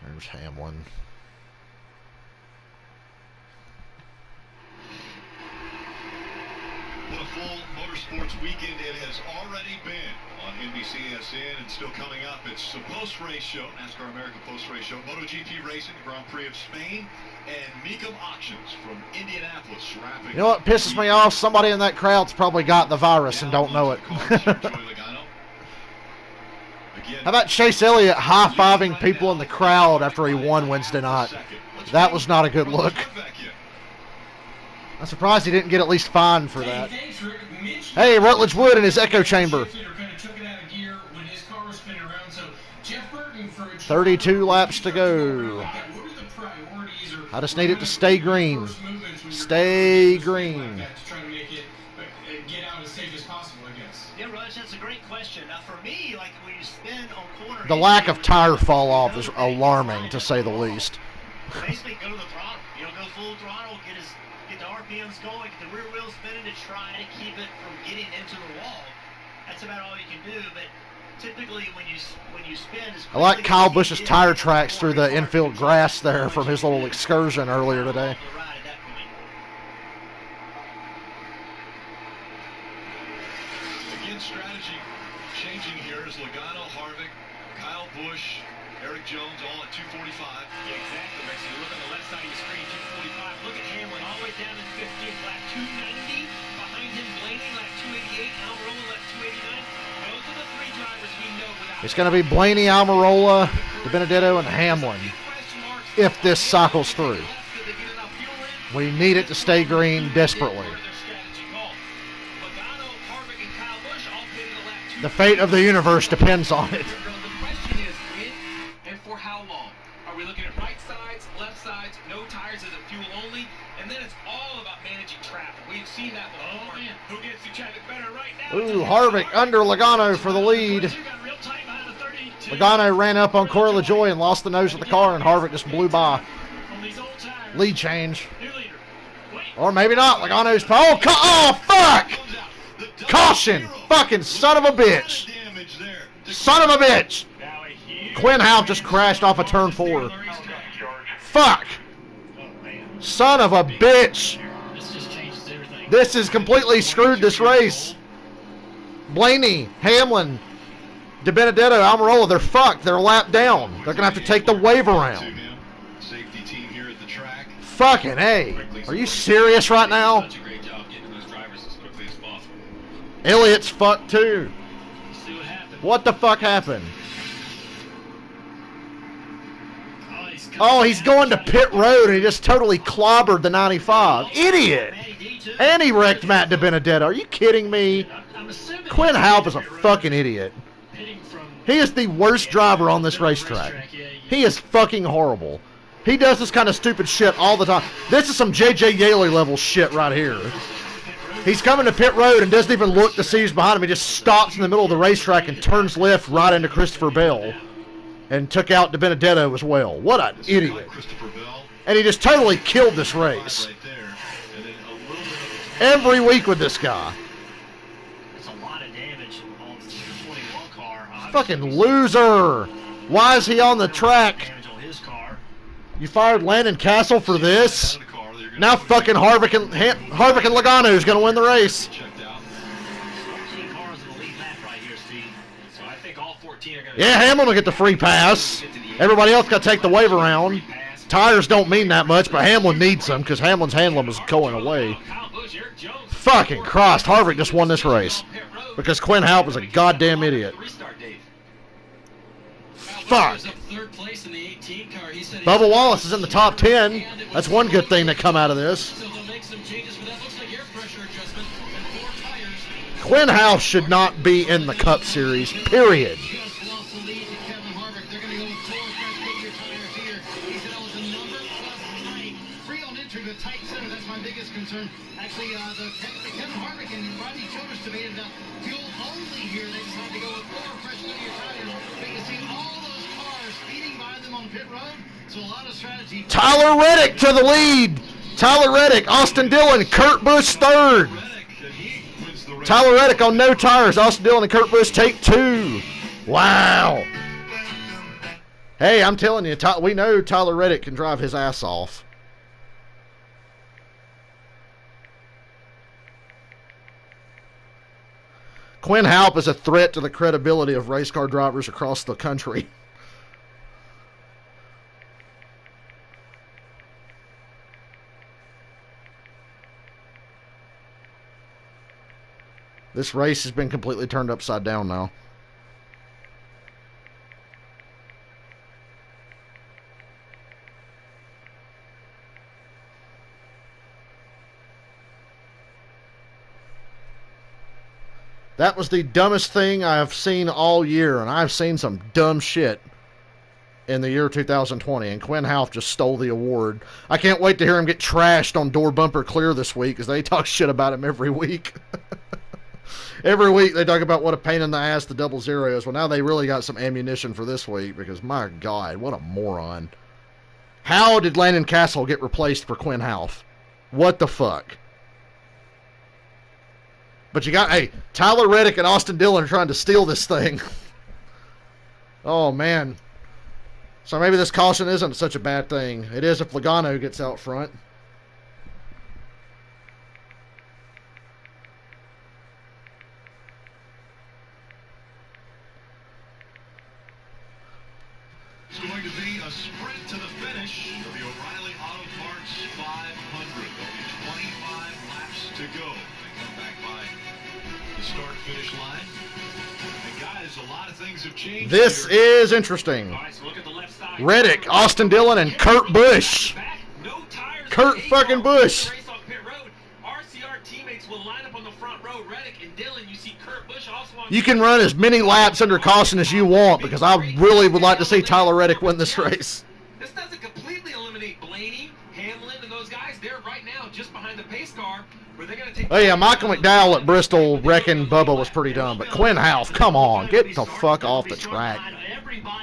There's Hamlin. What a full motorsports weekend it has already been on NBCSN, and still coming up. It's the post-race show, NASCAR American post-race show, MotoGP Racing, the Grand Prix of Spain, and Mecum Auctions from Indianapolis. You know what pisses me off? Somebody in that crowd's probably got the virus and don't know it. How about Chase Elliott high-fiving people in the crowd after he won Wednesday night? That was not a good look. I'm surprised he didn't get at least fined for that. Hey, Rutledge Wood in his echo chamber. 32 laps to go. I just need it to stay green. Stay green. The lack of tire fall off is alarming, to say the least. Basically, go to the throttle. Go full throttle, get the RPMs going, get the rear wheel spinning to try to keep it from getting into the wall. That's about all you can do. But typically when you spin, I like Kyle Busch's tire tracks through the infield grass there from his little excursion earlier today. Again, strategy changing here is Logano, Harvick, Kyle Busch, Eric Jones, all at 245. Yeah, exactly, Rick. So you look on the left side of your screen, 245. Look at Hamlin all the way down in 15th, lap 290. Behind him, Blaney, lap 288. Almirola, lap 289. Those are the three drivers we know without. It's going to be Blaney, Almirola, DiBenedetto, and Hamlin if this cycles through. We need it to stay green desperately. The fate of the universe depends on it. The question is when and for how long? Are we looking at right sides, left sides, no tires as a fuel only? And then it's all about managing traffic. We've seen that before. Oh, man. Who gets the traffic better right now? Ooh, Harvick under Logano for the lead. Logano ran up on Corey LaJoie and lost the nose of the car, and Harvick just blew by. Lead change. Or maybe not. Logano's... Oh, fuck! Caution! Fucking son of a bitch! Son of a bitch! Quinn Houff just crashed off of turn 4. Fuck! Son of a bitch! This has completely screwed this race. Blaney, Hamlin, DiBenedetto, Almirola, they're fucked. They're lapped down. They're going to have to take the wave around. Fucking A. Are you serious right now? Elliott's fucked too. What the fuck happened? Oh, he's going to pit road and he just totally clobbered the 95. Idiot! And he wrecked Matt DiBenedetto. Are you kidding me? Quinn Houff is a fucking idiot. He is the worst driver on this racetrack. He is fucking horrible. He does this kind of stupid shit all the time. This is some J.J. Yaley level shit right here. He's coming to pit road and doesn't even look to see who's behind him. He just stops in the middle of the racetrack and turns left right into Christopher Bell. And took out DiBenedetto as well. What an idiot. And he just totally killed this race. Every week with this guy. It's a lot of damage on the 21 car. Fucking loser. Why is he on the track? You fired Landon Castle for this? Now fucking Harvick and Logano is going to win the race. Yeah, Hamlin will get the free pass. Everybody else got to take the wave around. Tires don't mean that much, but Hamlin needs them because Hamlin's handling was going away. Fucking Christ, Harvick just won this race because Quinn Houff was a goddamn idiot. Fuck. Bubba Wallace is in the top 10. That's one good thing that come out of this. Quinn Houff should not be in the Cup Series, period. Actually, Kevin Harvick and Rodney Childers debated fuel only here. They decided to go with more fresh linear tires. But you see all those cars speeding by them on pit road. So a lot of strategy. Tyler Reddick to the lead. Tyler Reddick, Austin Dillon, Kurt Busch third. Tyler Reddick on no tires. Austin Dillon and Kurt Busch take 2. Wow. Hey, I'm telling you, we know Tyler Reddick can drive his ass off. Quinn Houff is a threat to the credibility of race car drivers across the country. This race has been completely turned upside down now. That was the dumbest thing I have seen all year, and I've seen some dumb shit in the year 2020, and Quinn Houff just stole the award. I can't wait to hear him get trashed on Door Bumper Clear this week, because they talk shit about him every week. Every week they talk about what a pain in the ass the 00 is. Well, now they really got some ammunition for this week, because my God, what a moron. How did Landon Castle get replaced for Quinn Houff? What the fuck? But you got, hey, Tyler Reddick and Austin Dillon are trying to steal this thing. Oh, man. So maybe this caution isn't such a bad thing. It is if Logano gets out front. It's going to be a sprint to the finish of the O'Reilly Auto Parts 500. Only 25 laps to go. They come back by the start-finish line. And guys, a lot of things have changed. This here. is interesting. All right, so look at the left side. Reddick, Austin Dillon, and Kurt Busch. No tires. Kurt fucking Busch. Race on pit road. RCR teammates will line up on the front row. Reddick and Dillon. You see Kurt Busch also on. You can run as many laps under caution as you want, because I really would like to see Tyler Reddick win this race. This doesn't completely eliminate Blaney, Hamlin, and those guys. They're right now just behind the pace car. Where they're going to take. Oh yeah, Michael McDowell at Bristol wrecking Bubba was pretty dumb, but Quinn House, come on, get the fuck off the track.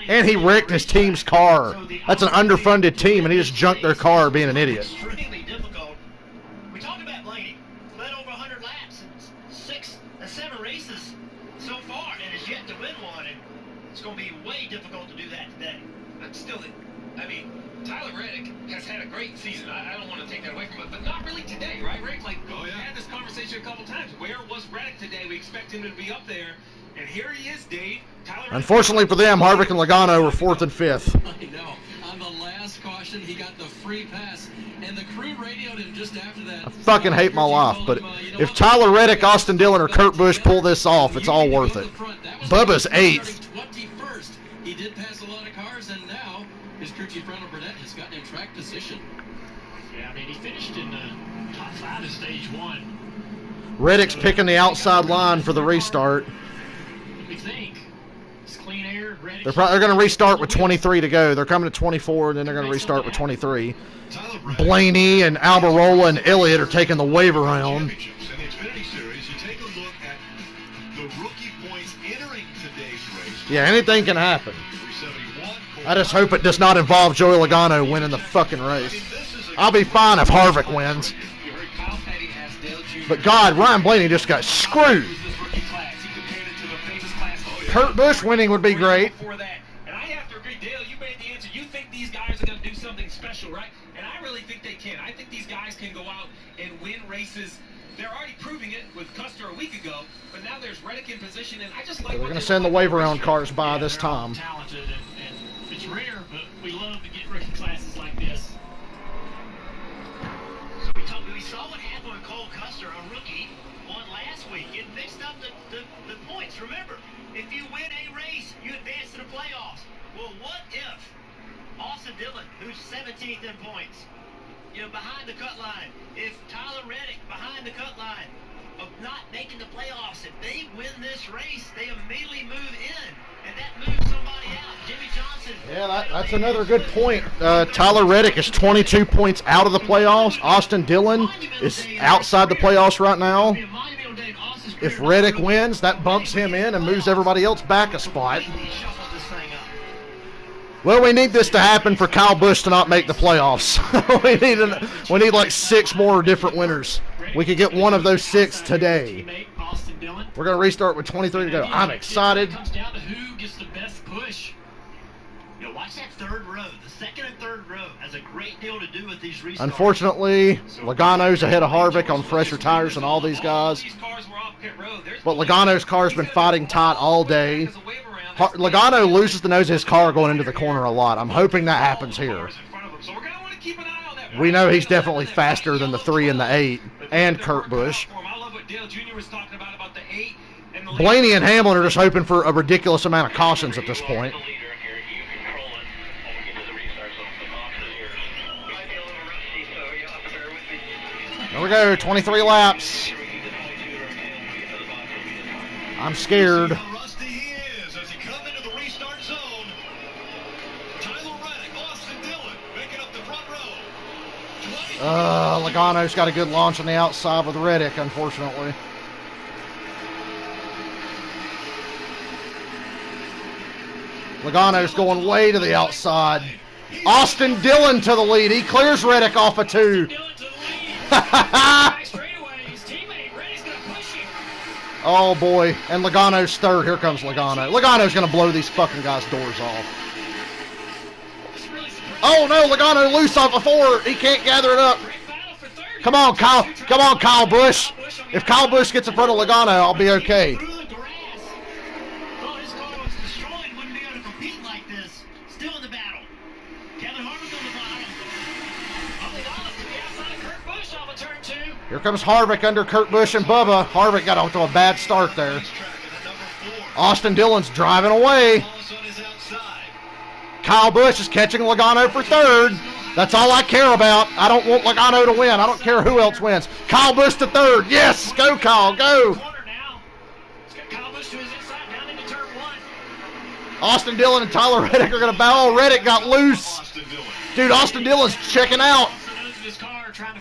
And he wrecked his team's car. That's an underfunded team, and he just junked their car being an idiot. Extremely difficult. We talked about Blaney. Led over 100 laps in 7 races so far, and has yet to win one. And it's going to be way difficult to do that today. But still, I mean, Tyler Reddick has had a great season. I don't want to take that away from him, but not really today, right, Rick? Like, we had this conversation a couple times. Where was Reddick today? We expect him to be up there, and here he is, Dave. Tyler Unfortunately for them, Harvick and Logano were 4th and 5th. I know. On the last caution, he got the free pass, and the crew radioed him just after that. I fucking hate my life, but if Tyler Reddick, Austin Dillon, or Kurt Busch pull this off, it's all worth it. Bubba's 8th. 21st. He did pass a lot of cars, and now his crew chief Ronald Burnett has gotten in track position. Yeah, I mean, he finished in the top 5 of stage 1. Reddick's picking the outside line for the restart. What do we think? It's clean air, Reddick. They're going to restart with 23 to go. They're coming to 24, and then they're going to restart with 23. Blaney and Almirola and Elliott are taking the wave around. In the Xfinity Series, you take a look at the rookie points entering today's race. Yeah, anything can happen. 371. I just hope it does not involve Joey Logano winning the fucking race. I'll be fine if Harvick wins. You heard Kyle Petty ask Dale Jr. But God, Ryan Blaney just got screwed. This rookie class. He compared it to the famous class. Kurt Busch winning would be great. For that. And I have to agree, Dale, you made the answer. You think these guys are going to do something special, right? And I really think they can. I think these guys can go out and win races. They're already proving it with Custer a week ago, but now there's Reddick in position, and I just like. They're going to send the wave around cars by this time. Talented, and it's rare, but we love to get rookie classes like this. So we saw what happened with Cole Custer, a rookie, won last week. It mixed up the points. Remember, if you win a race, you advance to the playoffs. Well, what if Austin Dillon, who's 17th in points, behind the cut line, if Tyler Reddick behind the cut line of not making the playoffs, if they win this race, they immediately move in, and that moves somebody out. Jimmy Johnson. Yeah, that's another good point. Tyler Reddick is 22 points out of the playoffs. Austin Dillon is outside the playoffs right now. If Reddick wins, that bumps him in and moves everybody else back a spot. Well, we need this to happen for Kyle Busch to not make the playoffs. we need like 6 more different winners. We could get one of those 6 today. We're going to restart with 23 to go. I'm excited. It comes down to who gets the best push. Watch that third row. The second and third row has a great deal to do with these restarts. Unfortunately, Logano's ahead of Harvick on fresher tires than all these guys. But Logano's car's been fighting tight all day. Logano loses the nose of his car going into the corner a lot. I'm hoping that happens here. We know he's definitely faster than the 3 and the 8 and Kurt Busch. Blaney and Hamlin are just hoping for a ridiculous amount of cautions at this point. There we go, 23 laps. I'm scared. Logano's got a good launch on the outside with Reddick, unfortunately. Logano's going way to the outside. Austin Dillon to the lead. He clears Reddick off of 2. Oh, boy. And Logano's third. Here comes Logano. Logano's going to blow these fucking guys' doors off. Oh, no. Logano loose off a 4. He can't gather it up. Come on, Kyle. Come on, Kyle Busch. If Kyle Busch gets in front of Logano, I'll be okay. Here comes Harvick under Kurt Busch and Bubba. Harvick got off to a bad start there. Austin Dillon's driving away. Kyle Busch is catching Logano for third. That's all I care about. I don't want Logano to win. I don't care who else wins. Kyle Busch to third. Yes, go Kyle, go. Austin Dillon and Tyler Reddick are going to battle. Reddick got loose. Dude, Austin Dillon's checking out.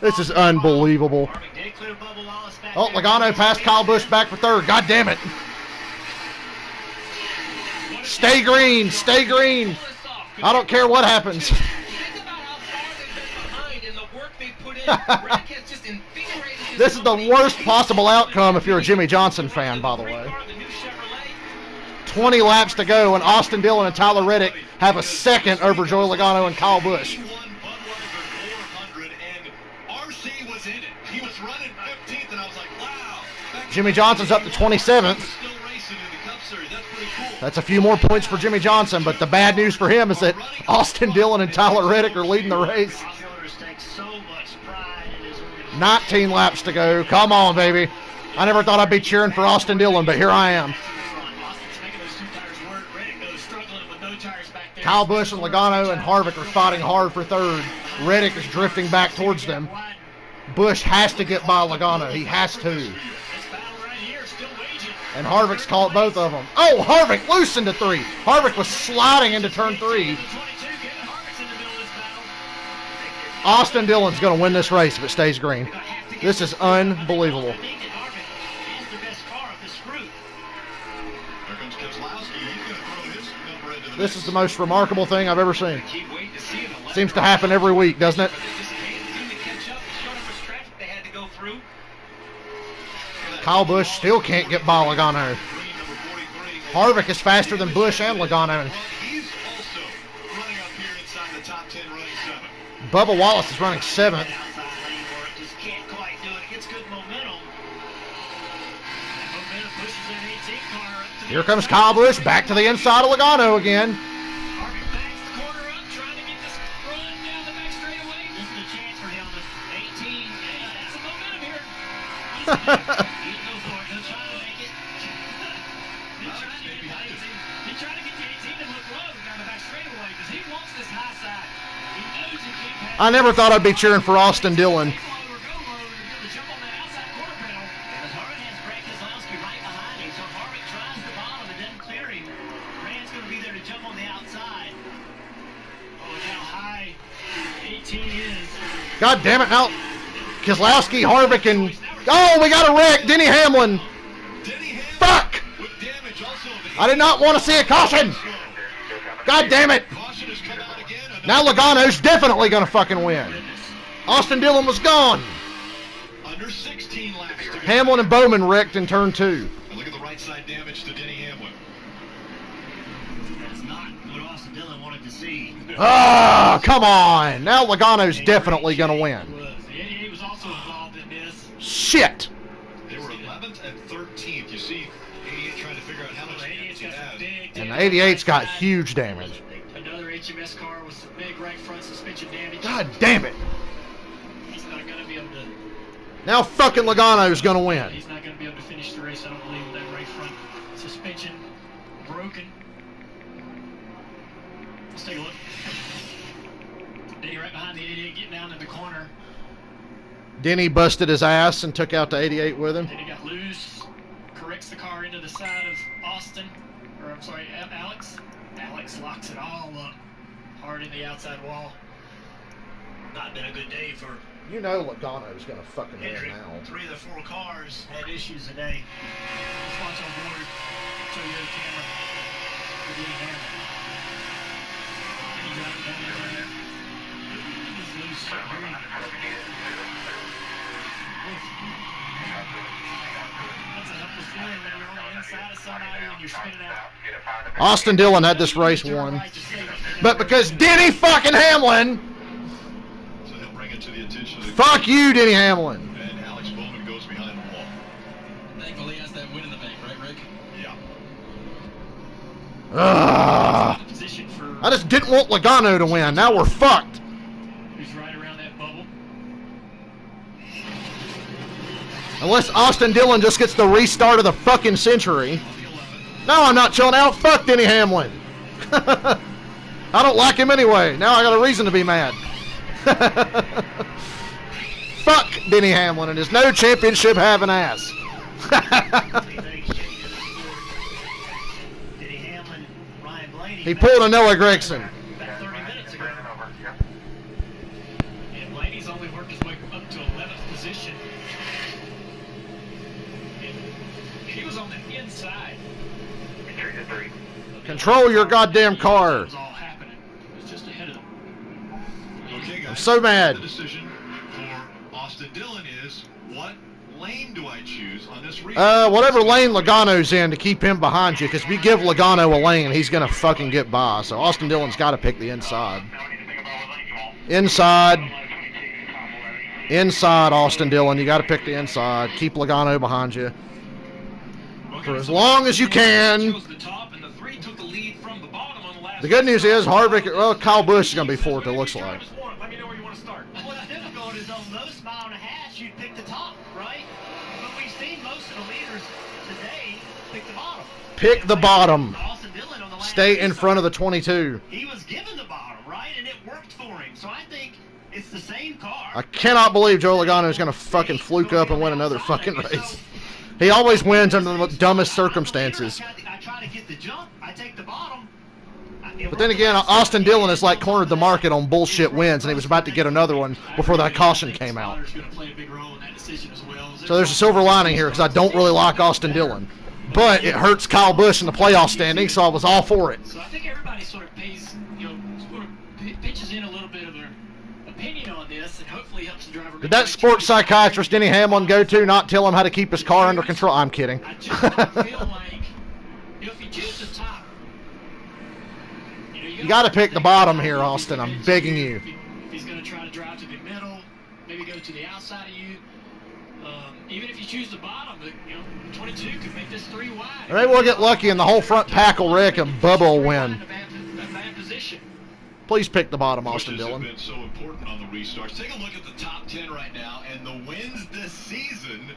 This is unbelievable. Oh, Logano passed Kyle Busch back for third. God damn it. Stay green. Stay green. I don't care what happens. This is the worst possible outcome if you're a Jimmy Johnson fan, by the way. 20 laps to go, and Austin Dillon and Tyler Reddick have a second over Joey Logano and Kyle Busch. Jimmy Johnson's up to 27th. That's a few more points for Jimmy Johnson, but the bad news for him is that Austin Dillon and Tyler Reddick are leading the race. 19 laps to go. Come on, baby. I never thought I'd be cheering for Austin Dillon, but here I am. Kyle Busch and Logano and Harvick are fighting hard for third. Reddick is drifting back towards them. Busch has to get by Logano. He has to. And Harvick's caught both of them. Oh, Harvick loose into 3. Harvick was sliding into turn 3. Austin Dillon's going to win this race if it stays green. This is unbelievable. This is the most remarkable thing I've ever seen. Seems to happen every week, doesn't it? Kyle Busch still can't get by Logano. Harvick is faster than Busch and Logano. Bubba Wallace is running 7th. Here comes Kyle Busch back to the inside of Logano again. I never thought I'd be cheering for Austin Dillon. God damn it, now Keselowski, Harvick, and... Oh, we got a wreck. Denny Hamlin. Fuck! I did not want to see a caution. God damn it. Now Logano's definitely going to fucking win. Austin Dillon was gone. Hamlin and Bowman wrecked in turn 2. Look at the right side damage to Denny Hamlin. That's not what Austin Dillon wanted to see. Ah, come on. Now Logano's definitely going to win. He was also involved in this. Shit. They were 11th and 13th. You see 88 trying to figure out how much damage he has. And the 88's got huge damage. Another HMS car with some big right front suspension damage. God damn it. He's not going to be able to... Now fucking Logano's going to win. He's not going to be able to finish the race, I don't believe, with that right front suspension broken. Let's take a look. Denny right behind the 88, getting down in the corner. Denny busted his ass and took out the 88 with him. Denny got loose, corrects the car into the side of Austin, or I'm sorry, Alex. Alex locks it all up, hard in the outside wall. Not been a good day for... You know Logano's going to fucking win Hendrick. now. 3 of the 4 cars had issues today. Let's watch on board. Show you the camera. Denny Hamlin. Denny dropping down there right there. He's loose. Very... That's a helpless feeling. inside of somebody when you're spinning out. Austin Dillon had this race won. But because Denny fucking Hamlin, So he'll bring it to the attention of the fuck you, Denny Hamlin. and Alex Bowman goes behind the wall. Thankfully, he has that win in the bank, right, Rick? Yeah. Ugh. Position for I just didn't want Logano to win. Now we're fucked. who's right around that bubble. Unless Austin Dillon just gets the restart of the fucking century. No, I'm not chilling out. Fuck Denny Hamlin. I don't like him anyway. Now I got a reason to be mad. Fuck Denny Hamlin and his no championship having ass. Denny Hamlin, Ryan Blaney. He pulled a Noah Gregson. About 30 minutes ago. And Blaney's only worked his way up to 11th position. And he was on the inside. Control your goddamn car. It was all happening. It was just ahead of them. Okay, guys. I'm so mad. The decision for Austin Dillon is, what lane do I choose on this race? Whatever lane Logano's in to keep him behind you, because if you give Logano a lane, he's going to fucking get by. So Austin Dillon's got to pick the inside. Inside. Inside, Austin Dillon. You got to pick the inside. Keep Logano behind you for as long as you can. The good news is Harvick, well, Kyle Busch is going to be fourth, it looks like. Let me know where you want to start. Well, the difficult is on most mile and a half, you'd pick the top, right? But we've seen most of the leaders today pick the bottom. Pick the bottom. Austin Dillon on the last Stay in restart, front of the 22. He was given the bottom, right? And it worked for him. So I think it's the same car. I cannot believe Joe Logano is going to fucking fluke up and win another fucking race. He always wins under the dumbest circumstances. I try to get the jump. I take the bottom. But then again, Austin Dillon has like cornered the market on bullshit wins, and he was about to get another one before that caution came out. So there's a silver lining here, because I don't really like Austin Dillon. But it hurts Kyle Busch in the playoff standing, so I was all for it. So I think everybody sort of pays, sort of pitches in a little bit of their opinion on this, and hopefully helps the driver. Did that sports psychiatrist Denny Hamlin go to not tell him how to keep his car under control? I'm kidding. I just feel like, if you choose the top, You got to pick the bottom here, Austin. I'm begging you. If he's going to try to drive to the middle, maybe go to the outside of you. Even if you choose the bottom, 22 could make this 3 wide. Maybe we'll get lucky and the whole front pack will wreck and Bubba will win. A bad position. Please pick the bottom, Austin Pushes have Dillon. been so important on the restarts. Take a look at the top 10 right now, and the wins this season,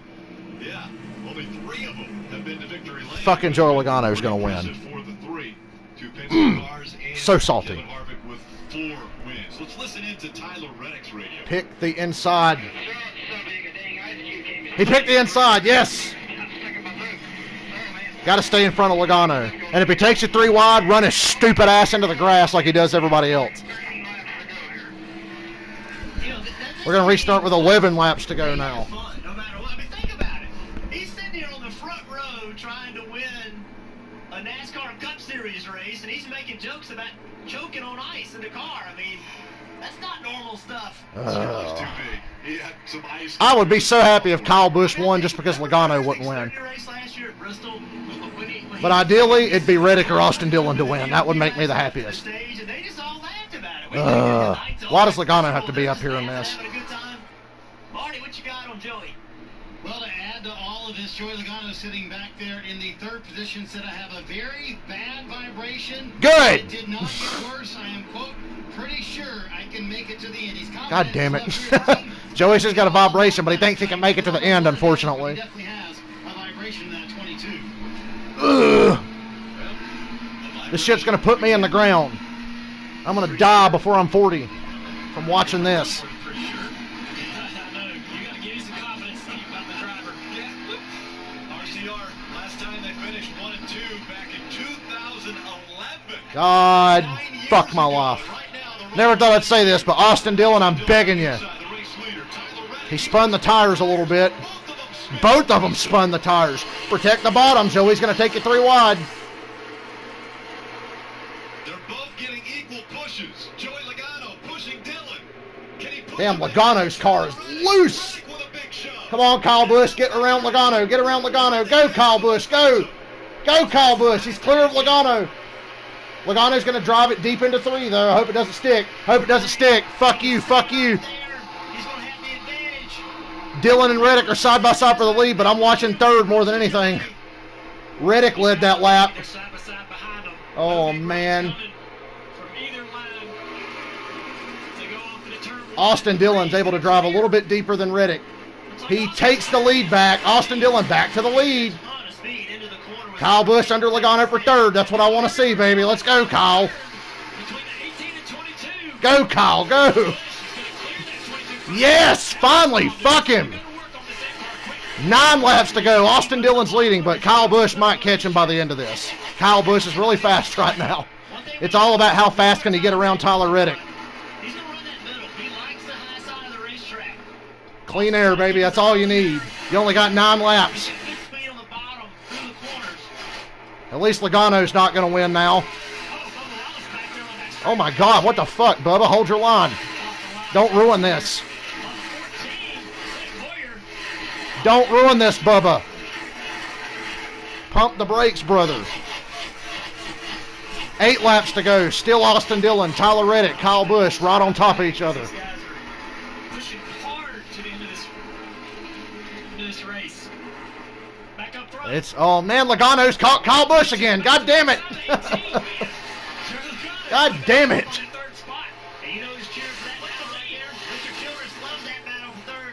yeah, only 3 of them have been to victory lane. Fucking Joe Logano's going to win. For the 3. 2 Penske cars and So salty. Kevin Harvick with 4 wins. Let's listen in to Tyler Reddick's radio. Pick the inside. He picked the inside, yes. Got to stay in front of Logano. And if he takes you 3 wide, run his stupid ass into the grass like he does everybody else. We're going to restart with 11 laps to go now. No matter what. I mean, think about it. He's sitting here on the front row trying to win a NASCAR Cup Series race, and he's making jokes about choking on ice in the car. I mean, that's not normal stuff. I would be so happy if Kyle Busch won just because Logano wouldn't win. But ideally, it'd be Reddick or Austin Dillon to win. That would make me the happiest. Why does Logano have to be up here in this? Marty, what you got on Joey? Well, to add to all of this, Joey Logano sitting back there in the 3rd position said I have a very bad vibration. Good. It did not get worse. I am, quote, pretty sure I can make it to the end. He's God damn it. Joey says he's got a vibration, but he thinks he can make it to the end, unfortunately. He definitely has a vibration in that 22. Ugh. This shit's going to put me in the ground. I'm going to die before I'm 40 from watching this. God, fuck my life. Never thought I'd say this, but Austin Dillon, I'm begging you. He spun the tires a little bit. Both of them spun the tires. Protect the bottom, Joey's going to take you 3 wide. They're both getting equal pushes. Joey Logano pushing Dillon. Damn, Logano's car is loose. Come on, Kyle Busch, get around Logano. Get around Logano. Go, Kyle Busch, go. Go, Kyle Busch. He's clear of Logano. Logano's going to drive it deep into 3, though. I hope it doesn't stick. Hope it doesn't stick. Fuck you. Fuck you. Dillon and Reddick are side by side for the lead, but I'm watching 3rd more than anything. Reddick led that lap. Oh, man. Austin Dillon's able to drive a little bit deeper than Reddick. He takes the lead back. Austin Dillon back to the lead. Kyle Busch under Logano for 3rd. That's what I want to see, baby. Let's go, Kyle. Go, Kyle. Go. Yes, finally. Fuck him. 9 laps to go. Austin Dillon's leading, but Kyle Busch might catch him by the end of this. Kyle Busch is really fast right now. It's all about how fast can he get around Tyler Reddick. Clean air, baby. That's all you need. You only got 9 laps. At least Logano's not going to win now. Oh, my God. What the fuck, Bubba? Hold your line. Don't ruin this. Don't ruin this, Bubba. Pump the brakes, brother. 8 laps to go. Still Austin Dillon, Tyler Reddick, Kyle Busch right on top of each other. It's, oh man, Logano's caught Kyle Busch again. God damn it. God damn it.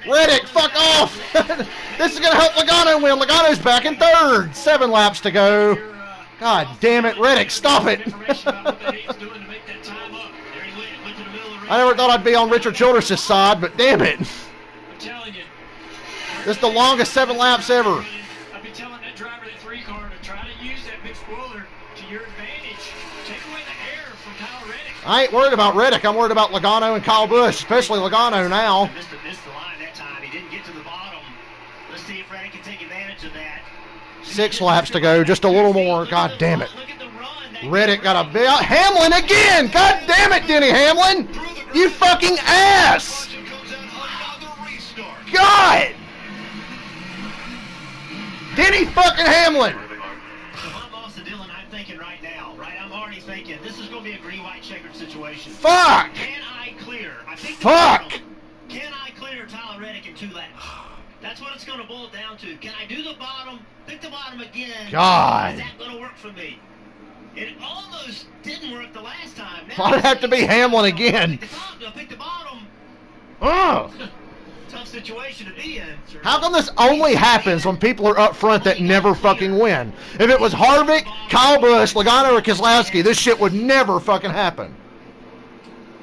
Reddick, fuck off. This is going to help Logano win. Logano's back in 3rd. 7 laps to go. God damn it, Reddick, stop it. I never thought I'd be on Richard Childress' side, but damn it. This is the longest 7 laps ever. I'd be telling that driver that 3 car to try to use that big spoiler to your advantage. Take away the air from Kyle Reddick. I ain't worried about Reddick. I'm worried about Logano and Kyle Busch, especially Logano now. Missed the line that time. He didn't get to the bottom. Let's see if Reddick can take advantage of that. 6 laps to go, just a little more. God damn it. Reddick got a big... Hamlin again! God damn it, Denny Hamlin! You fucking ass! God! Denny fucking Hamlin! If I'm Austin Dillon, I'm thinking right now, right? I'm already thinking this is going to be a green-white checkered situation. Fuck! Can I clear? Fuck! Can I clear Tyler Reddick in 2 laps? That's what it's going to boil down to. Can I do the bottom, pick the bottom again? God. Is that going to work for me? It almost didn't work the last time. Why'd it have to be Hamlin again? Pick the bottom. Ugh. Tough situation to be in. How come this only happens when people are up front that never fucking win? If it was Harvick, Kyle Busch, Logano, or Keselowski, this shit would never fucking happen.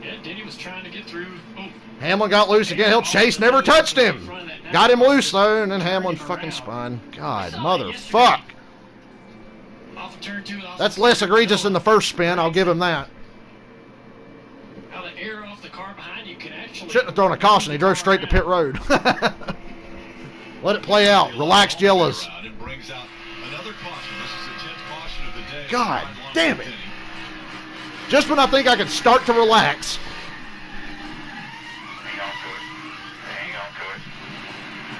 Yeah, Denny was trying to get through. Oh. Hamlin got loose again. Chase never touched him. Got him loose, though, and then Hamlin fucking spun. God, motherfuck. That's less egregious than the first spin. I'll give him that. How the air off the car behind you can actually... Shouldn't have thrown a caution. He drove straight to pit road. Let it play out. Relax, Jellas. God damn it. Just when I think I can start to relax.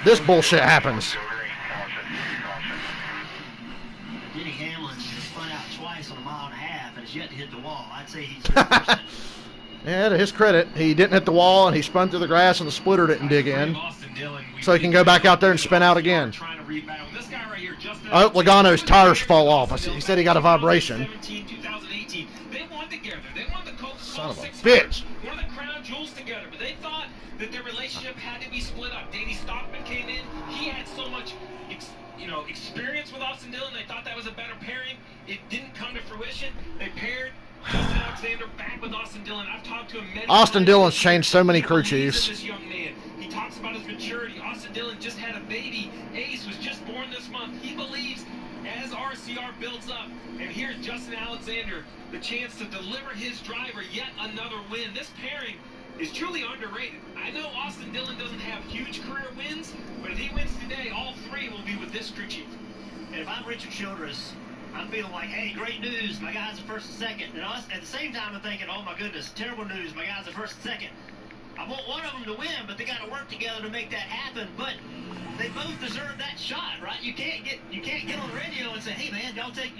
This bullshit happens. Denny Hamlin's spun out twice on a 1.5 miles and has yet to hit the wall. I'd say he's... Yeah, to his credit, he didn't hit the wall and he spun through the grass and the splitter didn't dig in. So he can go back out there and spin out again. I hope Logano's tires fall off. He said he got a vibration. Son of a bitch. One of the crown jewels together, but they thought that their relationship had to be split up. Danny Stockman came in. He had so much experience with Austin Dillon. They thought that was a better pairing. It didn't come to fruition. They paired Justin Alexander back with Austin Dillon. I've talked to him many Austin times. Dillon's changed so many crew chiefs. This young man. He talks about his maturity. Austin Dillon just had a baby. Ace was just born this month. He believes as RCR builds up, and here's Justin Alexander, the chance to deliver his driver yet another win. This pairing is truly underrated. I know Austin Dillon doesn't have huge career wins, but if he wins today, all 3 will be with this crew chief. And if I'm Richard Childress, I'm feeling like, hey, great news, my guys are first and second. And at the same time, I'm thinking, oh my goodness, terrible news, my guys are first and second. I want one of them to win, but they got to work together to make that happen. But they both deserve that shot, right? You can't get on the radio and say, hey man, y'all take,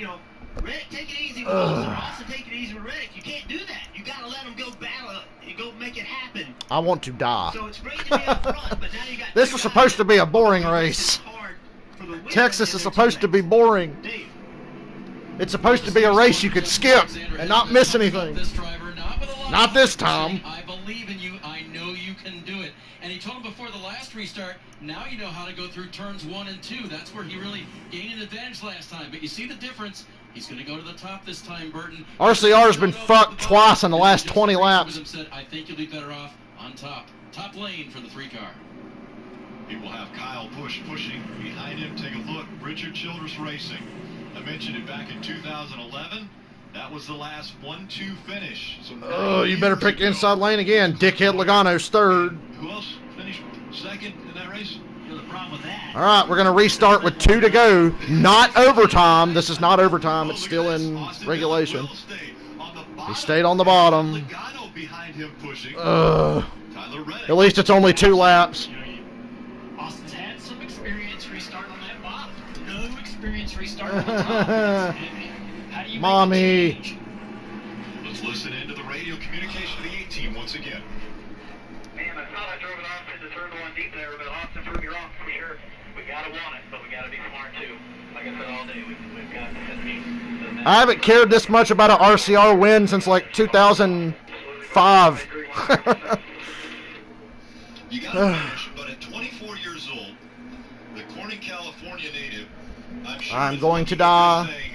Reddick, take it easy with Austin. Austin, take it easy with Reddick. You can't do that. You got to let them go battle. You go make it happen. I want to die. So it's great to be up front, but now you got This was supposed to be a boring race. Texas is supposed to be boring. It's supposed to be a race you could skip and not miss anything. Not this time. I believe in you. I know you can do it. And he told him before the last restart, now you know how to go through turns 1 and 2. That's where he really gained an advantage last time. But you see the difference. He's going to go to the top this time, Burton. RCR's been fucked twice in the last 20 laps. Said, I think you'll be better off on top. Top lane for the 3-car. He will have Kyle Busch pushing behind him. Take a look. Richard Childress Racing. I mentioned it back in 2011. That was the last 1-2 finish. So oh, you better pick inside lane again. Dickhead Logano's third. Who else finished second in that race? The problem with that. All right, we're going to restart with 2 to go. Not overtime. This is not overtime. It's still in regulation. He stayed on the bottom. At least it's only 2 laps. Austin's had some experience restarting on that bottom. No experience restarting on the top. How do you Mommy. Let's listen into the radio communication of the A-team once again. Man, I thought I drove it off to the turn 1 deep there, but Austin proved me wrong for sure. We gotta want it, but we gotta be smart too. Like I said all day, we've got to finish. I haven't cared this much about an RCR win since like 2005. You gotta finish, but at 24 years old, the Corning, California native, I'm going to die. Saying,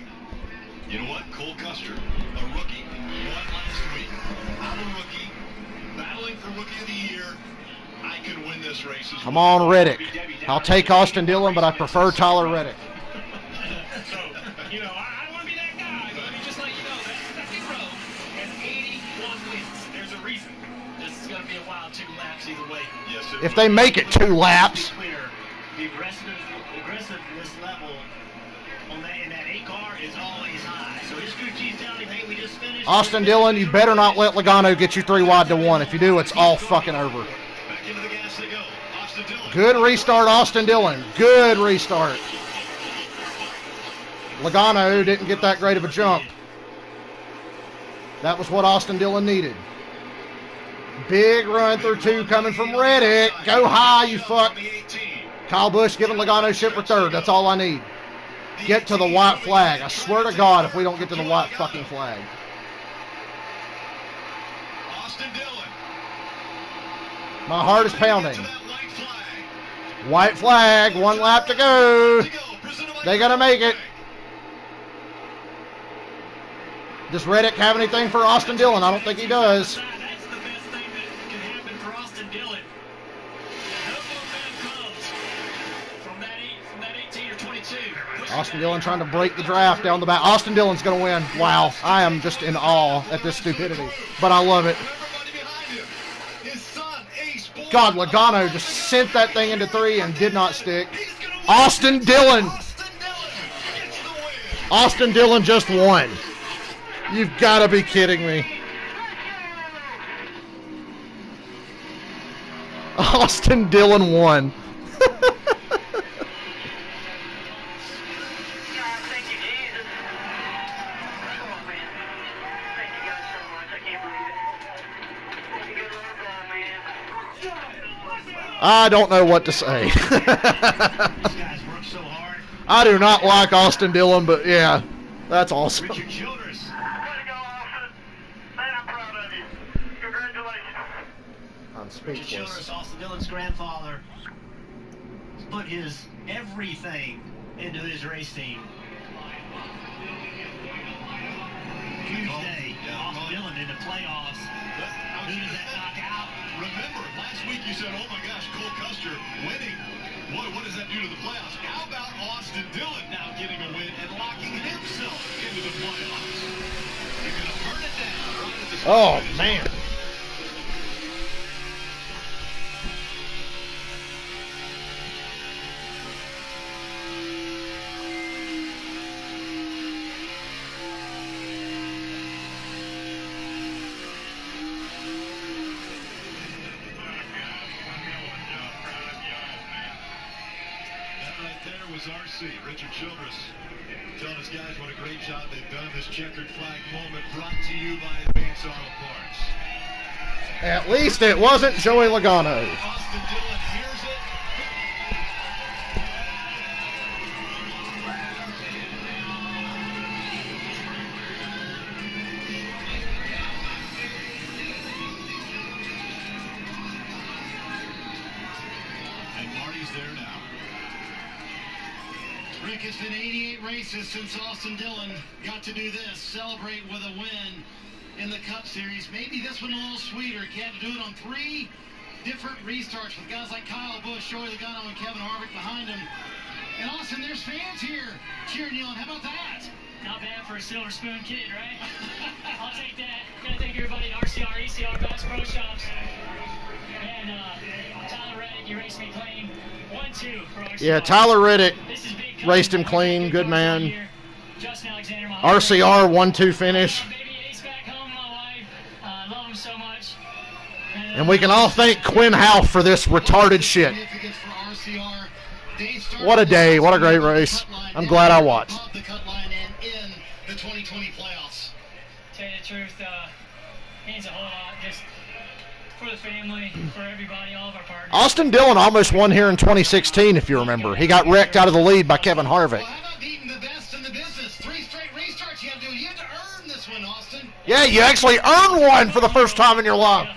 you know what, Cole Custer, a rookie, won last week. I'm a rookie, battling for Rookie of the Year. I can win this race as Come on, Reddick. I'll take Austin Dillon, but I prefer Tyler Reddick. So, I want to be that guy, but let me just let you know that second row has 81 wins. There's a reason. This is going to be a wild 2 laps either way. Yes, If they make it 2 laps. To be clear, the aggressiveness level in that 8-car is always high. So his crew chief's telling him, hey, we just finished. Austin Dillon, you better not let Logano get you 3 wide to 1. If you do, it's all fucking over. back into the gas they go. Austin Dillon. Good restart, Austin Dillon. Good restart. Logano didn't get that great of a jump. That was what Austin Dillon needed. Big run through 2 coming from Reddick. Go high, you fuck. Kyle Busch giving Logano shit for 3rd. That's all I need. Get to the white flag. I swear to God, if we don't get to the white fucking flag. Austin Dillon. My heart is pounding. White flag. 1 lap to go. They gotta make it. Does Reddick have anything for Austin Dillon? I don't think he does. That's the best thing that can happen for Austin Dillon. No momentum comes from that 18 or 22. Austin Dillon trying to break the draft down the back. Austin Dillon's going to win. Wow. I am just in awe at this stupidity. But I love it. God, Logano just sent that thing into 3 and did not stick. Austin Dillon. Austin Dillon just won. You've got to be kidding me. Austin Dillon won. I don't know what to say. I do not like Austin Dillon, but yeah, that's awesome. Richard Childress. Way to go, Austin. Man, I'm proud of you. Congratulations. I'm Richard speechless. Childress, Austin Dillon's grandfather, put his everything into his race team. Tuesday, Austin Dillon in the playoffs. Who does that knock out? Remember, last week you said, oh my gosh, Cole Custer winning. What does that do to the playoffs? How about Austin Dillon now getting a win and locking himself into the playoffs? You're going to burn it down right at the start. Oh, man. was RC, Richard Childress, telling his guys what a great job they've done. This checkered flag moment brought to you by Advance Auto Parts. At least it wasn't Joey Logano. Austin Dillon hears it. And Marty's there now. Rick, it's been 88 races since Austin Dillon got to do this, celebrate with a win in the Cup Series. Maybe this one a little sweeter. He had to do it on 3 different restarts with guys like Kyle Busch, Joey Logano, and Kevin Harvick behind him. And Austin, there's fans here cheering you on. How about that? Not bad for a Silver Spoon kid, right? I'll take that. Gotta thank everybody at RCR, ECR, Bass Pro Shops. And Tyler Reddick, you raced me clean. 1-2 for RCR. Yeah, Tyler Reddick raced him clean. Good man. Justin Alexander, my RCR 1-2 finish. baby Ace back home, my wife. Love him so much. And we can all thank Quinn Houff for this retarded shit. What a day. What a great race. I'm glad I watched. The cut line and in the 2020 playoffs. Tell you the truth, means a whole lot just for the family, for everybody, all of our partners. Austin Dillon almost won here in 2016, if you remember. He got wrecked out of the lead by Kevin Harvick. Well, how about beating the best in the business? 3 straight restarts you had to do. You had to earn this one, Austin. Yeah, you actually earned one for the first time in your life.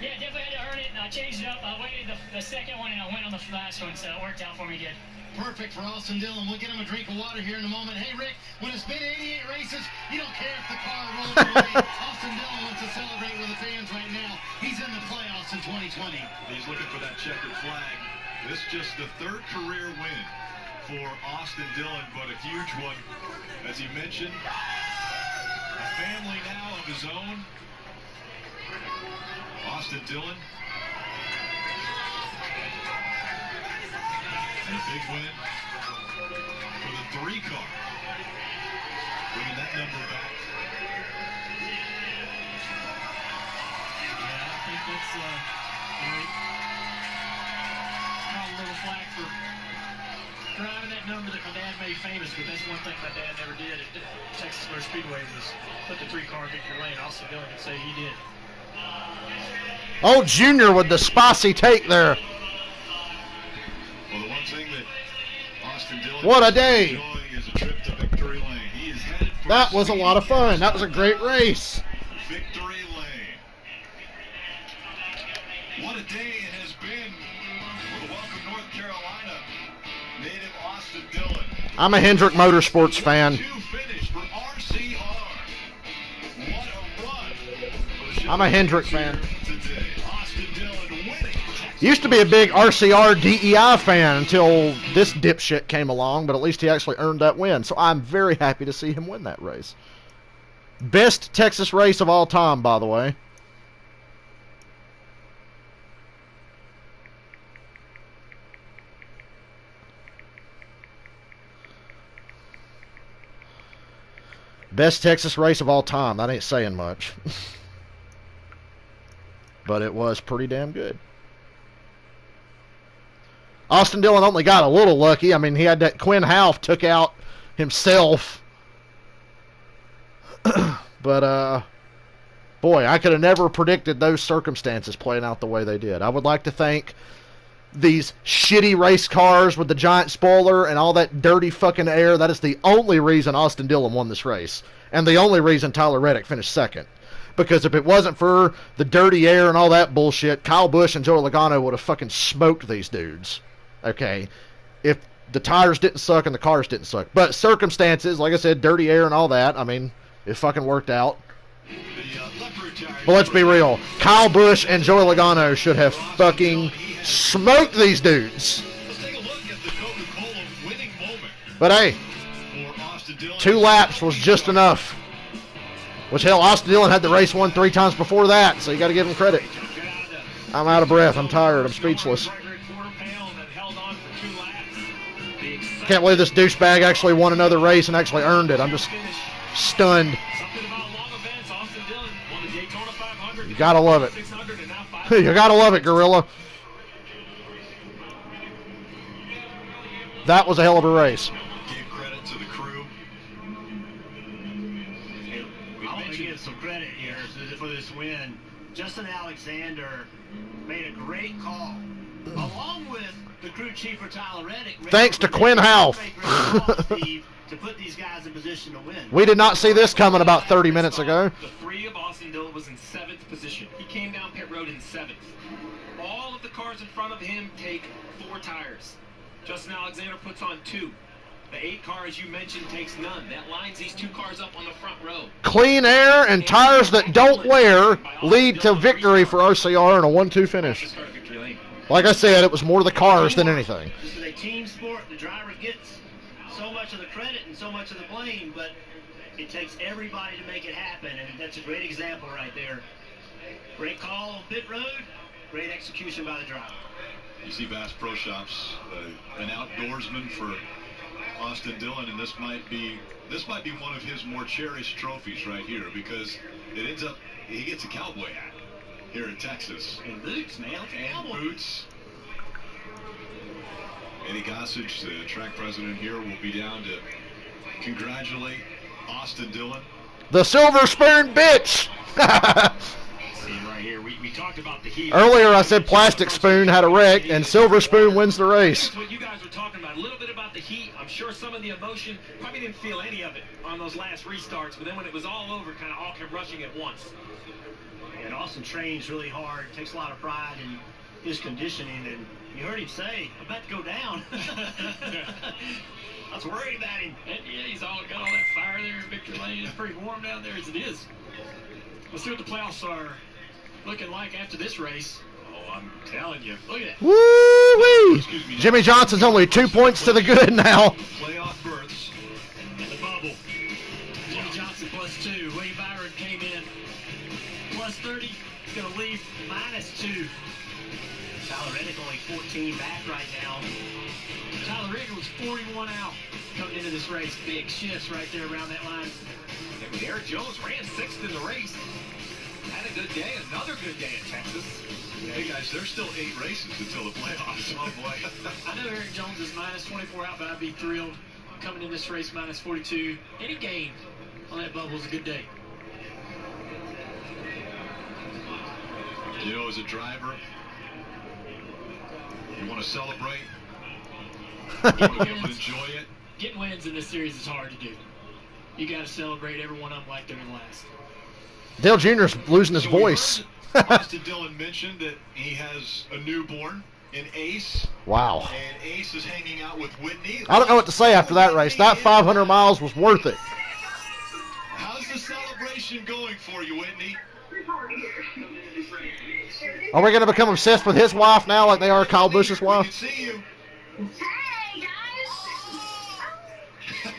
Yeah, definitely had to earn it, and I changed it up. I waited the second one, and I went on the last one, so it worked out for me good. Perfect for Austin Dillon. We'll get him a drink of water here in a moment. Hey, Rick, when it's been 88 races, you don't care if the car rolls away. Austin Dillon wants to celebrate with the fans right now. He's in the playoffs in 2020. He's looking for that checkered flag. This just the 3rd career win for Austin Dillon, but a huge one. As he mentioned, a family now of his own. Austin Dillon. And a big win for the 3 car. Bringing that number back. Yeah, I think that's got a little flack for driving that number that my dad made famous, but that's one thing my dad never did at Texas Motor Speedway was put the 3-car in victory lane. Austin Dillon can say he did. Oh, Junior with the spicy take there. Well, the one thing that Austin Dillon What a day. is enjoying is a trip to victory lane. He is headed for That was a lot of fun. That was a great race. victory lane. What a day it has been for the welcome North Carolina native Austin Dillon. I'm a Hendrick Motorsports fan. 2 finish for RCR. What a run for the I'm a Hendrick fan. today. Austin Dillon winning. Used to be a big RCR DEI fan until this dipshit came along, but at least he actually earned that win. So I'm very happy to see him win that race. Best Texas race of all time, by the way. Best Texas race of all time. That ain't saying much. But it was pretty damn good. Austin Dillon only got a little lucky. I mean, he had that Quinn Houff took out himself. But, boy, I could have never predicted those circumstances playing out the way they did. I would like to thank these shitty race cars with the giant spoiler and all that dirty fucking air. That is the only reason Austin Dillon won this race. And the only reason Tyler Reddick finished second. Because if it wasn't for the dirty air and all that bullshit, Kyle Busch and Joey Logano would have fucking smoked these dudes. Okay? If the tires didn't suck and the cars didn't suck. But circumstances, like I said, dirty air and all that, I mean, it fucking worked out. But let's be real. Kyle Busch and Joey Logano should have fucking smoked these dudes. But hey, 2 laps was just enough. Which, hell, Austin Dillon had the race won 3 times before that, so you got to give him credit. I'm out of breath. I'm tired. I'm speechless. Can't believe this douchebag actually won another race and actually earned it. I'm just stunned. You got to love it. You got to love it, Gorilla. That was a hell of a race. Give credit to the crew. I want to give some credit here for this win. Justin Alexander made a great call, along with the crew chief for Tyler Reddick. Thanks to Quinn Half. To put these guys in position to win. We did not see this coming about 30 minutes ago. The 3 of Austin Dillon was in 7th position. He came down pit road in 7th. All of the cars in front of him take 4 tires. Justin Alexander puts on 2. The 8 car, as you mentioned, takes none. That lines these 2 cars up on the front row. Clean air and tires that don't wear lead to victory for RCR in a 1-2 finish. Like I said, it was more the cars than anything. This is a team sport. The driver gets so much of the credit and so much of the blame, but it takes everybody to make it happen, and that's a great example right there. Great call on pit road, great execution by the driver. You see Bass Pro Shops, an outdoorsman for Austin Dillon, and this might be one of his more cherished trophies right here, because it ends up he gets a cowboy hat here in Texas. And boots, man. And boots. Eddie Gossage, the track president here, will be down to congratulate Austin Dillon. The Silver Spoon bitch! Right here, we talked about the heat. Earlier I said Plastic Spoon had a wreck, and Silver Spoon wins the race. That's what you guys were talking about, a little bit about the heat. I'm sure some of the emotion, probably didn't feel any of it on those last restarts, but then when it was all over, kind of all kept rushing at once. And Austin trains really hard, takes a lot of pride in his conditioning, and you heard him say, I'm about to go down. I was worried about him. And yeah, he's got all that fire there in Victory Lane. It's pretty warm down there as it is. Let's see what the playoffs are looking like after this race. Oh, I'm telling you. Look at that. Woo-wee! Jimmy Johnson's only 2 points to the good now. Playoff berths. And the bubble. Jimmy Johnson +2. Wade Byron came in +30. He's going to leave -2. Tyler Reddick only 14 back right now. Tyler Reddick was 41 out coming into this race. Big shifts right there around that line. Eric Jones ran 6th in the race. Had a good day, another good day at Texas. Hey guys, there's still 8 races until the playoffs. Oh boy. I know Eric Jones is -24 out, but I'd be thrilled coming in this race -42. Any gain on that bubble is a good day. You know, as a driver, you want to celebrate. You want to be able to enjoy it. Getting wins in this series is hard to do. You got to celebrate every one of them like they're in last. Dale Jr.'s losing his voice. Austin Dillon mentioned that he has a newborn, an Ace. Wow. And Ace is hanging out with Whitney. I don't know what to say after that race. That 500 miles was worth it. How's the celebration going for you, Whitney? Are we going to become obsessed with his wife now like they are Kyle Busch's We wife? can see you. Hey, guys!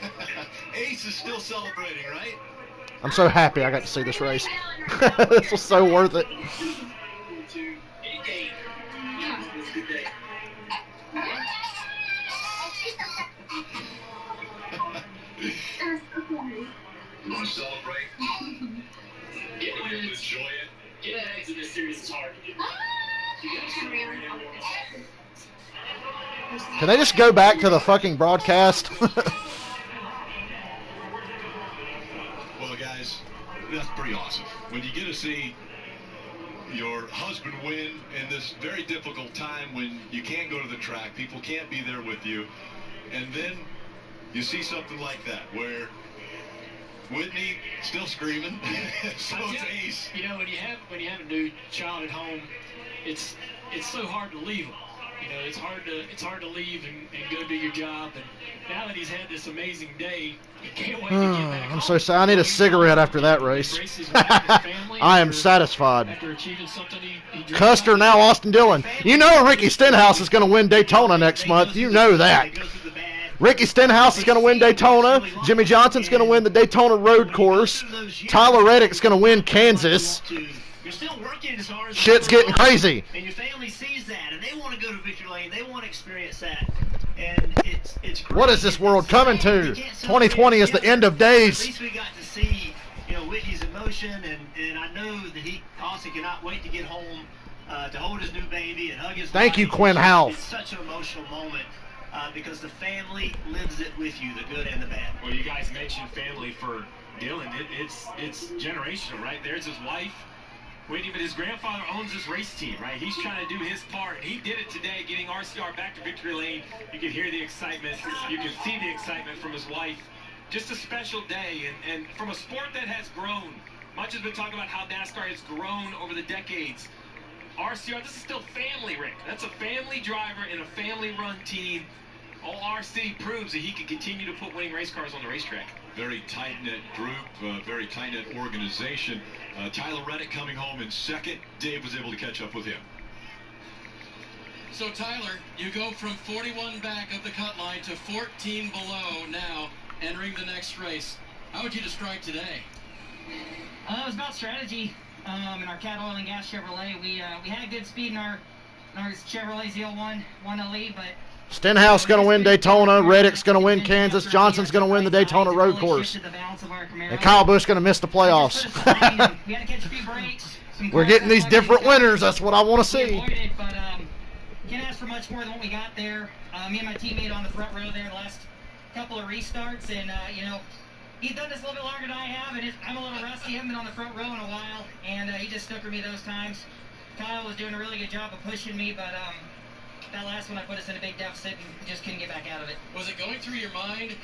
Ace is still celebrating, right? I'm so happy I got to see this race. This was so worth it. You want to celebrate? You want to enjoy it? Getting eggs in this series is hard to do. You got to celebrate every one. Can they just go back to the fucking broadcast? Well, guys, that's pretty awesome. When you get to see your husband win in this very difficult time when you can't go to the track, people can't be there with you, and then you see something like that where Whitney still screaming, so is Ace. You know, when you have a new child at home, it's so hard to leave them. You know, it's hard to leave and go do your job. And now that he's had this amazing day, you can't wait to get back I'm home. so sad. I need a cigarette after that race. I am satisfied. After achieving something he dreamed Custer, of. now Austin Dillon. You know Ricky Stenhouse is going to win Daytona next month. You know that. Ricky Stenhouse is going to win Daytona. Jimmy Johnson's going to win the Daytona Road Course. Tyler Reddick's going to win Kansas. You're still working as hard as Shit's getting crazy. And your family sees that, and they want to go to Victory Lane. They want to experience that. And it's great. What is this world coming to? 2020 is the end of days. At least we got to see, Whitney's emotion, and I know that he also cannot wait to get home to hold his new baby and hug his Thank you, wife. Quinn Half. It's such an emotional moment. because the family lives it with you, the good and the bad. Well, you guys mentioned family for Dylan. It's generational, right? There's his wife, Whitney, but his grandfather owns this race team, right? He's trying to do his part. He did it today, getting RCR back to victory lane. You can hear the excitement. You can see the excitement from his wife. Just a special day, and from a sport that has grown, much has been talking about how NASCAR has grown over the decades. RCR, this is still family, Rick. That's a family driver in a family-run team. RC proves that he can continue to put winning race cars on the racetrack. Very tight-knit group, very tight-knit organization. Tyler Reddick coming home in second. Dave was able to catch up with him. So, Tyler, you go from 41 back of the cut line to 14 below now, entering the next race. How would you describe today? It was about strategy. In our Cat Oil and Gas Chevrolet, we had good speed in our Chevrolet ZL1 1LE, but Stenhouse going to win Daytona. Reddick's going to win Kansas. Johnson's going to win the Daytona Road Course. And Kyle Busch going to miss the playoffs. We're getting these different winners. That's what I want to see. But can't ask for much more than what we got there. Me and my teammate on the front row there the last couple of restarts, and you know, he's done this a little bit longer than I have, and I'm a little rusty. I haven't been on the front row in a while, and he just stuck with me those times. Kyle was doing a really good job of pushing me, but that last one I put us in a big deficit and just couldn't get back out of it. Was it going through your mind,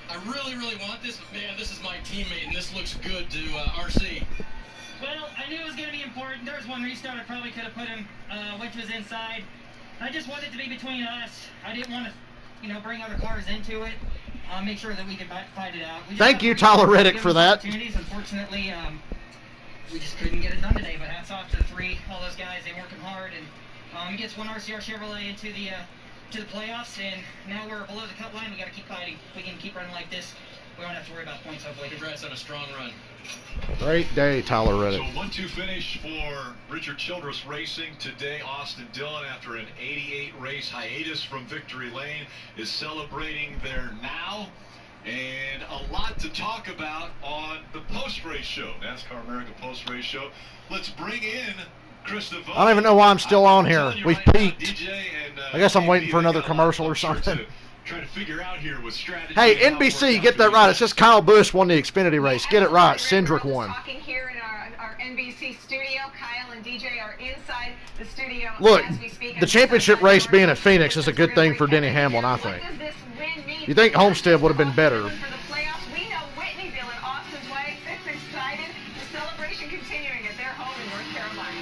I really, really want this, but man, this is my teammate, and this looks good to RC? Well, I knew it was going to be important. There was one restart I probably could have put him, which was inside. I just wanted it to be between us. I didn't want to, you know, bring other cars into it. Make sure that we could fight it out. Thank you, Tyler Reddick, for that. Unfortunately, we just couldn't get it done today, but hats off to the three, all those guys. They're working hard, and he gets one RCR Chevrolet into the playoffs, and now we're below the cut line. We got to keep fighting. If we can keep running like this, we don't have to worry about points, hopefully. Congrats on a strong run. Great day, Tyler Reddick. So 1-2 finish for Richard Childress Racing today. Austin Dillon, after an 88 race hiatus from Victory Lane, is celebrating there now. And a lot to talk about on the post-race show, NASCAR America post-race show. Let's bring in Chris Devoe. I don't even know why I'm still on here. We've peaked. I guess I'm waiting for another commercial or something. Trying to figure out here with strategy. Hey, NBC, get that right. It's just Kyle Busch won the Xfinity race. Get it right. Cindric won. Talking here in our NBC studio. Kyle and DJ are inside the studio. Look, the championship race being at Phoenix is a good thing for Denny Hamlin, I think. You think Homestead would have been better. We know Whitney, Dillon, Austin's way. They're excited. The celebration continuing at their home in North Carolina.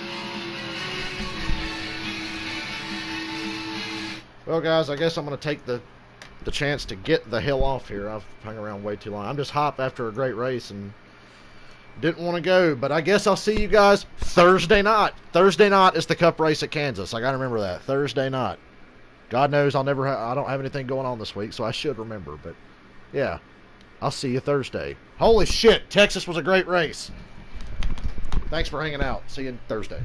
Well, guys, I guess I'm going to take the chance to get the hell off here. I've hung around way too long. I'm just hyped after a great race and didn't want to go, but I guess I'll see you guys Thursday night. Thursday night is the Cup race at Kansas. I got to remember that. Thursday night. God knows I don't have anything going on this week, so I should remember, but yeah. I'll see you Thursday. Holy shit, Texas was a great race. Thanks for hanging out. See you Thursday.